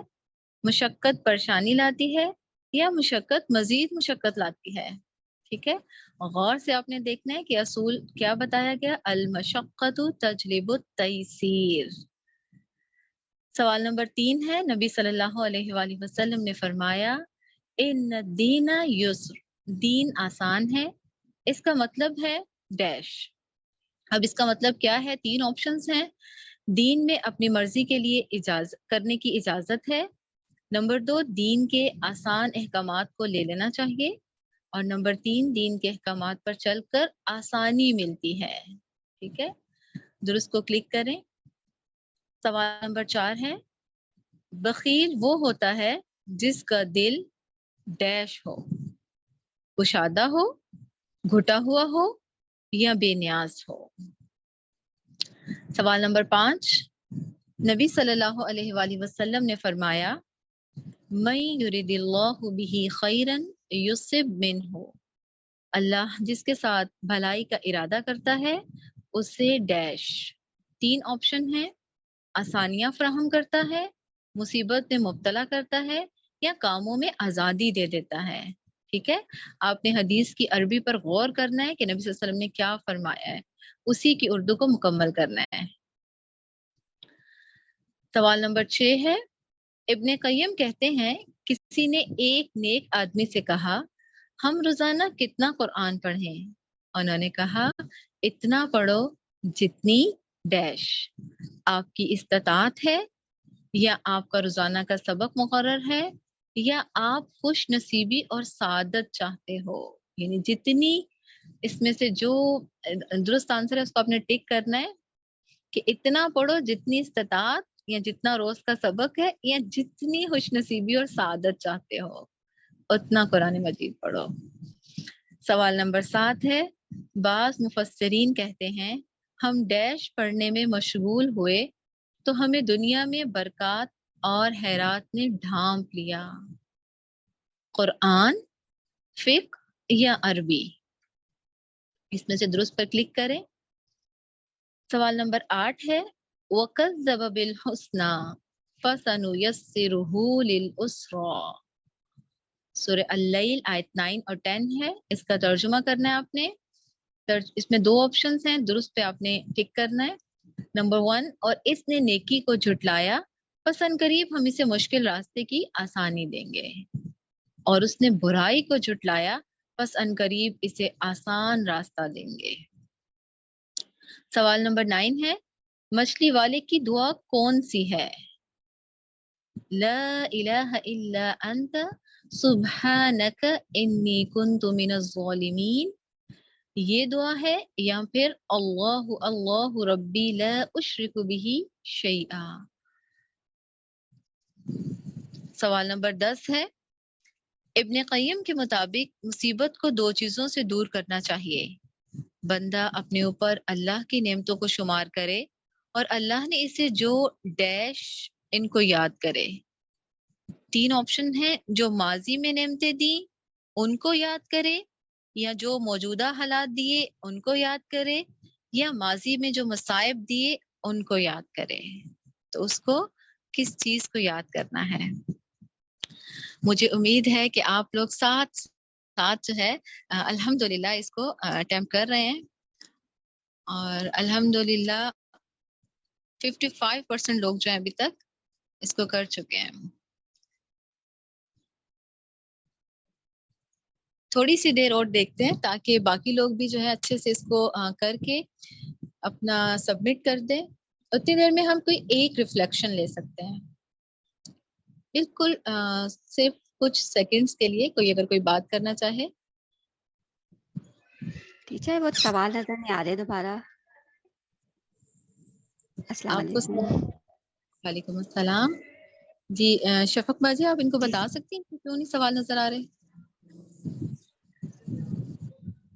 مشقت پریشانی لاتی ہے، یا مشقت مزید مشقت لاتی ہے. ٹھیک ہے، غور سے آپ نے دیکھنا ہے کہ اصول کیا بتایا گیا، المشقۃ تجلب التیسیر. سوال نمبر 3 ہے، نبی صلی اللہ علیہ وآلہ وسلم نے فرمایا، ان الدین یسر، دین آسان ہے. اس کا مطلب ہے ڈیش. اب اس کا مطلب کیا ہے؟ 3 آپشنز ہیں. دین میں اپنی مرضی کے لیے اجازت کرنے کی اجازت ہے. نمبر 2، دین کے آسان احکامات کو لے لینا چاہیے. اور نمبر 3، دین کے احکامات پر چل کر آسانی ملتی ہے. ٹھیک ہے، درست کو کلک کریں. سوال نمبر 4 ہے، بخیل وہ ہوتا ہے جس کا دل ڈیش ہو، کشادہ ہو، گھٹا ہوا ہو، یا بے نیاز ہو. سوال نمبر 5، نبی صلی اللہ علیہ وآلہ وسلم نے فرمایا، من یرید اللہ بہ خیرا یصب منہ. اللہ جس کے ساتھ بھلائی کا ارادہ کرتا ہے اسے ڈیش. 3 آپشن ہیں، آسانیاں فراہم کرتا ہے، مصیبت میں مبتلا کرتا ہے، یا کاموں میں آزادی دے دیتا ہے. ٹھیک ہے، آپ نے حدیث کی عربی پر غور کرنا ہے کہ نبی صلی اللہ علیہ وسلم نے کیا فرمایا ہے، اسی کی اردو کو مکمل کرنا ہے. سوال نمبر 6 ہے، ابن قیم کہتے ہیں، کسی نے ایک نیک آدمی سے کہا، ہم روزانہ کتنا قرآن پڑھیں؟ انہوں نے کہا، اتنا پڑھو جتنی ڈیش آپ کی استطاعت ہے، یا آپ کا روزانہ کا سبق مقرر ہے، یا آپ خوش نصیبی اور سعادت چاہتے ہو. یعنی جتنی اس میں سے جو درست آنسر ہے اس کو آپ نے ٹک کرنا ہے کہ اتنا پڑھو جتنی استطاعت، یا جتنا روز کا سبق ہے، یا جتنی خوش نصیبی اور سعادت چاہتے ہو اتنا قرآن مجید پڑھو. سوال نمبر 7 ہے، بعض مفسرین کہتے ہیں، ہم ڈیش پڑھنے میں مشغول ہوئے تو ہمیں دنیا میں برکات اور خیرات نے ڈھانپ لیا. قرآن، فقہ یا عربی؟ اس میں سے درست پر کلک کریں. سوال نمبر 8 ہے، وَكَذَّبَ بِالْحُسْنَى فَسَنُيَسِّرُهُ لِلْعُسْرَى. سورہ اللیل آیت 9 اور 10 ہے. اس کا ترجمہ کرنا ہے آپ نے. اس میں 2 آپشنز ہیں، درست پہ آپ نے ٹک کرنا ہے. نمبر 1، اور اس نے نیکی کو جھٹلایا پس ان قریب ہم اسے مشکل راستے کی آسانی دیں گے. اور اس نے برائی کو جھٹلایا پس ان قریب اسے آسان راستہ دیں گے. سوال نمبر 9 ہے، مچھلی والے کی دعا کون سی ہے؟ لا الہ الا انت سبحانک انی کنت من الظالمین، یہ دعا ہے، یا پھر اللہ اللہ ربی لا اشرک بہ شیئا. سوال نمبر 10 ہے، ابن قیم کے مطابق مصیبت کو 2 چیزوں سے دور کرنا چاہیے، بندہ اپنے اوپر اللہ کی نعمتوں کو شمار کرے اور اللہ نے اسے جو ڈیش ان کو یاد کرے. 3 آپشن ہیں، جو ماضی میں نعمتیں دی ان کو یاد کرے، یا جو موجودہ حالات دیے ان کو یاد کرے، یا ماضی میں جو مصائب دیے ان کو یاد کرے. تو اس کو کس چیز کو یاد کرنا ہے؟ مجھے امید ہے کہ آپ لوگ ساتھ جو ہے الحمدللہ اس کو اٹیمپٹ کر رہے ہیں، اور الحمدللہ 55% لوگ جو ہیں ابھی تک اس کو کر چکے ہیں. تھوڑی سی دیر اور دیکھتے ہیں تاکہ باقی لوگ بھی جو ہے اچھے سے اس کو کر کے اپنا سبمٹ کر دیں. اتنی دیر میں ہم کوئی ایک ریفلیکشن لے سکتے ہیں، بالکل صرف کچھ سیکنڈز کے لیے. کوئی اگر کوئی بات کرنا چاہے. ٹیچر وہ سوال نظر نہیں آ رہے دوبارہ. السلام آپ کو علیکم. وعلیکم السلام. جی شفق بازی آپ ان کو بتا سکتی ہیں کہ کیوں نہیں سوال نظر آ رہے؟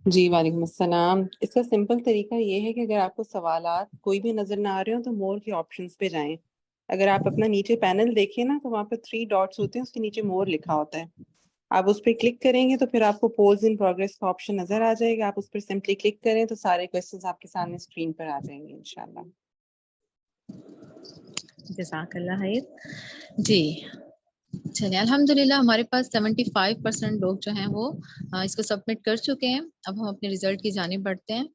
جی وعلیکم السلام. اس کا سمپل طریقہ یہ ہے کہ اگر آپ کو سوالات کوئی بھی نظر نہ آ رہے ہوں تو مور کے آپشنز پہ جائیں. اگر آپ اپنا نیچے پینل دیکھیں نا تو وہاں پہ 3 ڈاٹس ہوتے ہیں، اس کے نیچے مور لکھا ہوتا ہے. آپ اس پہ کلک کریں گے تو پھر آپ کو پوز ان پروگریس کا آپشن نظر آ جائے گا. آپ اس پر سمپلی کلک کریں تو سارے کویسچنز آپ کے سامنے اسکرین پر آ جائیں گے انشاءاللہ. جزاک اللہ خیر. جی چلیں الحمدللہ ہمارے پاس 75% لوگ جو ہیں وہ اس کو سبمٹ کر چکے ہیں. اب ہم اپنے ریزلٹ کی جانب بڑھتے ہیں.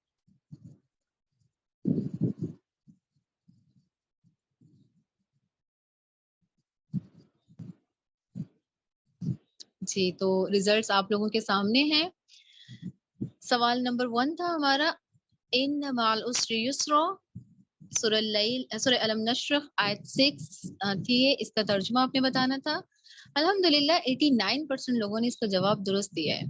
جی تو ریزلٹس آپ لوگوں کے سامنے ہیں. سوال نمبر 1 تھا ہمارا ان مع العسر یسرا، سورہ علم نشرح آیت 6 تھی. اس کا ترجمہ آپ نے بتانا تھا. الحمدللہ 89% لوگوں نے اس کا جواب درست دیا ہے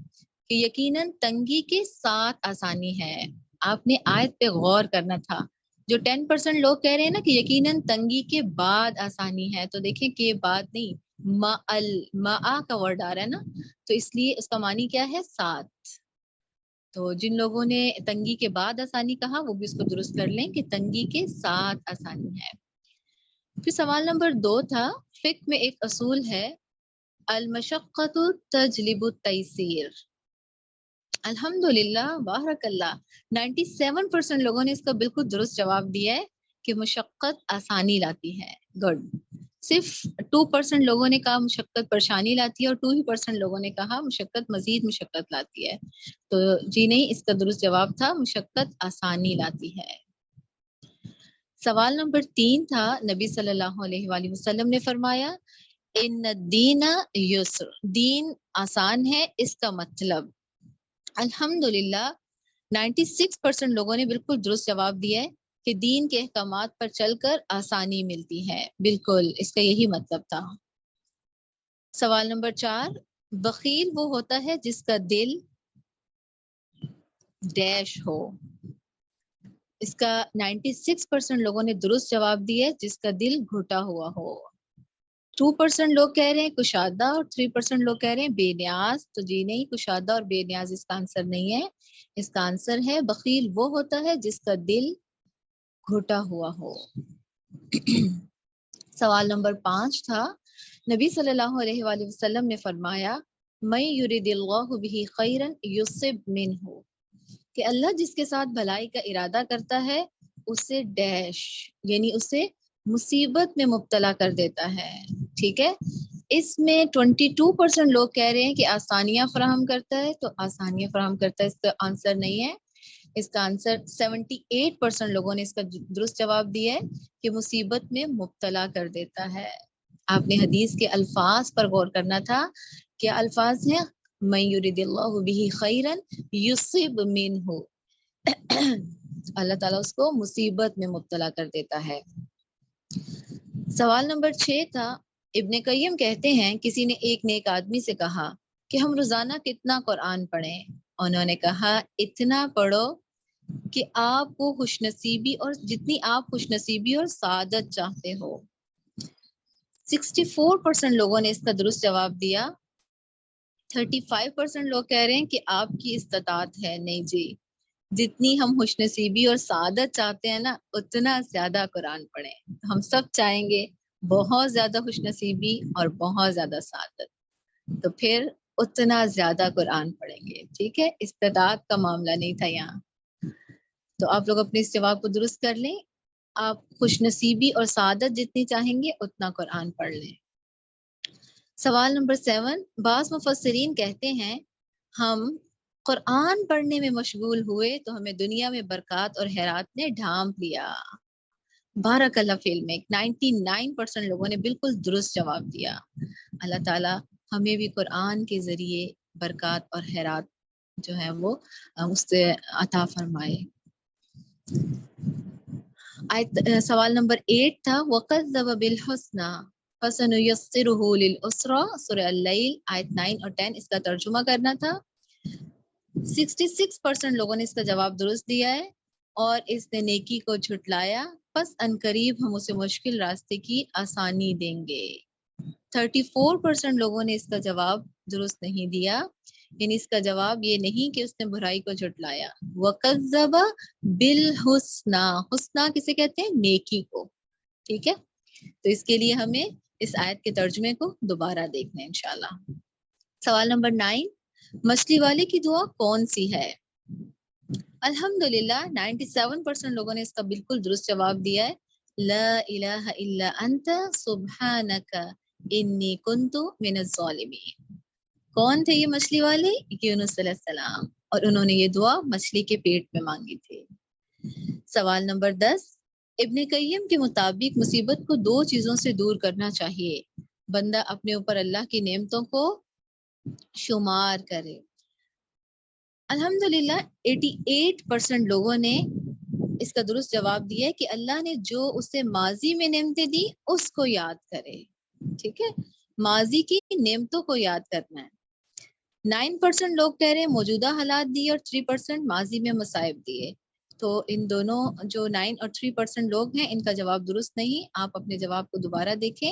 کہ یقیناً تنگی کے ساتھ آسانی ہے. آپ نے آیت پہ غور کرنا تھا. جو 10% لوگ کہہ رہے ہیں نا کہ یقیناً تنگی کے بعد آسانی ہے، تو دیکھیں کہ بعد نہیں، ما کا ورڈ آ رہا ہے نا، تو اس لیے اس کا معنی کیا ہے؟ ساتھ. تو جن لوگوں نے تنگی کے بعد آسانی کہا وہ بھی اس کو درست کر لیں کہ تنگی کے ساتھ آسانی ہے. پھر سوال نمبر 2 تھا فقہ میں ایک اصول ہے المشقۃ تجلب التیسیر. الحمدللہ بارک اللہ 97% لوگوں نے اس کا بالکل درست جواب دیا ہے کہ مشقت آسانی لاتی ہے. گڈ. صرف 2% لوگوں نے کہا مشقت پریشانی لاتی ہے، اور 2% لوگوں نے کہا مشقت مزید مشقت لاتی ہے. تو جی نہیں، اس کا درست جواب تھا مشقت آسانی لاتی ہے. سوال نمبر 3 تھا نبی صلی اللہ علیہ وآلہ وسلم نے فرمایا ان الدین یسر، دین آسان ہے. اس کا مطلب الحمدللہ 96% لوگوں نے بالکل درست جواب دیا ہے کہ دین کے احکامات پر چل کر آسانی ملتی ہے. بالکل اس کا یہی مطلب تھا. سوال نمبر 4 بخیل وہ ہوتا ہے جس کا دل ڈیش ہو. اس کا 96% لوگوں نے درست جواب دیا ہے جس کا دل گھٹا ہوا ہو. 2% لوگ کہہ رہے ہیں کشادہ، اور 3% لوگ کہہ رہے ہیں بے نیاز. تو جی نہیں، کشادہ اور بے نیاز اس کا آنسر نہیں ہے. اس کا آنسر ہے بخیل وہ ہوتا ہے جس کا دل گھٹا ہوا ہو. سوال نمبر 5 تھا نبی صلی اللہ علیہ وآلہ وسلم نے فرمایا من یرید اللہ بہ خیرا یصب منہ، کہ اللہ جس کے ساتھ بھلائی کا ارادہ کرتا ہے اسے ڈیش یعنی اسے مصیبت میں مبتلا کر دیتا ہے. ٹھیک ہے. اس میں 22% لوگ کہہ رہے ہیں کہ آسانیاں فراہم کرتا ہے، تو آسانیاں فراہم کرتا ہے اس کا آنسر نہیں ہے. اس کا آنسر 78% لوگوں نے اس کا درست جواب دیا ہے کہ مصیبت میں مبتلا کر دیتا ہے. آپ نے حدیث کے الفاظ پر غور کرنا تھا. کیا الفاظ ہیں؟ من یرید اللہ بہ خیرا یصب منہ، اللہ تعالیٰ اس کو مصیبت میں مبتلا کر دیتا ہے. سوال نمبر 6 تھا ابن قیم کہتے ہیں کسی نے ایک نیک آدمی سے کہا کہ ہم روزانہ کتنا قرآن پڑھیں. انہوں نے کہا اتنا پڑھو کہ آپ کو خوش نصیبی اور جتنی آپ خوش نصیبی اور سعادت چاہتے ہو. 64% لوگوں نے اس کا درست جواب دیا. 35% لوگ کہہ رہے ہیں کہ آپ کی استطاعت ہے. نہیں جی، جتنی ہم خوش نصیبی اور سعادت چاہتے ہیں نا اتنا زیادہ قرآن پڑھیں. ہم سب چاہیں گے بہت زیادہ خوش نصیبی اور بہت زیادہ سعادت، تو پھر اتنا زیادہ قرآن پڑھیں گے. ٹھیک ہے، استطاعت کا معاملہ نہیں تھا یہاں. تو آپ لوگ اپنے استوا کو درست کر لیں. آپ خوش نصیبی اور سعادت جتنی چاہیں گے اتنا قرآن پڑھ لیں. سوال نمبر 7، بعض مفسرین کہتے ہیں ہم قرآن پڑھنے میں مشغول ہوئے تو ہمیں دنیا میں برکات اور خیرات نے ڈھانپ لیا. بارک اللہ فی علمک. 99% لوگوں نے بالکل درست جواب دیا. اللہ تعالیٰ ہمیں بھی قرآن کے ذریعے برکات اور خیرات جو ہے وہ اس سے عطا فرمائے. سوال نمبر 8 تھا وَقَذَّبَ بِالْحُسْنَى فَسَنُيَسِّرُهُ لِلْعُسْرَى، سورہ اللیل آیت 9 اور 10 اس کا ترجمہ کرنا تھا. 66% لوگوں نے اس کا جواب درست دیا ہے. اور اس نے نیکی کو جھٹلایا، پس عنقریب ہم اسے مشکل راستے کی آسانی دیں گے. 34% لوگوں نے اس کا جواب درست نہیں دیا، یعنی اس کا جواب یہ نہیں کہ اس نے برائی کو جھٹلایا. وَقَذَّبَ بِالْحُسْنَى، حسنہ کسے کہتے ہیں؟ نیکی کو. ٹھیک ہے، تو اس کے لیے ہمیں اس آیت کے ترجمے کو دوبارہ دیکھنا ہے انشاءاللہ. سوال نمبر 9، مچھلی والے کی دعا کون سی ہے؟ الحمدللہ 97% لوگوں نے اس کا بالکل درست جواب دیا ہے. لا الہ الا انت سبحانک انی کنت من الظالمین. کون تھے یہ مچھلی والے؟ یونس علیہ السلام، اور انہوں نے یہ دعا مچھلی کے پیٹ میں مانگی تھی. سوال نمبر 10، ابن قیم کے مطابق مصیبت کو 2 چیزوں سے دور کرنا چاہیے. بندہ اپنے اوپر اللہ کی نعمتوں کو شمار کرے. الحمدللہ 88% لوگوں نے اس کا درست جواب دیا ہے کہ اللہ نے جو اسے ماضی میں نعمتیں دی اس کو یاد کرے. ٹھیک ہے، ماضی کی نعمتوں کو یاد کرنا ہے. 9% لوگ کہہ رہے ہیں موجودہ حالات دیے اور 3% ماضی میں مصائب دیے. تو ان دونوں جو 9 اور 3% لوگ ہیں ان کا جواب درست نہیں. آپ اپنے جواب کو دوبارہ دیکھیں.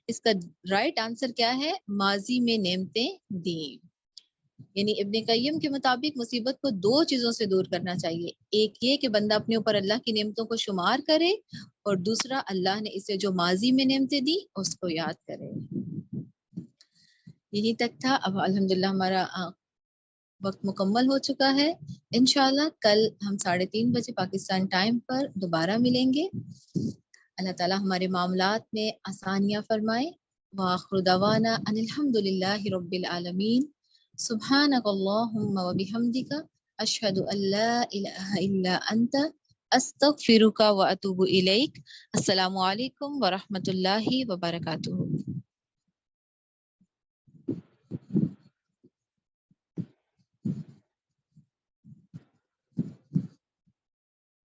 اس کا رائٹ آنسر کیا ہے؟ ماضی میں نعمتیں دیں. یعنی ابن قیم کے مطابق مصیبت کو 2 چیزوں سے دور کرنا چاہیے. ایک یہ کہ بندہ اپنے اوپر اللہ کی نعمتوں کو شمار کرے، اور دوسرا اللہ نے اسے جو ماضی میں نعمتیں دی اس کو یاد کرے. یہی تک تھا. اب الحمدللہ ہمارا وقت مکمل ہو چکا ہے. انشاءاللہ کل ہم 3:30 بجے پاکستان ٹائم پر دوبارہ ملیں گے. اللہ تعالیٰ ہمارے معاملات میں آسانیاں فرمائے. وآخر دعوانا ان الحمدللہ رب العالمین. سبحانک اللہم وبحمدک اشہد ان لا الہ الا انت استغفرک واتوب الیک. السلام علیکم ورحمۃ اللہ وبرکاتہ.